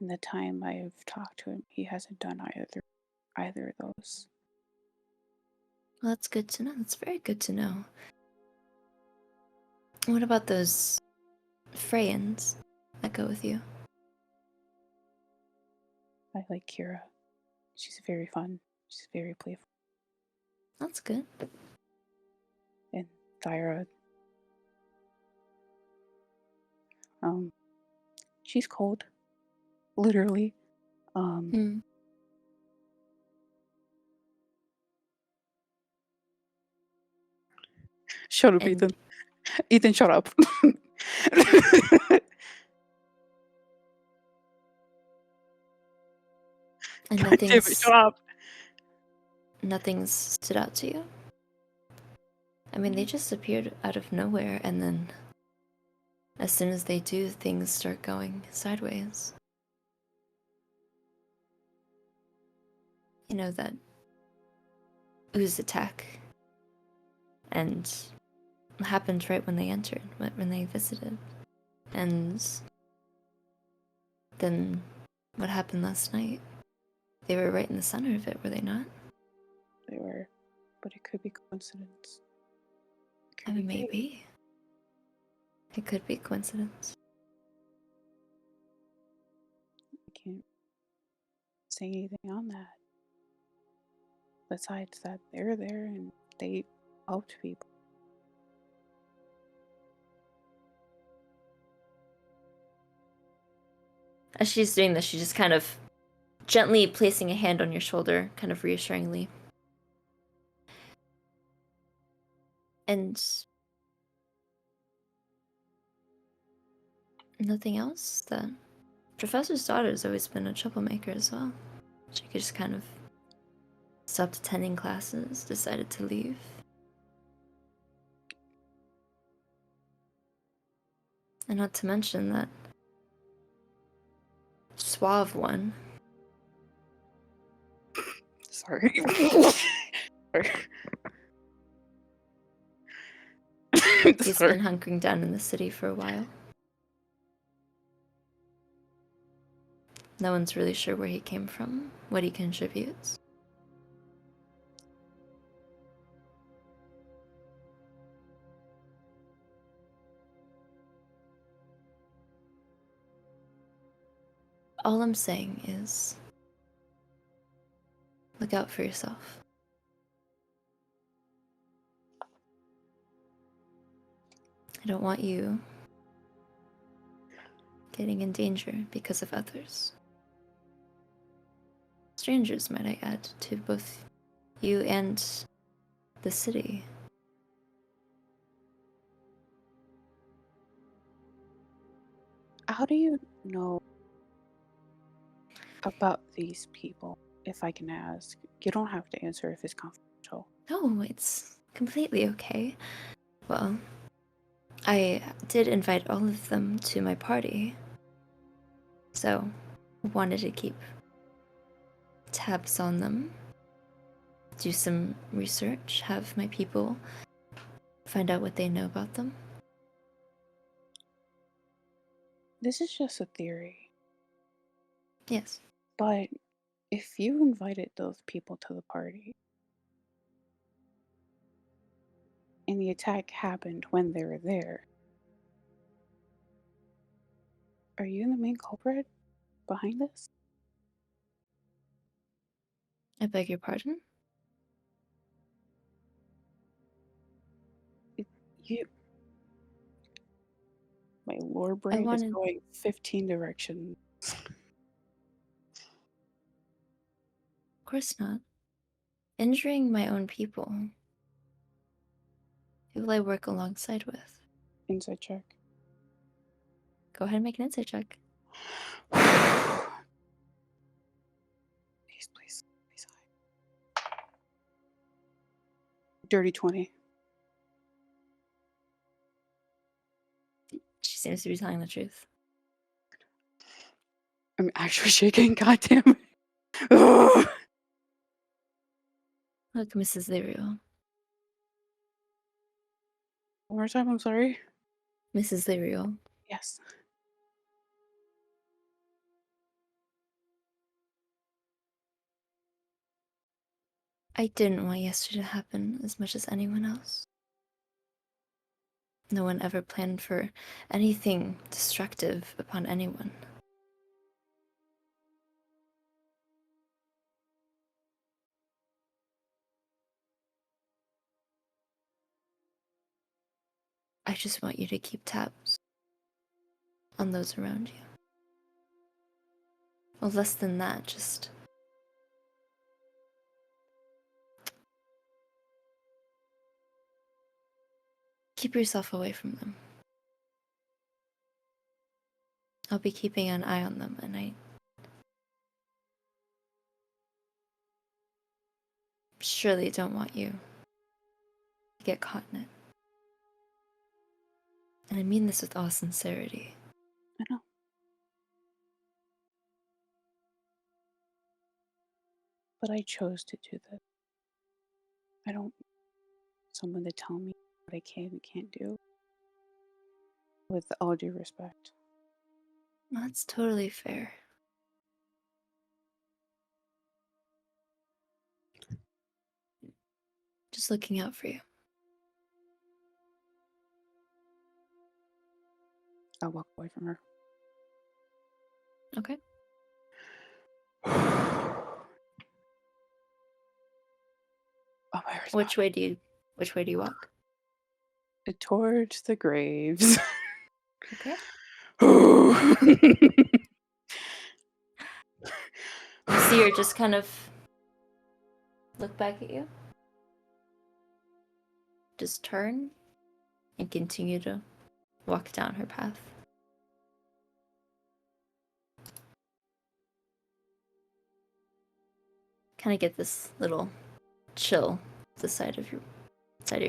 In the time I've talked to him, he hasn't done either of those. Well, that's good to know. That's very good to know. What about those Freyans that go with you? I like Kira. She's very fun. She's very playful. That's good. And Thyra, she's cold. Literally. Shut up, And- Ethan. Ethan, shut up. And God damn it, shut up. nothing's stood out to you? I mean, they just appeared out of nowhere, and then as soon as they do, things start going sideways. You know, that ooze attack. And it happened right when they entered, when they visited. And then what happened last night? They were right in the center of it, were they not? They were, but it could be coincidence. It I could mean, be fate. maybe. It could be coincidence. I can't say anything on that. Besides that, they're there and they helped people. As she's doing this, she's just kind of gently placing a hand on your shoulder, kind of reassuringly. And nothing else? The professor's daughter's always been a troublemaker as well. She could just kind of stopped attending classes, decided to leave. And not to mention that suave one. Sorry. He's Sorry. been hunkering down in the city for a while. No one's really sure where he came from, what he contributes. All I'm saying is, look out for yourself. I don't want you getting in danger because of others. Strangers, might I add, to both you and the city. How do you know about these people, if I can ask? You don't have to answer if it's confidential. No, it's completely okay. Well, I did invite all of them to my party, so wanted to keep tabs on them, do some research, have my people find out what they know about them. This is just a theory, Yes. but If you invited those people to the party and the attack happened when they were there, are you the main culprit behind this? I beg your pardon? You. My lore I brain is wanted. going 15 directions. Of course not. Injuring my own people. People I work alongside with. Inside check. Go ahead and make an insight check. Please, please, please. Dirty 20. She seems to be telling the truth. I'm actually shaking, goddamn it. Ugh. Look, Mrs. Lyrio. One more time, I'm sorry. Mrs. Lyrio. Yes. I didn't want yesterday to happen as much as anyone else. No one ever planned for anything destructive upon anyone. I just want you to keep tabs on those around you. Well, less than that, just keep yourself away from them. I'll be keeping an eye on them, and I surely don't want you to get caught in it. And I mean this with all sincerity. I know. But I chose to do this. I don't want someone to tell me what I can and can't do. With all due respect. That's totally fair. Just looking out for you. I'll walk away from her. Okay. Oh, my heart's Which way do you walk? towards the graves. Okay. You You see her just kind of look back at you. Just turn and continue to walk down her path. Kind of get this little chill at the side of your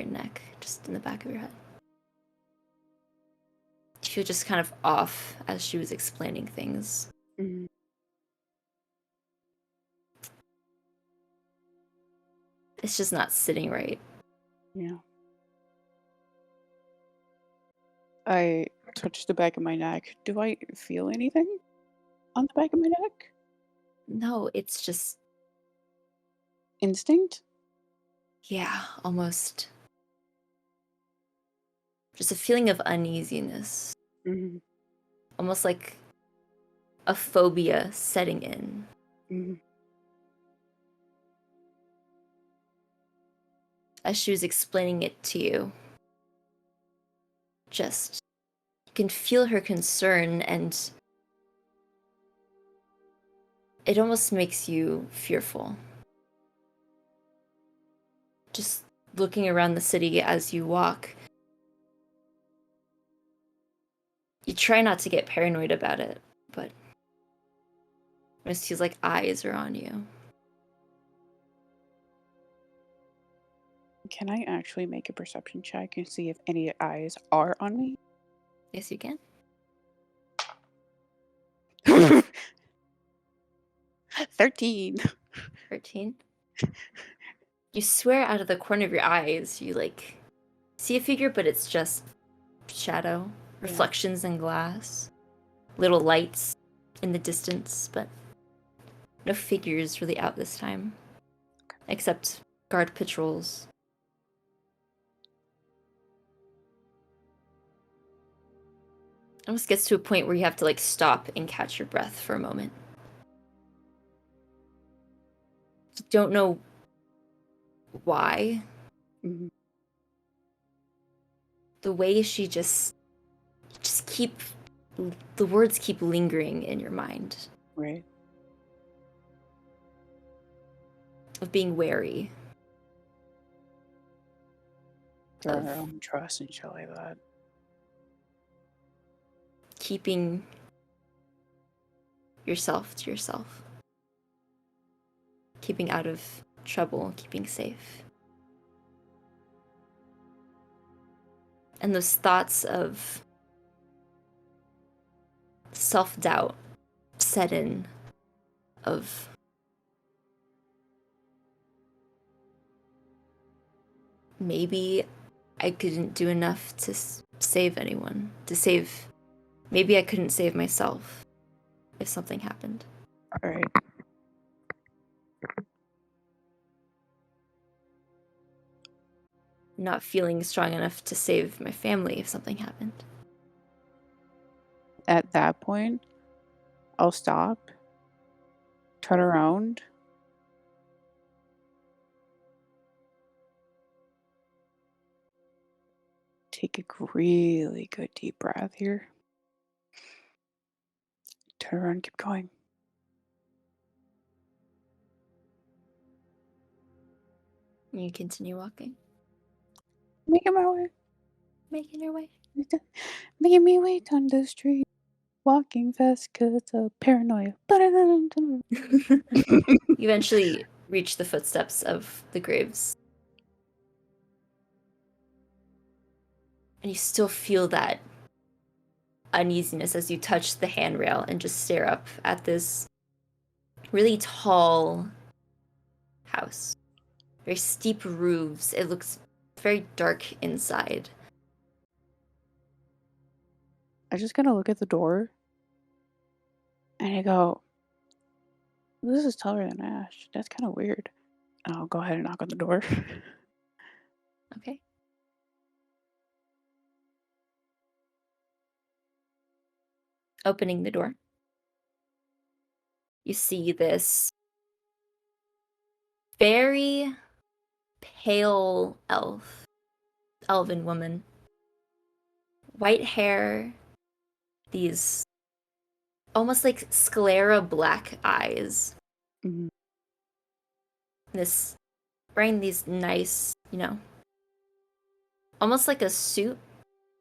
neck, just in the back of your head. You feel just kind of off as she was explaining things. Mhm. It's just not sitting right. Yeah. I touch the back of my neck. Do I feel anything on the back of my neck? No, it's just, Instinct? yeah, almost. Just a feeling of uneasiness. Mm-hmm. Almost like a phobia setting in. Mm-hmm. As she was explaining it to you, just, you can feel her concern, and it almost makes you fearful. Just looking around the city as you walk, you try not to get paranoid about it, but it almost feels like eyes are on you. Can I actually make a perception check and see if any eyes are on me? Yes, you can. 13. 13. You swear out of the corner of your eyes, you see a figure, but it's just shadow, reflections in glass, little lights in the distance, but No figures really out this time, except guard patrols. It almost gets to a point where you have to like stop and catch your breath for a moment. You don't know why. Mhm. The way she just keep, the words keep lingering in your mind Right. of being wary. They're Of our own trust and shit like that. keeping yourself to yourself. Keeping out of trouble, keeping safe. And those thoughts of self-doubt set in, of maybe I couldn't do enough to save anyone, maybe I couldn't save myself if something happened. All right. Not feeling strong enough to save my family if something happened. At that point, I'll stop, turn around, take a really good deep breath here. Turn around, keep going. You continue walking, Making my way, making your way. making me way down the street, walking fast 'cause of paranoia. You eventually reach the footsteps of the graves. And you still feel that uneasiness as you touch the handrail and just stare up at this really tall house. Very steep roofs. It looks very dark inside. I just gotta look at the door and I go, this is taller than Ashe. That's kind of weird. And I'll go ahead and knock on the door. Okay. Opening the door, you see this very pale elven woman. White hair, these almost like sclera black eyes. Mhm. This wearing these nice, almost like a suit,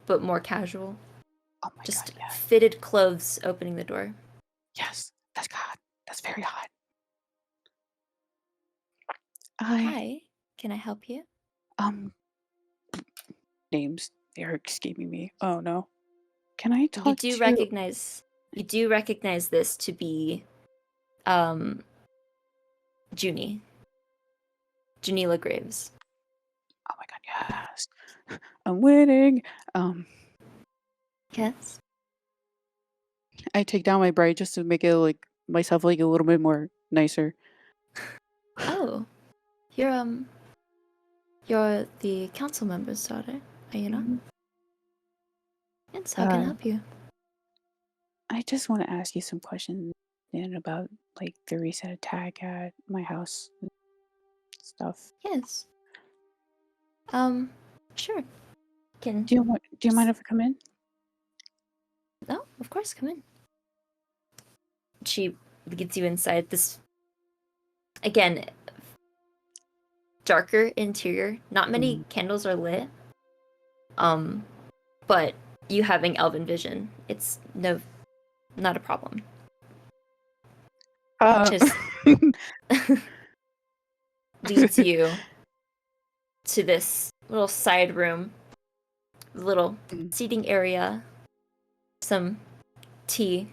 but more casual. Oh my Just god, yes. fitted clothes opening the door. Yes, that's hot. That's very hot. Hi, can I help you? Names, they are escaping me. Oh no. Can I You talk do to... recognize this to be Junie. Junila Graves. Oh my god, yes. I'm winning. Yes. I take down my bright just to make it like myself like a little bit more nicer. Oh. You're the council member's daughter, are you not? Mhm. Yes, how can I Uh, help you? I just want to ask you some questions and about like the recent attack at my house and stuff. Yes. Sure. Can Do you mind if I come in? Oh, of course, come in. She leads you inside this, again, darker interior. Not many candles are lit. But you having elven vision, it's not a problem. Just leads you to this little side room, little seating area, some tea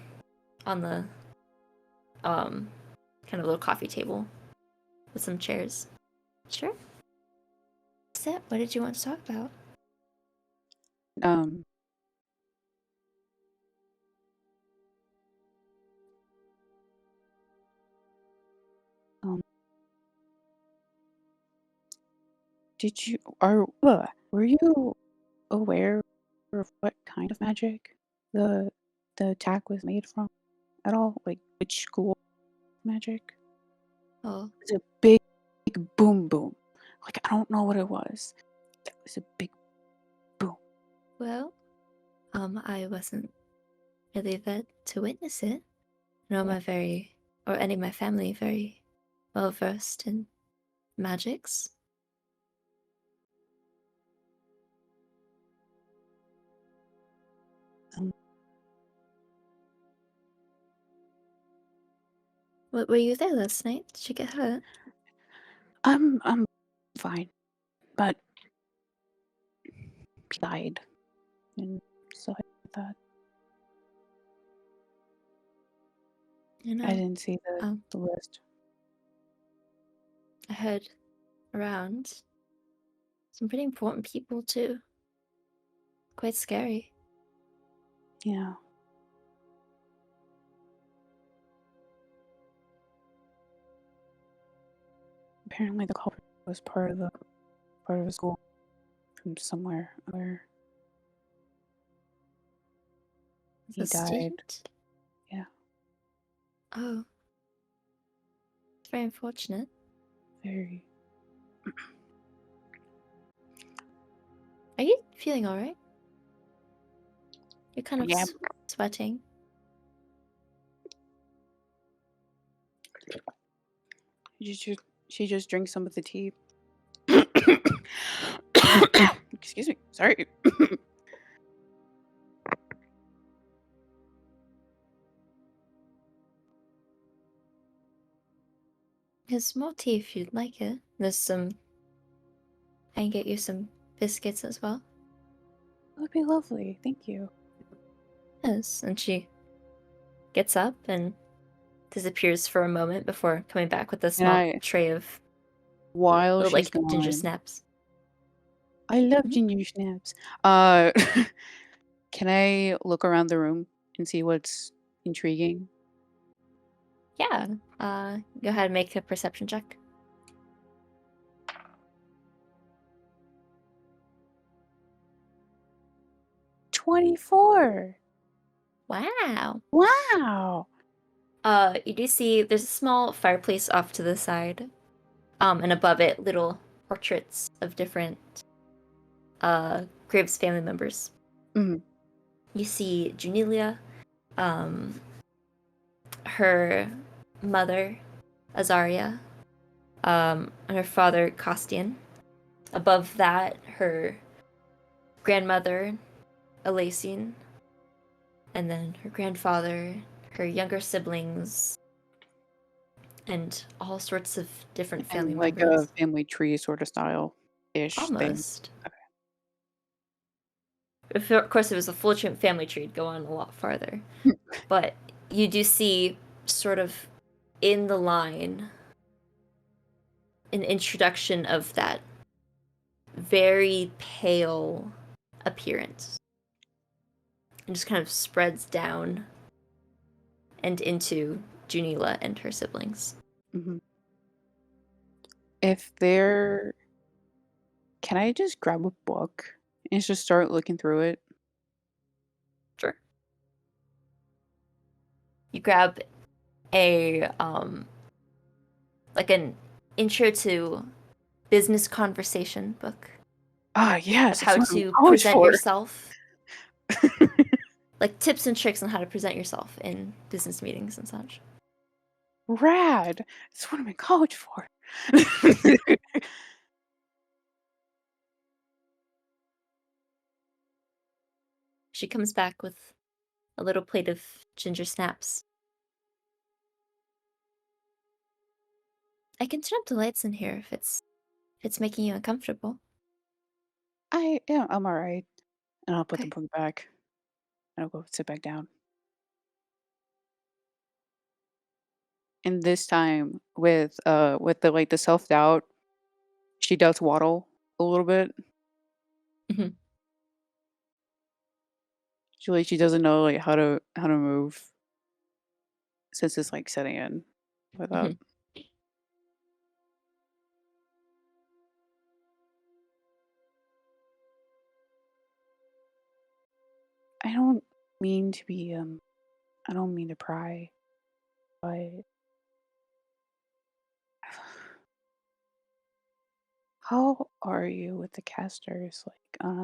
on the kind of little coffee table with some chairs. Sure. Sit. What did you want to talk about? were you aware of what kind of magic the attack was made from at all? Like which school of magic? Oh, It was a big boom boom. Like I don't know what it was. It was a big boom. well, I wasn't really there to witness it. Nor am I very, or any of my family, very well versed in magics. Um, Were you there last night? Did you get hurt? I'm fine, but he died and stuff like that. You know, I didn't see um, the list. I heard around some pretty important people too. Quite scary. Yeah. Apparently the culprit was part of a school from somewhere where he The died. student? Yeah. Oh, it's very unfortunate. Very. Are you feeling alright? You're kind of Yeah. sweating. She just drank some of the tea. Excuse me. Sorry. There's more tea if you'd like it. There's some. I can get you some biscuits as well. That would be lovely. Thank you. Yes, and she gets up and disappears for a moment before coming back with a small I- tray of While little, she's like, ginger gone, snaps. I love Mhm. ginger snaps. Uh, can I look around the room and see what's intriguing? Yeah. Go ahead and make a perception check. $24. Wow. Wow. You do see there's a small fireplace off to the side. And above it, little portraits of different Graves family members. Mhm. You see Junilia, her mother, Azaria, and her father, Costian. Above that, her grandmother, Alacine, and then her grandfather, her younger siblings, and all sorts of different family And like members. a family tree sort of style-ish thing. Almost. If, of course, it was a full family tree, it'd go on a lot farther. But you do see, sort of, in the line, an introduction of that very pale appearance. And just kind of spreads down and into Junila and her siblings. Mhm. If they're... Can I just grab a book and just start looking through it? Sure. You grab a, like an intro to business conversation book. Ah, Of yes, how that's what I'm in to college present for. yourself. Like tips and tricks on how to present yourself in business meetings and such. Rad. That's what I'm in college for. She comes back with a little plate of ginger snaps. I can turn up the lights in here if it's making you uncomfortable. I'm alright. And I'll put the Okay. book back. And I'll go sit back down. And this time with the self-doubt, she does waddle a little bit. Mhm. She doesn't know like how to move since it's like setting in with that. Mhm. I don't mean to be, I don't mean to pry, but how are you with the casters? Like,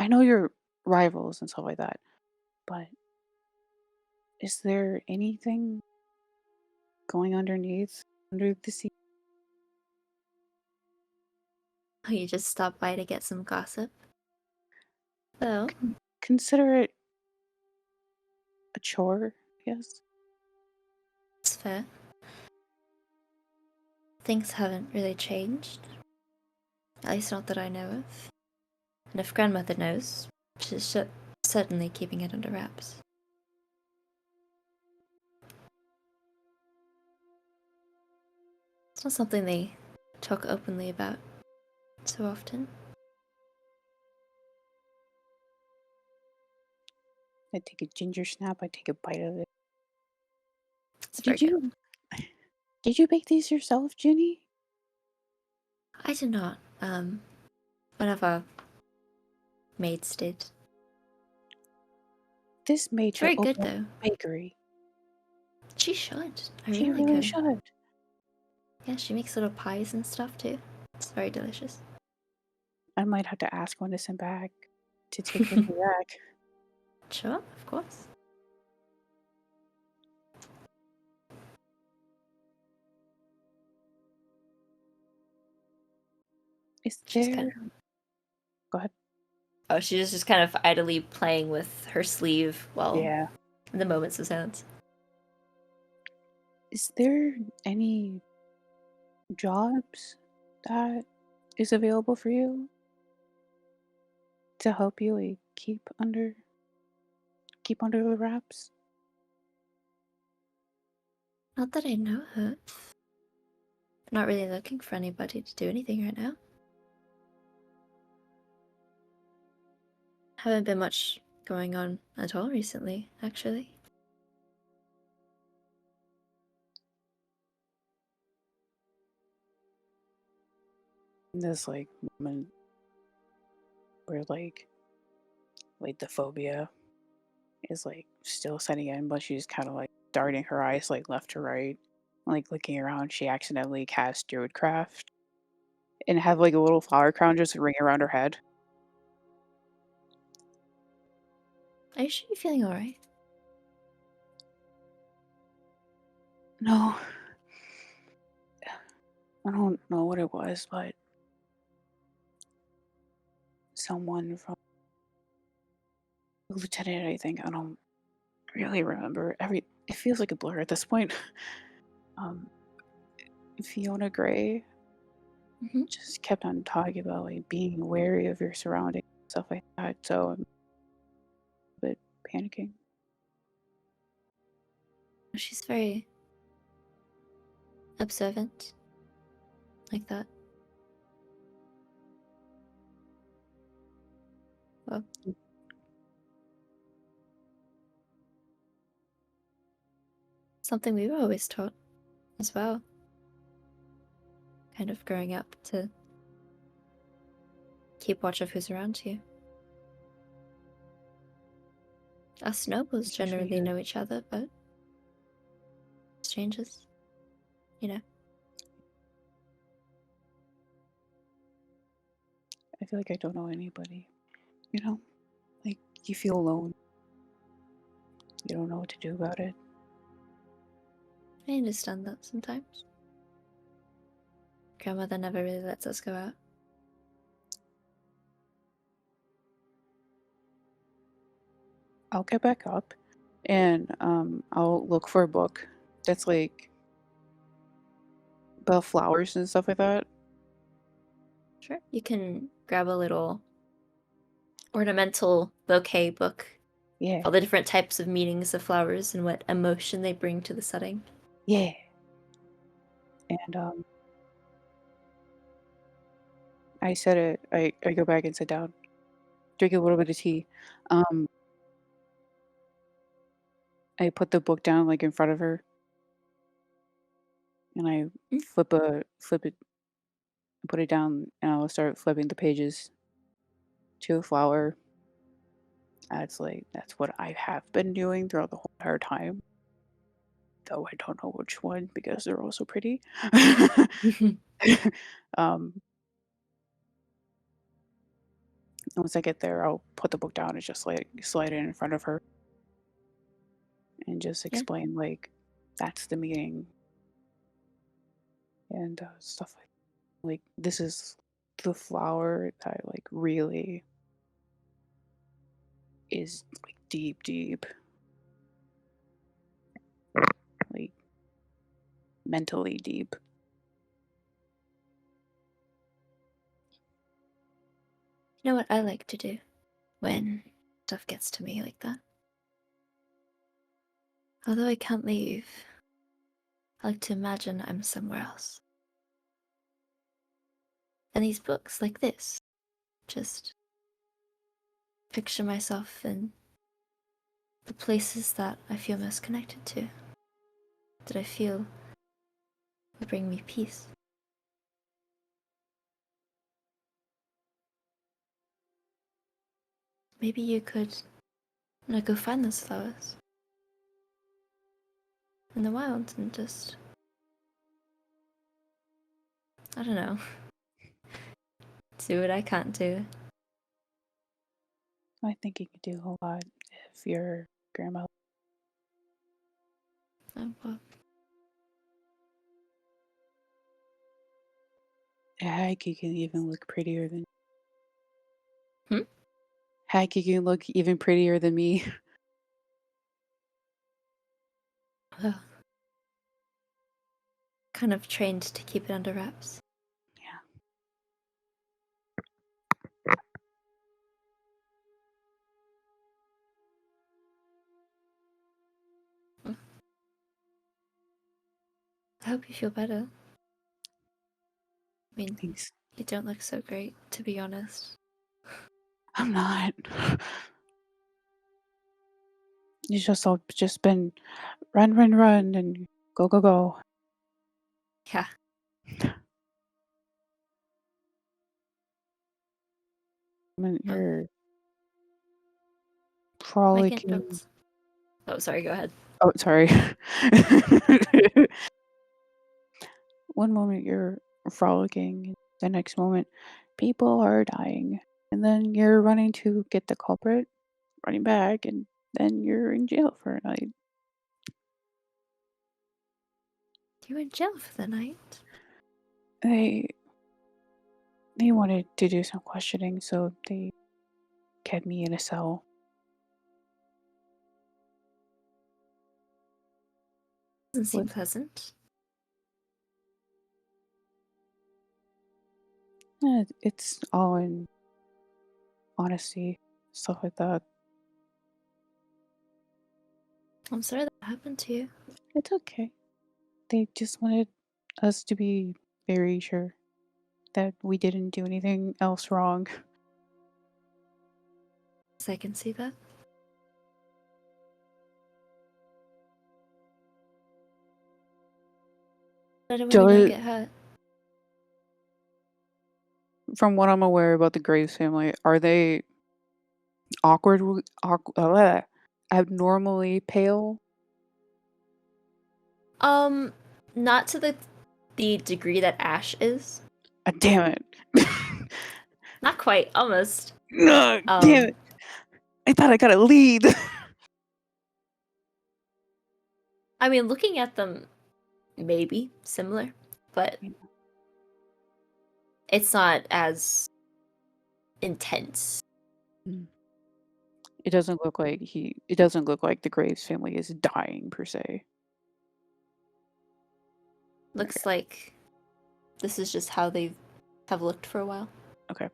I know you're rivals and stuff like that, but is there anything going underneath, under the sea? Oh, you just stopped by to get some gossip? Well, Consider it a chore, I guess. it's fair. Things haven't really changed. At least not that I know of. And if grandmother knows, she's certainly keeping it under wraps. It's not something they talk openly about so often. I take a ginger snap, I take a bite of it. It's very good. Did you bake these yourself, Ginny? I did not. One of our maids did. This maid It's very should good open though. a bakery. She should. I She really really could. should. Yeah, she makes little pies and stuff too. It's very delicious. I might have to ask one to send back to take with me back. Sure, of course. Is She's there? kind Go ahead. Oh, she's just kind of idly playing with her sleeve while Yeah. in the moments of silence. Is there any jobs that is available for you to help you like, keep under the wraps? Not that I know of. Not really looking for anybody to do anything right now. Haven't been much going on at all recently, actually. In this like moment where like the phobia is like still setting in, but she's kind of like darting her eyes like left to right, like looking around. She accidentally cast Druidcraft and have like a little flower crown just ring around her head. Are you sure you're feeling alright? No, I don't know what it was, but someone from Lieutenant, I think. I don't really remember. It feels like a blur at this point. Um, Fiona Gray just kept on talking about like being wary of your surroundings, stuff like that. So I'm a bit panicking. She's very observant. Like that. Well. Something we were always taught as well. Kind of growing up to keep watch of who's around you. Us nobles generally know each other, but strangers, you know. I feel like I don't know anybody. You know, like you feel alone. You don't know what to do about it. I understand that sometimes. Grandmother never really lets us go out. I'll get back up and I'll look for a book that's like about flowers and stuff like that. Sure. You can grab a little ornamental bouquet book. Yeah. All the different types of meanings of flowers and what emotion they bring to the setting. Yeah. And I said it. I go back and sit down, drink a little bit of tea. I put the book down like in front of her, and I flip it, put it down, and I'll start flipping the pages to a flower. That's what I have been doing throughout the whole entire time. Though I don't know which one because they're all so pretty. um, Once I get there, I'll put the book down and just slide it in front of her and just Yeah. explain that's the meaning and stuff like this is the flower that really is deep, like mentally deep. You know what I like to do when stuff gets to me like that? Although I can't leave, I like to imagine I'm somewhere else. And these books like this, just picture myself in the places that I feel most connected to, that I feel will bring me peace. Maybe you could go find those flowers in the wild and just, I don't know, do what I can't do. I think you could do a lot if your grandma. Oh, well, Heck, you can even look prettier than. Hmm? Heck, you can look even prettier than me. well, kind of trained to keep it under wraps. I hope you feel better. I mean, Thanks. you don't look so great, to be honest. I'm not. It's just all just been run, and go. Yeah. I mean, Huh. you're Making frolicking. jokes. Oh, sorry, go ahead. Oh, sorry. One moment you're frolicking, the next moment people are dying, and then you're running to get the culprit, running back, and then you're in jail for a night. You were in jail for the night? They wanted to do some questioning, so they kept me in a cell. Doesn't seem With- pleasant. It's all in honesty, stuff like that. I'm sorry that happened to you. It's okay. They just wanted us to be very sure that we didn't do anything else wrong. Yes, I can see that. I don't want anyone to get hurt. From what I'm aware about the Graves family, are they abnormally pale? Not to the degree that Ashe is. Damn it. Not quite, almost. No, damn it. I thought I got a lead. I mean, looking at them, maybe similar, but it's not as intense. It doesn't look like the Graves family is dying per se. Looks like this is just how they have looked for a while. Okay.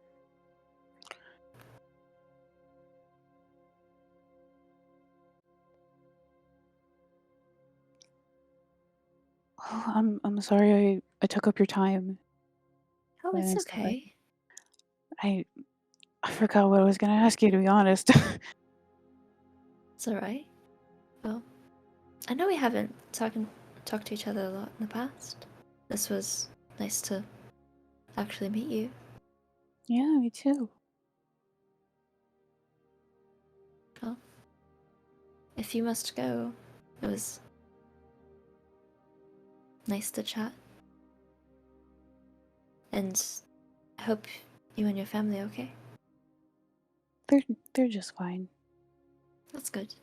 Oh, I'm sorry I took up your time. Oh, But it's it's not like- okay. I forgot what I was gonna ask you, to be honest. It's alright. Well, I know we haven't talked to each other a lot in the past. This was nice to actually meet you. Yeah, me too. if you must go, it was nice to chat. And I hope you and your family are okay. They're just fine. That's good.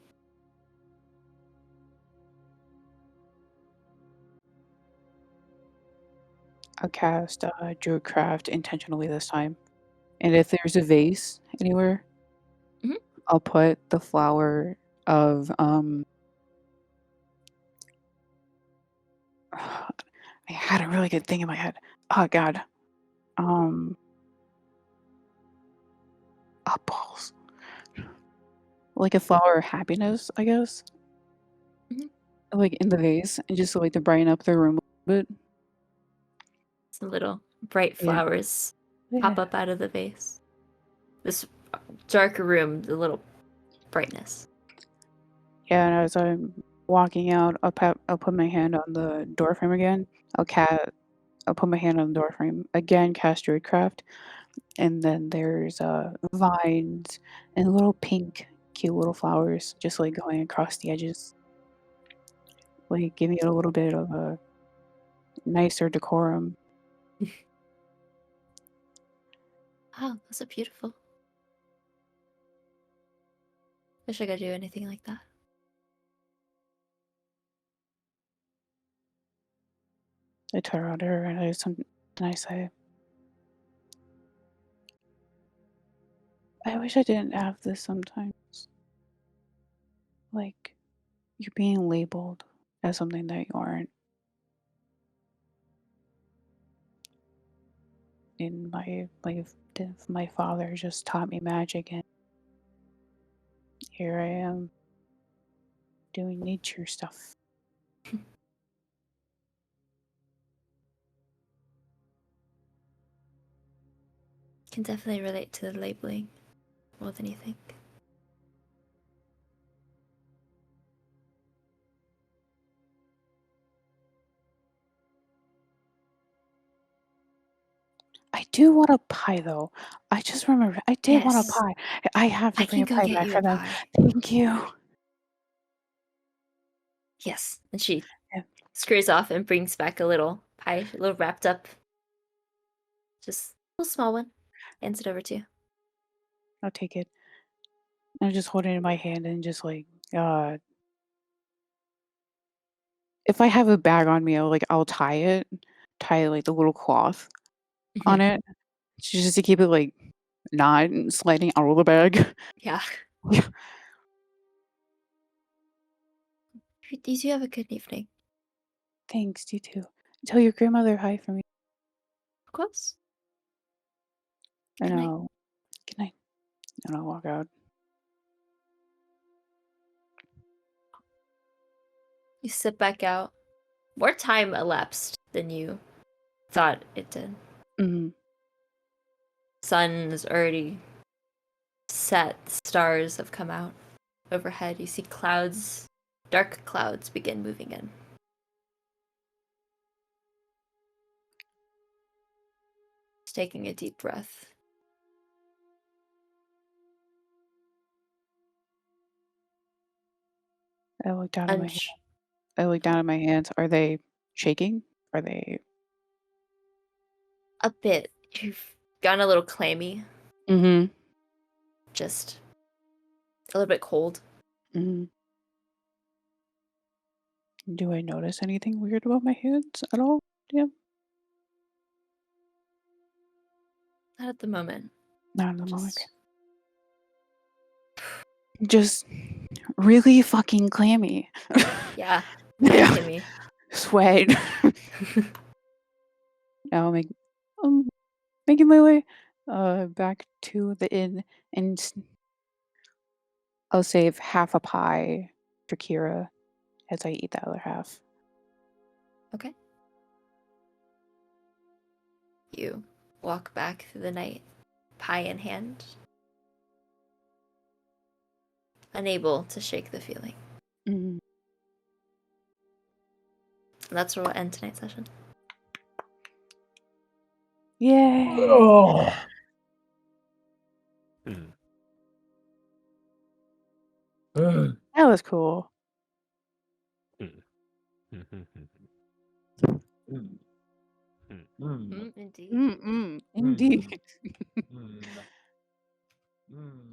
I'll cast Druidcraft intentionally this time. And if there's a vase anywhere, Mhm. I'll put the flower of I had a really good thing in my head. Oh god. Oh balls. Like a flower of happiness, I guess. Mhm. Like in the vase, and just like to brighten up the room a little bit. Some little bright Yeah. flowers pop Yeah. up out of the vase. This darker room, the little brightness. Yeah, and as I'm walking out, I'll put my hand on the door frame again. I'll put my hand on the door frame again, cast Druidcraft, and then there's vines and little pink, cute little flowers just like going across the edges, like giving it a little bit of a nicer decorum. Wow, those are beautiful. Wish I could do anything like that. I turn around to her and I say, I wish I didn't have this sometimes. Like, you're being labeled as something that you aren't. And my father just taught me magic, and here I am doing nature stuff. Can definitely relate to the labeling more than you think. I do want a pie, though. I just remembered I did want a Yes. pie. I have to I bring can a go pie get back you for a them. pie. Thank you. Yes. And she Yeah. scurries off and brings back a little pie, a little wrapped up. Just a little small one. Hands it over to you. I'll take it. I just hold it in my hand and just like, if I have a bag on me, I'll tie like the little cloth on it, just to keep it like not sliding out of the bag. Yeah. Yeah. You two have a good evening. Thanks, you too. Tell your grandmother hi for me. Of course. And Good night. good night. And I'll walk out. You sit back out. More time elapsed than you thought it did. Mm-hmm. Sun is already set. Stars have come out overhead. You see clouds, dark clouds begin moving in. Just taking a deep breath. I look down at my I look down at my hands. Are they shaking? Are they? A bit. You've gotten a little clammy. Mm-hmm. Just a little bit cold. Mm-hmm. Do I notice anything weird about my hands at all? Yeah. Not at the moment. Not in the moment. Just Just really fucking clammy. yeah. Yeah. Clammy. Sweat. Now making my way back to the inn, and I'll save half a pie for Kira as I eat the other half. Okay. You walk back through the night, pie in hand, unable to shake the feeling. Mm. And that's where we'll end tonight's session. Yay! Oh. Mm. Ugh. That was cool. Mm. Mm. Indeed. Indeed. Mm. Mm.